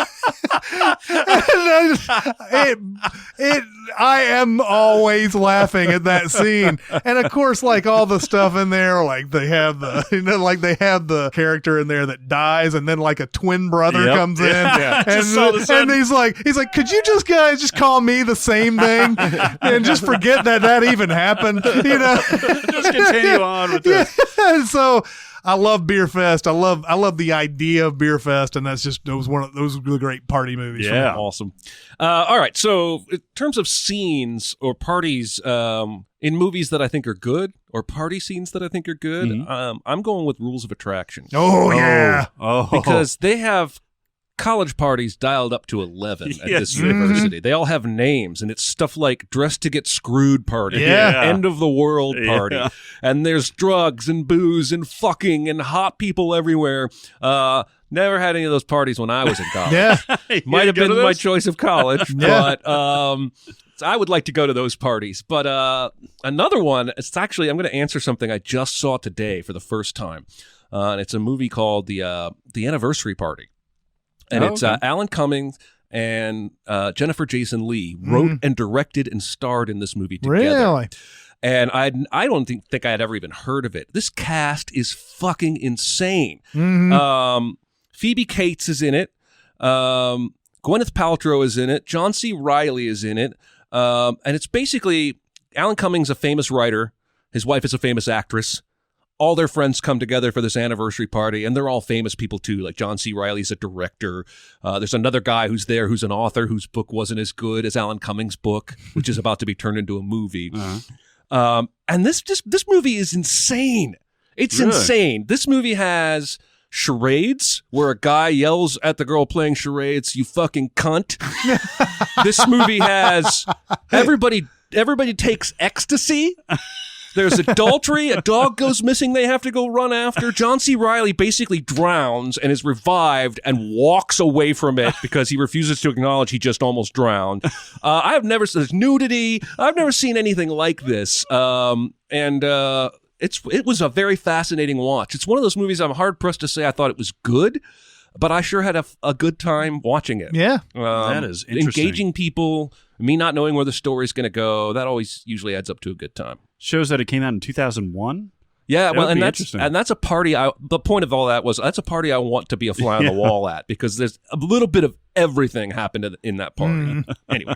[SPEAKER 1] I am always laughing at that scene. And of course, like all the stuff in there, like they have the character in there that dies and then like a twin brother comes in. Yeah. And he's like, could you guys just call me the same thing and just forget that even happened?
[SPEAKER 2] Just continue on with this.
[SPEAKER 1] Yeah. So I love Beer Fest. I love the idea of Beer Fest, and those were great party movies.
[SPEAKER 3] Yeah, awesome. All right, so in terms of scenes or parties in movies that I think are good, or party scenes that I think are good, I'm going with Rules of Attraction.
[SPEAKER 1] Oh yeah,
[SPEAKER 3] because they have college parties dialed up to 11 at this university. They all have names, and it's stuff like Dress to Get Screwed party, End of the World party, and there's drugs and booze and fucking and hot people everywhere. Never had any of those parties when I was in college. Might have been my choice of college, but I would like to go to those parties. But another one, it's actually, I'm going to answer something I just saw today for the first time, and it's a movie called The Anniversary Party. And it's Alan Cummings and Jennifer Jason Leigh wrote and directed and starred in this movie together.
[SPEAKER 1] Really?
[SPEAKER 3] And I don't think I had ever even heard of it. This cast is fucking insane. Phoebe Cates is in it. Gwyneth Paltrow is in it. John C. Reilly is in it. And it's basically Alan Cummings, a famous writer. His wife is a famous actress. All their friends come together for this anniversary party, and they're all famous people too. Like John C. Reilly's a director. There's another guy who's there who's an author whose book wasn't as good as Alan Cummings' book, which is about to be turned into a movie. And this movie is insane. It's insane. This movie has charades where a guy yells at the girl playing charades, "You fucking cunt." This movie has everybody takes ecstasy. There's adultery. A dog goes missing. They have to go run after. John C. Reilly basically drowns and is revived and walks away from it because he refuses to acknowledge he just almost drowned. There's nudity. I've never seen anything like this. It was a very fascinating watch. It's one of those movies I'm hard pressed to say I thought it was good, but I sure had a good time watching it.
[SPEAKER 1] Yeah.
[SPEAKER 2] That is interesting.
[SPEAKER 3] Engaging people, me not knowing where the story's going to go, that always usually adds up to a good time.
[SPEAKER 2] Shows that it came out in 2001?
[SPEAKER 3] Yeah, well, and that's a party. The point of all that was that's a party I want to be a fly on the wall at because there's a little bit of everything happened in that party. Anyway.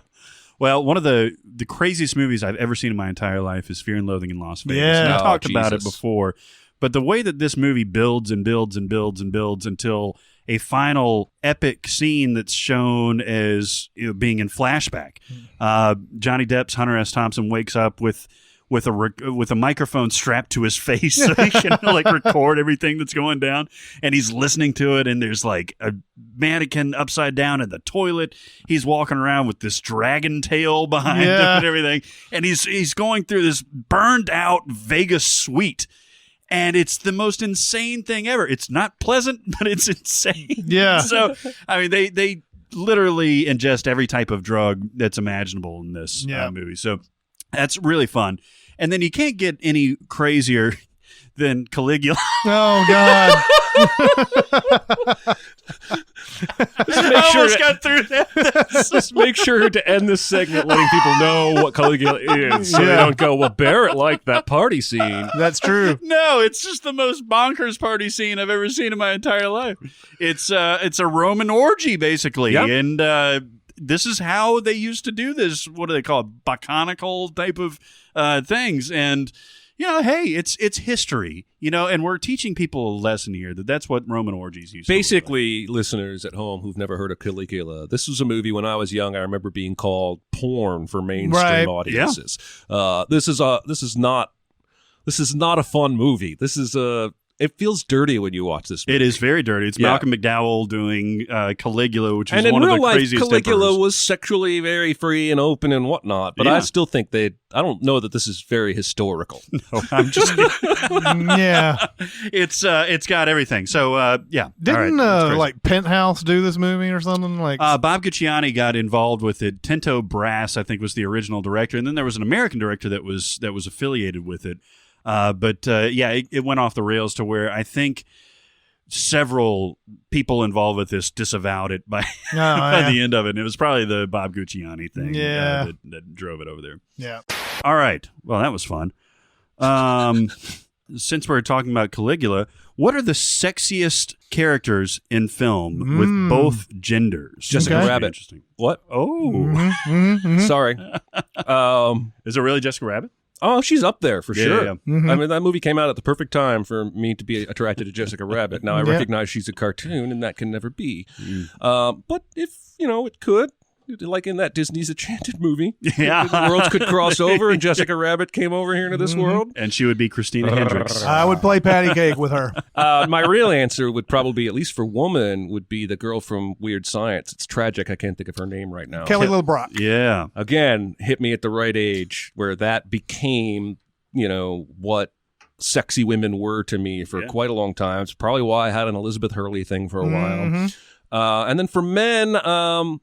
[SPEAKER 2] Well, one of the craziest movies I've ever seen in my entire life is Fear and Loathing in Las Vegas.
[SPEAKER 1] Yeah.
[SPEAKER 2] And I talked about it
[SPEAKER 3] Jesus.
[SPEAKER 2] before. But the way that this movie builds and builds and builds and builds until a final epic scene that's shown as being in flashback. Johnny Depp's Hunter S. Thompson wakes up with a microphone strapped to his face so he can like record everything that's going down, and he's listening to it, and there's like a mannequin upside down in the toilet. He's walking around with this dragon tail behind him and everything, and he's going through this burned out Vegas suite. And it's the most insane thing ever. It's not pleasant, but it's insane.
[SPEAKER 1] Yeah.
[SPEAKER 2] So, I mean, they literally ingest every type of drug that's imaginable in this movie. So that's really fun. And then you can't get any crazier than Caligula.
[SPEAKER 1] Oh, God.
[SPEAKER 2] I almost got through that.
[SPEAKER 3] Just make sure to end this segment letting people know what Caligula is, so they don't go, well, Barrett liked that party scene.
[SPEAKER 1] That's true.
[SPEAKER 2] No, it's just the most bonkers party scene I've ever seen in my entire life. It's a Roman orgy, basically.
[SPEAKER 3] Yep.
[SPEAKER 2] And this is how they used to do this. What do they call it? Bacchanical type of things. And hey, it's history, and we're teaching people a lesson here that's what Roman orgies used to
[SPEAKER 3] Basically, listeners at home who've never heard of Caligula, this was a movie when I was young I remember being called porn for mainstream audiences. This is not a fun movie. It feels dirty when you watch this movie.
[SPEAKER 2] It is very dirty. It's Malcolm McDowell doing Caligula, which is
[SPEAKER 3] and
[SPEAKER 2] one of the
[SPEAKER 3] in real life,
[SPEAKER 2] craziest
[SPEAKER 3] Caligula
[SPEAKER 2] emperors.
[SPEAKER 3] was sexually very free and open and whatnot, but I still think I don't know that this is very historical.
[SPEAKER 2] No, I'm just
[SPEAKER 1] Yeah.
[SPEAKER 2] It's got everything. So
[SPEAKER 1] Didn't
[SPEAKER 2] all right,
[SPEAKER 1] like Penthouse do this movie or something? Like
[SPEAKER 2] Bob Gucciani got involved with it. Tinto Brass, I think, was the original director, and then there was an American director that was affiliated with it. It went off the rails to where I think several people involved with this disavowed it by the end of it. And it was probably the Bob Gucciani thing that drove it over there.
[SPEAKER 1] Yeah.
[SPEAKER 2] All right. Well, that was fun. Since we're talking about Caligula, what are the sexiest characters in film with both genders?
[SPEAKER 3] Jessica Rabbit.
[SPEAKER 2] Interesting.
[SPEAKER 3] What?
[SPEAKER 2] Oh.
[SPEAKER 3] Sorry.
[SPEAKER 2] Is it really Jessica Rabbit?
[SPEAKER 3] Oh, she's up there for sure.
[SPEAKER 2] Yeah.
[SPEAKER 1] Mm-hmm.
[SPEAKER 3] I mean, that movie came out at the perfect time for me to be attracted to Jessica Rabbit. Now I recognize she's a cartoon, and that can never be. But if it could, like in that Disney's Enchanted movie, the worlds could cross over, and Jessica Rabbit came over here into this world,
[SPEAKER 2] and she would be Christina Hendricks.
[SPEAKER 1] I would play patty cake with her.
[SPEAKER 3] My real answer would probably be, at least for woman, would be the girl from Weird Science. It's tragic. I can't think of her name right now.
[SPEAKER 1] Kelly LeBrock.
[SPEAKER 2] Yeah.
[SPEAKER 3] Again, hit me at the right age where that became, what sexy women were to me for quite a long time. It's probably why I had an Elizabeth Hurley thing for a while. And then for men, I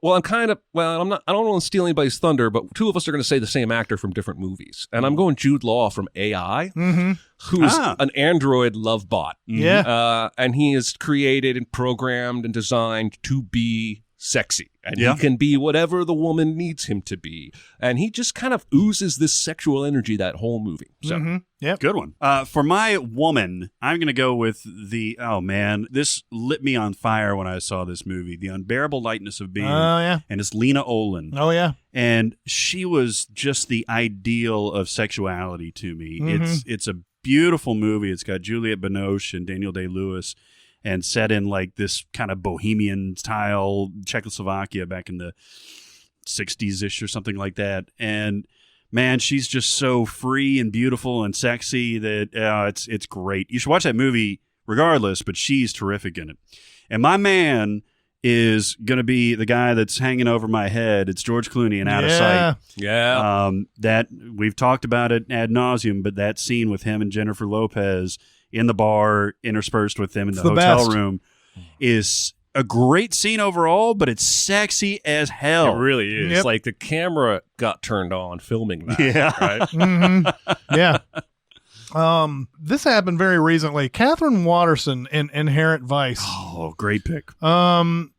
[SPEAKER 3] don't want to steal anybody's thunder, but two of us are going to say the same actor from different movies. And I'm going Jude Law from AI, who's an android love bot.
[SPEAKER 1] Yeah.
[SPEAKER 3] And he is created and programmed and designed to be sexy. And he can be whatever the woman needs him to be. And he just kind of oozes this sexual energy that whole movie. So,
[SPEAKER 2] Good one. For my woman, I'm going to go with this lit me on fire when I saw this movie, The Unbearable Lightness of Being.
[SPEAKER 1] Oh, yeah.
[SPEAKER 2] And it's Lena Olin.
[SPEAKER 1] Oh, yeah.
[SPEAKER 2] And she was just the ideal of sexuality to me. It's a beautiful movie. It's got Juliette Binoche and Daniel Day-Lewis, and set in like this kind of bohemian style Czechoslovakia back in the 60s-ish or something like that. And man, she's just so free and beautiful and sexy that it's great. You should watch that movie regardless, but she's terrific in it. And my man is going to be the guy that's hanging over my head. It's George Clooney in Out of Sight.
[SPEAKER 3] Yeah.
[SPEAKER 2] That we've talked about it ad nauseum, but that scene with him and Jennifer Lopez in the bar, interspersed with them in the hotel room, is a great scene overall, but it's sexy as hell.
[SPEAKER 3] It really is.
[SPEAKER 1] Yep.
[SPEAKER 3] Like the camera got turned on filming that.
[SPEAKER 2] Yeah.
[SPEAKER 3] Right?
[SPEAKER 1] Yeah. This happened very recently. Catherine Watterson in Inherent Vice.
[SPEAKER 2] Oh, great pick.
[SPEAKER 1] And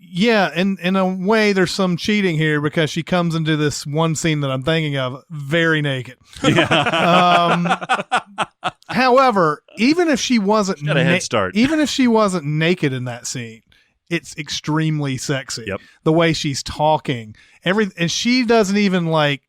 [SPEAKER 1] yeah, in a way, there's some cheating here because she comes into this one scene that I'm thinking of very naked. However, even if she wasn't
[SPEAKER 2] got a head start.
[SPEAKER 1] even if she wasn't naked in that scene, it's extremely sexy.
[SPEAKER 2] Yep.
[SPEAKER 1] The way she's talking, and she doesn't even like.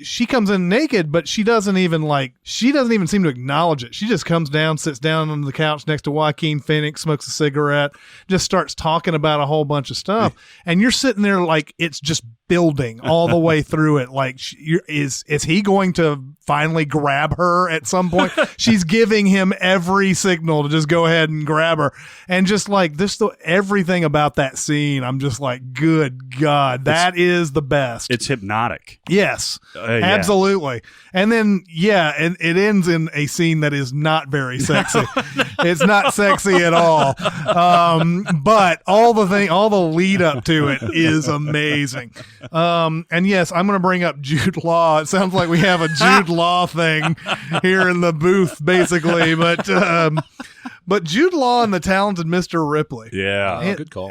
[SPEAKER 1] She comes in naked, but she doesn't even seem to acknowledge it. She just comes down, sits down on the couch next to Joaquin Phoenix, smokes a cigarette, just starts talking about a whole bunch of stuff. And you're sitting there like it's just building all the way through it. Like, is he going to finally grab her at some point? She's giving him every signal to just go ahead and grab her. And just like this, everything about that scene, I'm just like, good God, that is the best.
[SPEAKER 2] It's hypnotic.
[SPEAKER 1] Yes, absolutely. And then, and it ends in a scene that is not very sexy. It's not sexy at all. But all the lead up to it is amazing. And yes, I'm going to bring up Jude Law. It sounds like we have a Jude Law thing here in the booth, basically. But Jude Law and the talented Mr. Ripley.
[SPEAKER 2] Yeah,
[SPEAKER 3] good call.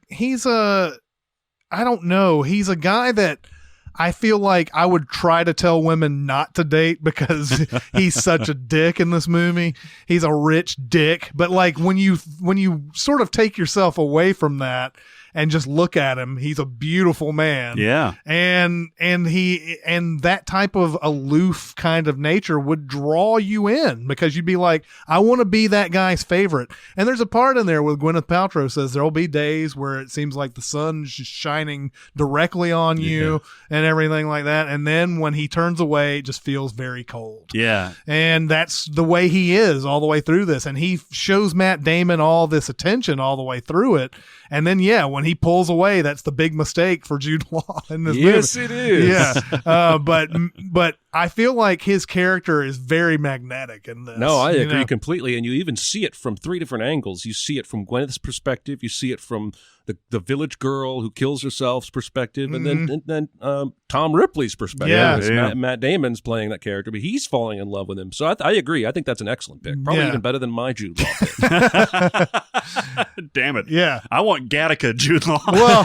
[SPEAKER 1] He's I don't know. He's a guy that I feel like I would try to tell women not to date because he's such a dick in this movie. He's a rich dick. But like when you sort of take yourself away from that and just look at him, he's a beautiful man.
[SPEAKER 2] Yeah.
[SPEAKER 1] And that type of aloof kind of nature would draw you in because you'd be like, I want to be that guy's favorite. And there's a part in there where Gwyneth Paltrow says there'll be days where it seems like the sun's just shining directly on you and everything like that. And then when he turns away, it just feels very cold.
[SPEAKER 2] Yeah.
[SPEAKER 1] And that's the way he is all the way through this. And he shows Matt Damon all this attention all the way through it. And then, when he pulls away, that's the big mistake for Jude Law in this movie.
[SPEAKER 3] Yes, it is.
[SPEAKER 1] Yeah. But I feel like his character is very magnetic in this.
[SPEAKER 3] No, I agree completely. And you even see it from 3 different angles. You see it from Gwyneth's perspective. You see it from the village girl who kills herself's perspective. And then Tom Ripley's perspective.
[SPEAKER 1] Yeah.
[SPEAKER 3] Matt Damon's playing that character, but he's falling in love with him. So I agree. I think that's an excellent pick. Probably even better than my Jude Law pick.
[SPEAKER 2] Damn it.
[SPEAKER 1] Yeah.
[SPEAKER 2] I want Gattaca Jude Law.
[SPEAKER 1] Well,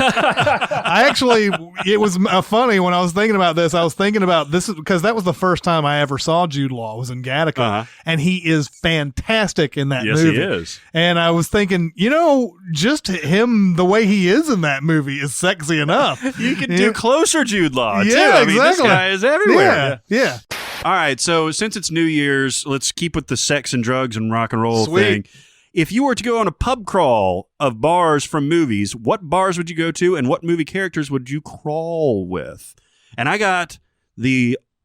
[SPEAKER 1] it was funny when I was thinking about this. I was thinking about this because that was the first time I ever saw Jude Law was in Gattaca. And he is fantastic in that movie.
[SPEAKER 2] Yes, he is.
[SPEAKER 1] And I was thinking, just him, the way he is in that movie is sexy enough.
[SPEAKER 2] You can do closer Jude Law, too.
[SPEAKER 1] Yeah,
[SPEAKER 2] I mean, this guy is everywhere.
[SPEAKER 1] Yeah.
[SPEAKER 2] All right, so since it's New Year's, let's keep with the sex and drugs and rock and roll thing. If you were to go on a pub crawl of bars from movies, what bars would you go to and what movie characters would you crawl with? And I got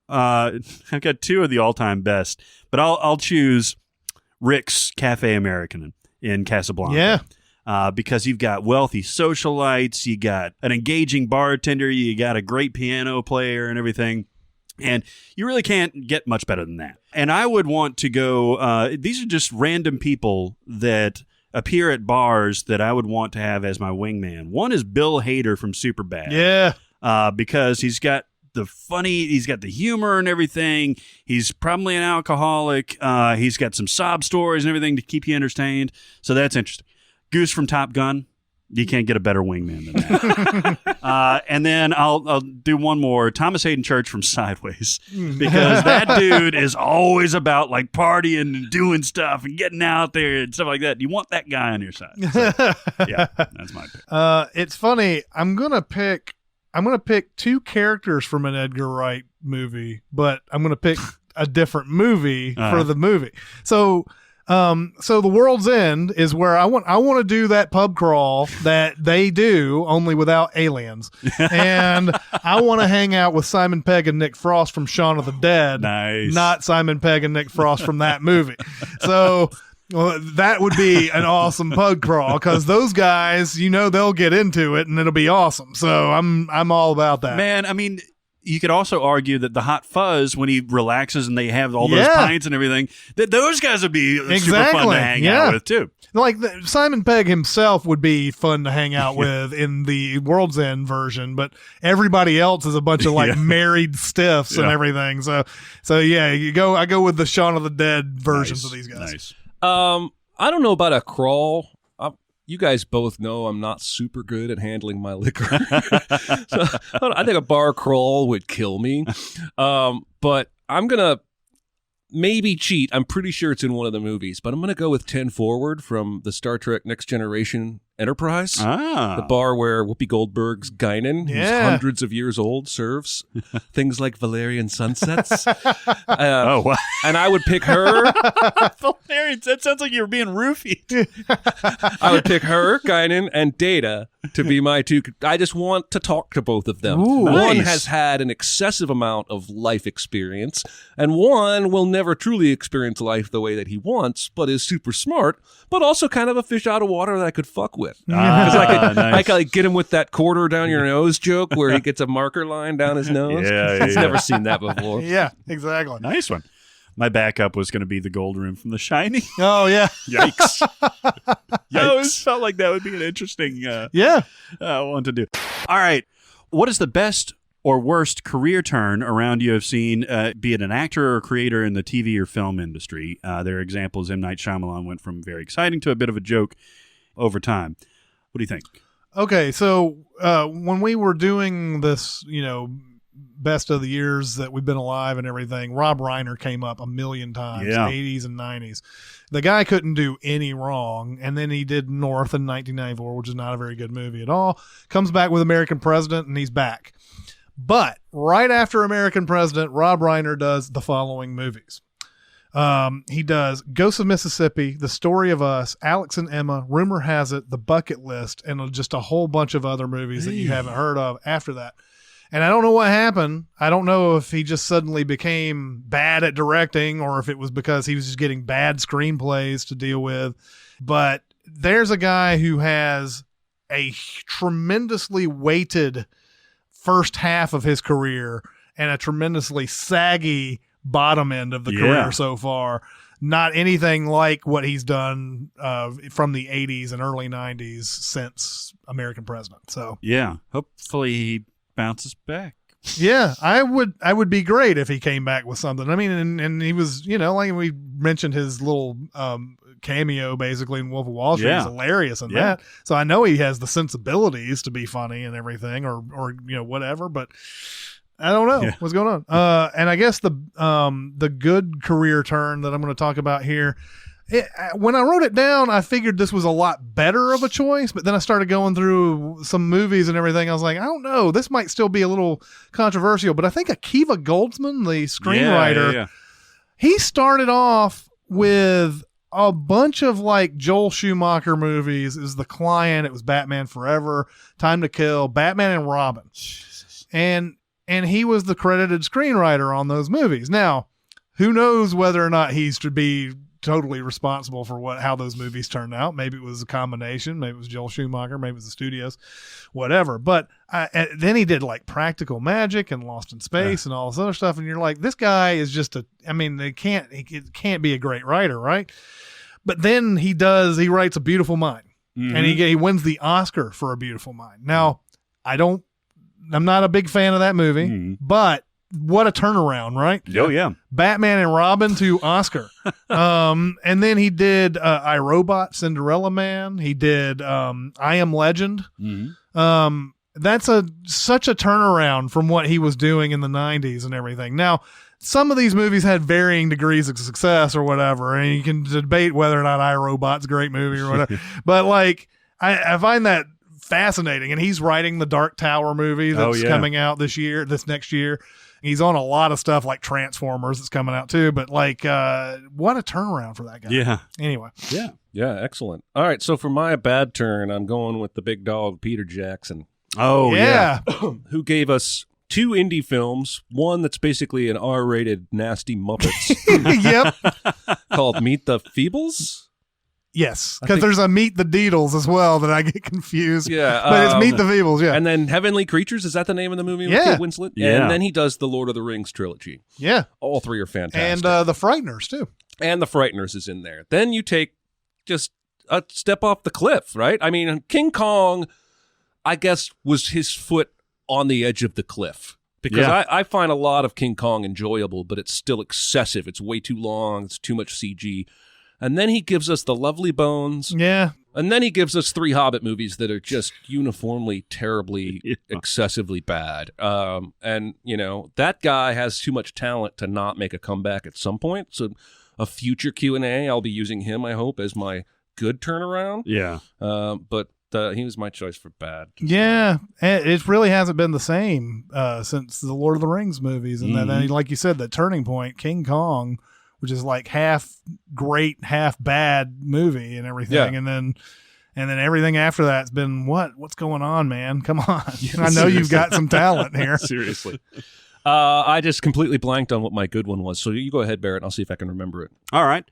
[SPEAKER 2] I've got 2 of the all-time best, but I'll choose Rick's Cafe American in Casablanca.
[SPEAKER 1] Yeah.
[SPEAKER 2] Because you've got wealthy socialites, you got an engaging bartender, you got a great piano player and everything. And you really can't get much better than that. And I would want to go, these are just random people that appear at bars that I would want to have as my wingman. One is Bill Hader from Superbad.
[SPEAKER 1] Yeah.
[SPEAKER 2] Because he's got he's got the humor and everything. He's probably an alcoholic. He's got some sob stories and everything to keep you entertained. So that's interesting. Goose from Top Gun. You can't get a better wingman than that. And then I'll do one more. Thomas Hayden Church from Sideways. Because that dude is always about like partying and doing stuff and getting out there and stuff like that. You want that guy on your side. So, yeah, that's my pick.
[SPEAKER 1] It's funny. I'm gonna pick 2 characters from an Edgar Wright movie, but I'm gonna pick a different movie for the movie. So The World's End is where I want to do that pub crawl that they do, only without aliens. And I want to hang out with Simon Pegg and Nick Frost from Shaun of the Dead.
[SPEAKER 2] Nice.
[SPEAKER 1] Not Simon Pegg and Nick Frost from that movie. So that would be an awesome pub crawl because those guys, they'll get into it and it'll be awesome. So I'm all about that.
[SPEAKER 2] Man, I mean, you could also argue that the Hot Fuzz, when he relaxes and they have all those pints and everything, that those guys would be super fun to hang out with too.
[SPEAKER 1] Like Simon Pegg himself would be fun to hang out with in the World's End version, but everybody else is a bunch of married stiffs and everything. So I go with the Shaun of the Dead versions of these guys.
[SPEAKER 2] Nice.
[SPEAKER 3] I don't know about a crawl. You guys both know I'm not super good at handling my liquor. So I think a bar crawl would kill me. But I'm going to maybe cheat. I'm pretty sure it's in one of the movies, but I'm going to go with 10 Forward from the Star Trek Next Generation Enterprise. The bar where Whoopi Goldberg's Guinan, who's hundreds of years old, serves things like Valerian sunsets.
[SPEAKER 2] Wow.
[SPEAKER 3] And I would pick her.
[SPEAKER 2] Valerian, that sounds like you're being roofied.
[SPEAKER 3] I would pick her, Guinan, and Data to be my two. I just want to talk to both of them.
[SPEAKER 1] Ooh,
[SPEAKER 3] one
[SPEAKER 2] nice.
[SPEAKER 3] has had an excessive amount of life experience, and one will never truly experience life the way that he wants, but is super smart, but also kind of a fish out of water that I could fuck with. Because I could get him with that quarter down your nose joke where he gets a marker line down his nose.
[SPEAKER 2] Yeah,
[SPEAKER 3] He's never seen that before.
[SPEAKER 1] Yeah, exactly.
[SPEAKER 2] Nice one. My backup was going to be the gold room from The Shining.
[SPEAKER 1] Oh, yeah.
[SPEAKER 2] Yikes. I always felt like that would be an interesting one to do. All right. What is the best or worst career turn around you have seen, be it an actor or creator in the TV or film industry? There are examples. M. Night Shyamalan went from very exciting to a bit of a joke over time. What do you think?
[SPEAKER 1] Okay, so when we were doing this, best of the years that we've been alive and everything, Rob Reiner came up a million times, 80s and 90s. The guy couldn't do any wrong, and then he did North in 1994, which is not a very good movie at all. Comes back with American President, and he's back. But right after American President, Rob Reiner does the following movies. He does Ghosts of Mississippi, The Story of Us, Alex and Emma, Rumor Has It, The Bucket List, and just a whole bunch of other movies that you haven't heard of after that. And I don't know what happened. I don't know if he just suddenly became bad at directing or if it was because he was just getting bad screenplays to deal with. But there's a guy who has a tremendously weighted first half of his career and a tremendously saggy bottom end of the career so far. Not anything like what he's done from the 80s and early 90s since American President. So
[SPEAKER 2] yeah, hopefully he bounces back.
[SPEAKER 1] Yeah, I would be great if he came back with something. I mean, and he was, like we mentioned his little cameo basically in Wolf of Wall Street. He's hilarious in that. So I know he has the sensibilities to be funny and everything or whatever, but I don't know what's going on. And I guess the good career turn that I'm going to talk about here, when I wrote it down, I figured this was a lot better of a choice, but then I started going through some movies and everything. I was like, I don't know, this might still be a little controversial, but I think Akiva Goldsman, the screenwriter, he started off with a bunch of like Joel Schumacher movies. It was The Client, it was Batman Forever, Time to Kill, Batman and Robin. And he was the credited screenwriter on those movies. Now, who knows whether or not he should be totally responsible for how those movies turned out. Maybe it was a combination. Maybe it was Joel Schumacher. Maybe it was the studios, whatever. But then he did like Practical Magic and Lost in Space and all this other stuff. And you're like, this guy is just he can't be a great writer, right? But then he writes A Beautiful Mind, and he wins the Oscar for A Beautiful Mind. Now, I'm not a big fan of that movie, but what a turnaround, right?
[SPEAKER 2] Oh, yeah.
[SPEAKER 1] Batman and Robin to Oscar. And then he did iRobot, Cinderella Man. He did I Am Legend. That's such a turnaround from what he was doing in the 90s and everything. Now, some of these movies had varying degrees of success or whatever, and you can debate whether or not iRobot's a great movie or whatever. But like, I find that fascinating. And he's writing the Dark Tower movie that's coming out this next year. He's on a lot of stuff like Transformers that's coming out too, but like, what a turnaround for that guy.
[SPEAKER 2] Yeah.
[SPEAKER 1] Anyway.
[SPEAKER 3] Yeah. Yeah. Excellent. All right. So for my bad turn, I'm going with the big dog, Peter Jackson.
[SPEAKER 2] Oh, yeah.
[SPEAKER 3] Who gave us 2 indie films, one that's basically an R-rated nasty Muppets.
[SPEAKER 1] Yep.
[SPEAKER 3] Called Meet the Feebles.
[SPEAKER 1] Yes, because there's a Meet the Deedles as well that I get confused.
[SPEAKER 3] Yeah,
[SPEAKER 1] but it's Meet the Feebles. Yeah,
[SPEAKER 3] and then Heavenly Creatures, is that the name of the movie? With Kate Winslet.
[SPEAKER 2] Yeah,
[SPEAKER 3] and then he does the Lord of the Rings trilogy.
[SPEAKER 1] Yeah,
[SPEAKER 3] all 3 are fantastic.
[SPEAKER 1] And the Frighteners too.
[SPEAKER 3] And the Frighteners is in there. Then you take just a step off the cliff, right? I mean, King Kong, I guess, was his foot on the edge of the cliff. Because I find a lot of King Kong enjoyable, but it's still excessive. It's way too long. It's too much CG. And then he gives us The Lovely Bones.
[SPEAKER 1] Yeah.
[SPEAKER 3] And then he gives us 3 Hobbit movies that are just uniformly, terribly, excessively bad. And, that guy has too much talent to not make a comeback at some point. So a future Q&A, I'll be using him, I hope, as my good turnaround.
[SPEAKER 2] Yeah.
[SPEAKER 3] But he was my choice for bad.
[SPEAKER 1] Yeah. It really hasn't been the same since the Lord of the Rings movies. And then, like you said, that turning point, King Kong, which is like half great, half bad movie and everything. Yeah. And then everything after that's been what's going on, man? Come on. I know you've got some talent here.
[SPEAKER 3] Seriously. I just completely blanked on what my good one was. So you go ahead, Barrett. I'll see if I can remember it.
[SPEAKER 2] All right.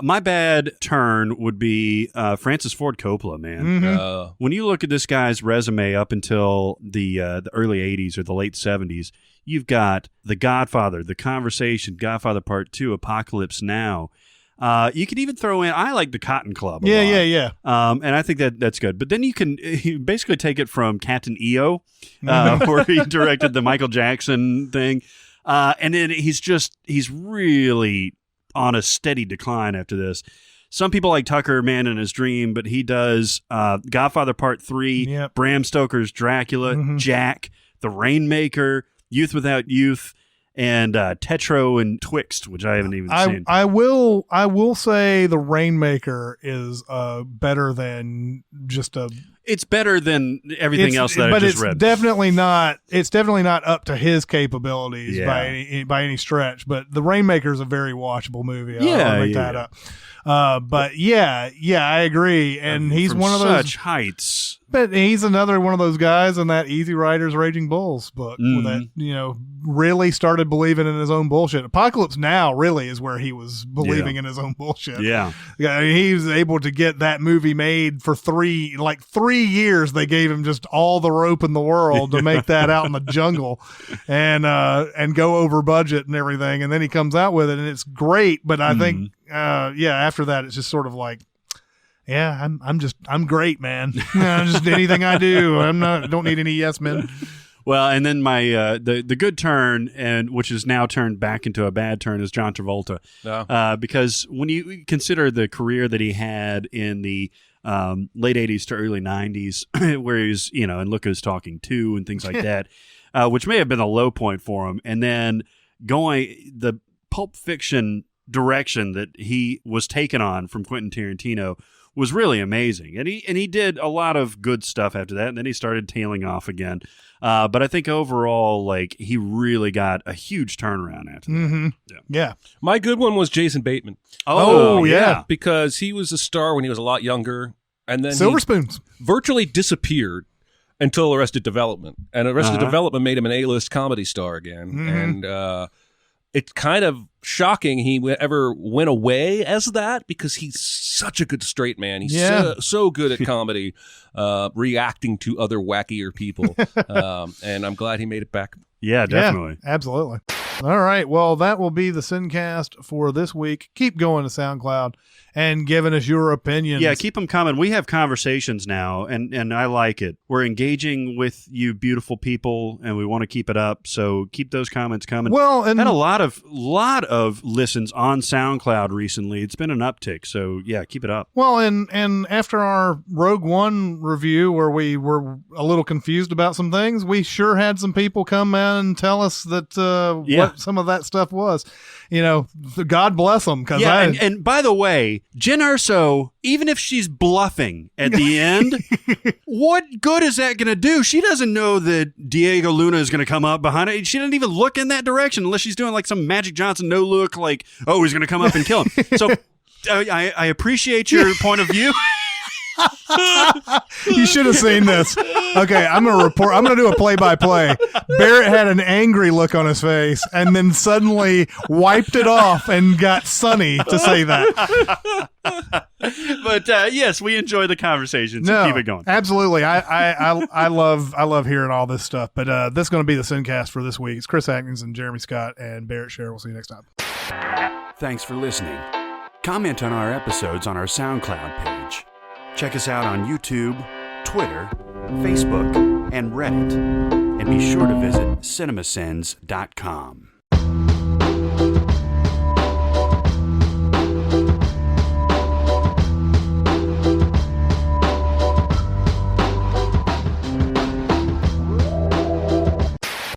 [SPEAKER 2] My bad turn would be Francis Ford Coppola, man.
[SPEAKER 1] Mm-hmm.
[SPEAKER 2] When you look at this guy's resume up until the early 80s or the late 70s, you've got The Godfather, The Conversation, Godfather Part 2, Apocalypse Now. You could even throw in, I like The Cotton Club a lot.
[SPEAKER 1] Yeah.
[SPEAKER 2] And I think that's good. But then you basically take it from Captain EO, where he directed the Michael Jackson thing. And then he's really on a steady decline after this. Some people like Tucker, Man in His Dream, but he does Godfather Part 3, Bram Stoker's Dracula, Jack, The Rainmaker, Youth Without Youth, and Tetro and Twixt, which I haven't even seen.
[SPEAKER 1] I will say The Rainmaker is better than just a.
[SPEAKER 2] It's better than everything else that I just read.
[SPEAKER 1] But it's definitely not up to his capabilities by any stretch. But The Rainmaker is a very watchable movie. I'll make that up. But I agree. And he's one of those
[SPEAKER 2] such heights.
[SPEAKER 1] But he's another one of those guys in that Easy Riders Raging Bulls book that, really started believing in his own bullshit. Apocalypse Now really is where he was believing in his own bullshit.
[SPEAKER 2] Yeah.
[SPEAKER 1] He was able to get that movie made for 3 years. They gave him just all the rope in the world to make that out in the jungle and go over budget and everything. And then he comes out with it and it's great. But I think, after that, it's just sort of like, yeah, I'm great, man. Just anything I do, don't need any yes men.
[SPEAKER 2] Well, and then my the good turn, and which is now turned back into a bad turn, is John Travolta. Because when you consider the career that he had in the late 80s to early 90s, where he was, and Look Who's Talking 2 and things like that, which may have been a low point for him, and then going the Pulp Fiction direction that he was taken on from Quentin Tarantino was really amazing. And he did a lot of good stuff after that, and then he started tailing off again. But I think overall, he really got a huge turnaround after that.
[SPEAKER 1] Mm-hmm. Yeah.
[SPEAKER 3] My good one was Jason Bateman.
[SPEAKER 1] Oh, yeah.
[SPEAKER 3] Because he was a star when he was a lot younger, and then
[SPEAKER 1] Silver Spoons
[SPEAKER 3] virtually disappeared until Arrested Development. And Arrested Development made him an A-list comedy star again. Mm-hmm. And it's kind of shocking he ever went away as that, because he's such a good straight man. He's so good at comedy, reacting to other wackier people. And I'm glad he made it back.
[SPEAKER 2] Yeah, definitely.
[SPEAKER 1] Yeah, absolutely. All right. Well, that will be the SinCast for this week. Keep going to SoundCloud and giving us your opinions.
[SPEAKER 2] Yeah, keep them coming. We have conversations now, and I like it. We're engaging with you beautiful people, and we want to keep it up. So keep those comments coming.
[SPEAKER 1] Well, and
[SPEAKER 2] had a lot of listens on SoundCloud recently. It's been an uptick. So yeah, keep it up.
[SPEAKER 1] Well, and after our Rogue One review, where we were a little confused about some things, we sure had some people come in and tell us that what some of that stuff was. God bless them.
[SPEAKER 2] And by the way, Jen Erso, even if she's bluffing at the end, what good is that going to do? She doesn't know that Diego Luna is going to come up behind it. She doesn't even look in that direction unless she's doing some Magic Johnson no look, he's going to come up and kill him. So I appreciate your point of view.
[SPEAKER 1] You should have seen this. Okay, I'm going to do a play-by-play. Barrett had an angry look on his face and then suddenly wiped it off and got Sunny to say that.
[SPEAKER 2] But yes, we enjoy the conversation, so keep it going.
[SPEAKER 1] Absolutely. I love hearing all this stuff. But this is going to be the SinCast for this week. It's Chris Atkinson, Jeremy Scott, and Barrett Sher. We'll see you next time.
[SPEAKER 10] Thanks for listening. Comment on our episodes on our SoundCloud page. Check us out on YouTube, Twitter, Facebook, and Reddit. And be sure to visit cinemasins.com.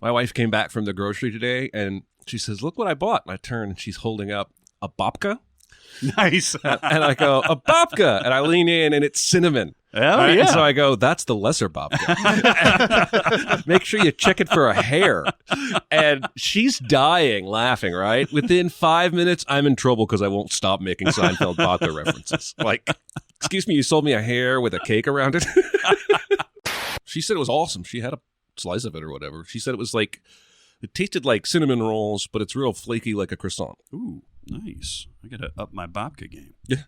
[SPEAKER 3] My wife came back from the grocery today, and she says, "Look what I bought." And I turn, and she's holding up a babka.
[SPEAKER 2] Nice.
[SPEAKER 3] And I go, "A babka," and I lean in, and it's cinnamon.
[SPEAKER 2] Oh, yeah.
[SPEAKER 3] And so I go, "That's the lesser babka." Make sure you check it for a hair. And she's dying laughing, right? Within 5 minutes, I'm in trouble because I won't stop making Seinfeld babka references. Like, excuse me, you sold me a hair with a cake around it? She said it was awesome. She had a slice of it or whatever. She said it was like, it tasted like cinnamon rolls, but it's real flaky like a croissant.
[SPEAKER 2] Ooh, nice. I got to up my babka game.
[SPEAKER 3] Yeah.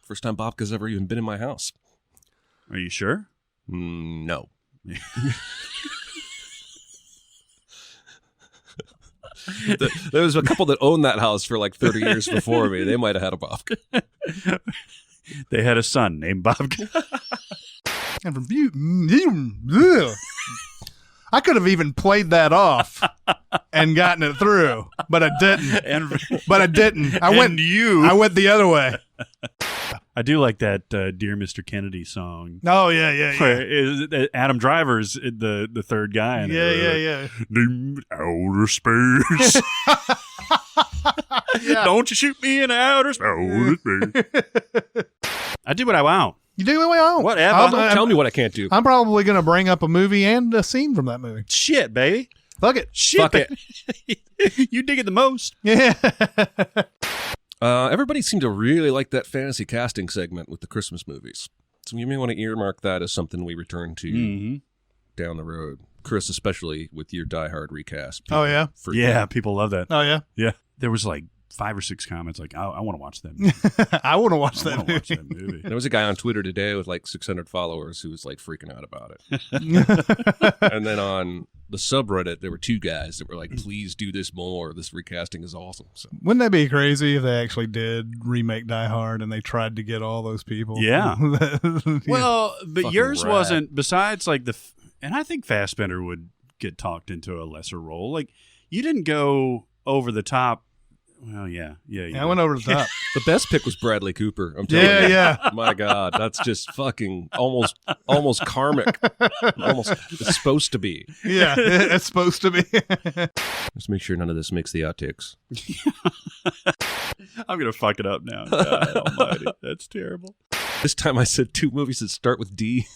[SPEAKER 3] First time babka's ever even been in my house.
[SPEAKER 2] Are you sure?
[SPEAKER 3] No. There was a couple that owned that house for like 30 years before me. They might have had a babka.
[SPEAKER 2] They had a son named Babka.
[SPEAKER 1] And from I could have even played that off and gotten it through, but I didn't. I went the other way.
[SPEAKER 2] I do like that "Dear Mr. Kennedy" song.
[SPEAKER 1] Oh yeah.
[SPEAKER 2] Adam Driver's the third guy. In
[SPEAKER 1] Yeah.
[SPEAKER 2] Deep outer space.
[SPEAKER 1] Yeah.
[SPEAKER 2] Don't you shoot me in outer space. I do what I want.
[SPEAKER 1] You do what I want.
[SPEAKER 2] Whatever.
[SPEAKER 3] Tell me what I can't do.
[SPEAKER 1] I'm probably going to bring up a movie and a scene from that movie.
[SPEAKER 2] Shit, baby.
[SPEAKER 1] Fuck it.
[SPEAKER 3] Fuck it.
[SPEAKER 2] You dig it the most.
[SPEAKER 1] Yeah.
[SPEAKER 3] Everybody seemed to really like that fantasy casting segment with the Christmas movies. So you may want to earmark that as something we return to down the road. Chris, especially with your Die Hard recast.
[SPEAKER 1] Oh, yeah?
[SPEAKER 2] Yeah, people love that.
[SPEAKER 1] Oh, yeah?
[SPEAKER 2] Yeah. There was like 5 or 6 comments like, I want to watch that movie.
[SPEAKER 1] I want to watch that movie.
[SPEAKER 3] There was a guy on Twitter today with like 600 followers who was like freaking out about it. And then on the subreddit, there were 2 guys that were like, please do this more. This recasting is awesome. So.
[SPEAKER 1] Wouldn't that be crazy if they actually did remake Die Hard and they tried to get all those people?
[SPEAKER 2] Yeah.
[SPEAKER 1] Yeah.
[SPEAKER 2] Well, but
[SPEAKER 3] Fucking
[SPEAKER 2] yours
[SPEAKER 3] rad.
[SPEAKER 2] wasn't, besides like and I think Fassbender would get talked into a lesser role. Like, you didn't go over the top. Well, yeah.
[SPEAKER 1] I went over the top.
[SPEAKER 3] The best pick was Bradley Cooper. I'm telling you.
[SPEAKER 1] Yeah.
[SPEAKER 3] My God, that's just fucking almost karmic. Almost, it's supposed to be.
[SPEAKER 1] Yeah, it's supposed to be.
[SPEAKER 3] Let's make sure none of this makes the outtakes.
[SPEAKER 2] I'm going to fuck it up now. God almighty. That's terrible.
[SPEAKER 3] This time I said 2 movies that start with D.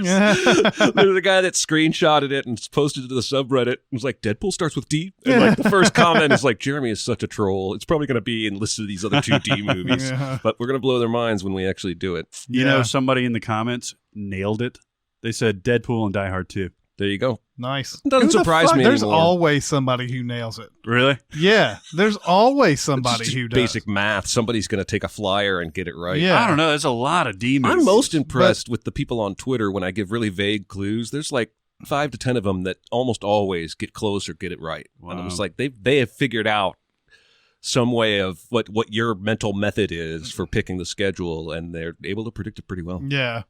[SPEAKER 1] Yeah.
[SPEAKER 3] There's a guy that screenshotted it and posted it to the subreddit. It was like, Deadpool starts with D. And like the first comment is like, Jeremy is such a troll. It's probably going to be in list of these other 2 D movies.
[SPEAKER 1] Yeah.
[SPEAKER 3] But we're going to blow their minds when we actually do it.
[SPEAKER 2] You know, somebody in the comments nailed it. They said Deadpool and Die Hard 2.
[SPEAKER 3] There you go.
[SPEAKER 1] Nice.
[SPEAKER 3] It doesn't
[SPEAKER 1] Who the
[SPEAKER 3] surprise
[SPEAKER 1] fuck?
[SPEAKER 3] me
[SPEAKER 1] There's
[SPEAKER 3] anymore.
[SPEAKER 1] always somebody who nails it.
[SPEAKER 2] Really?
[SPEAKER 1] Yeah, there's always
[SPEAKER 3] It's
[SPEAKER 1] somebody
[SPEAKER 3] just
[SPEAKER 1] who does.
[SPEAKER 3] basic math. Somebody's going to take a flyer and get it right.
[SPEAKER 1] Yeah.
[SPEAKER 2] I don't know. There's a lot of demons.
[SPEAKER 3] I'm most impressed with the people on Twitter when I give really vague clues. There's like 5 to 10 of them that almost always get close or get it right.
[SPEAKER 2] Wow.
[SPEAKER 3] And it was like they have figured out some way of what your mental method is for picking the schedule, and they're able to predict it pretty well.
[SPEAKER 1] Yeah.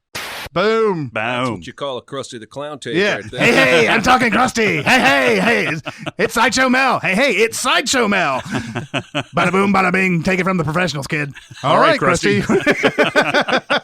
[SPEAKER 1] Boom.
[SPEAKER 3] That's
[SPEAKER 2] Boom.
[SPEAKER 3] what you call a Krusty the Clown take
[SPEAKER 1] Yeah.
[SPEAKER 3] right there.
[SPEAKER 1] Hey, I'm talking Krusty. Hey. It's Sideshow Mel. Hey, it's Sideshow Mel. Bada boom, bada bing. Take it from the professionals, kid. All right,
[SPEAKER 2] Krusty.
[SPEAKER 1] Krusty.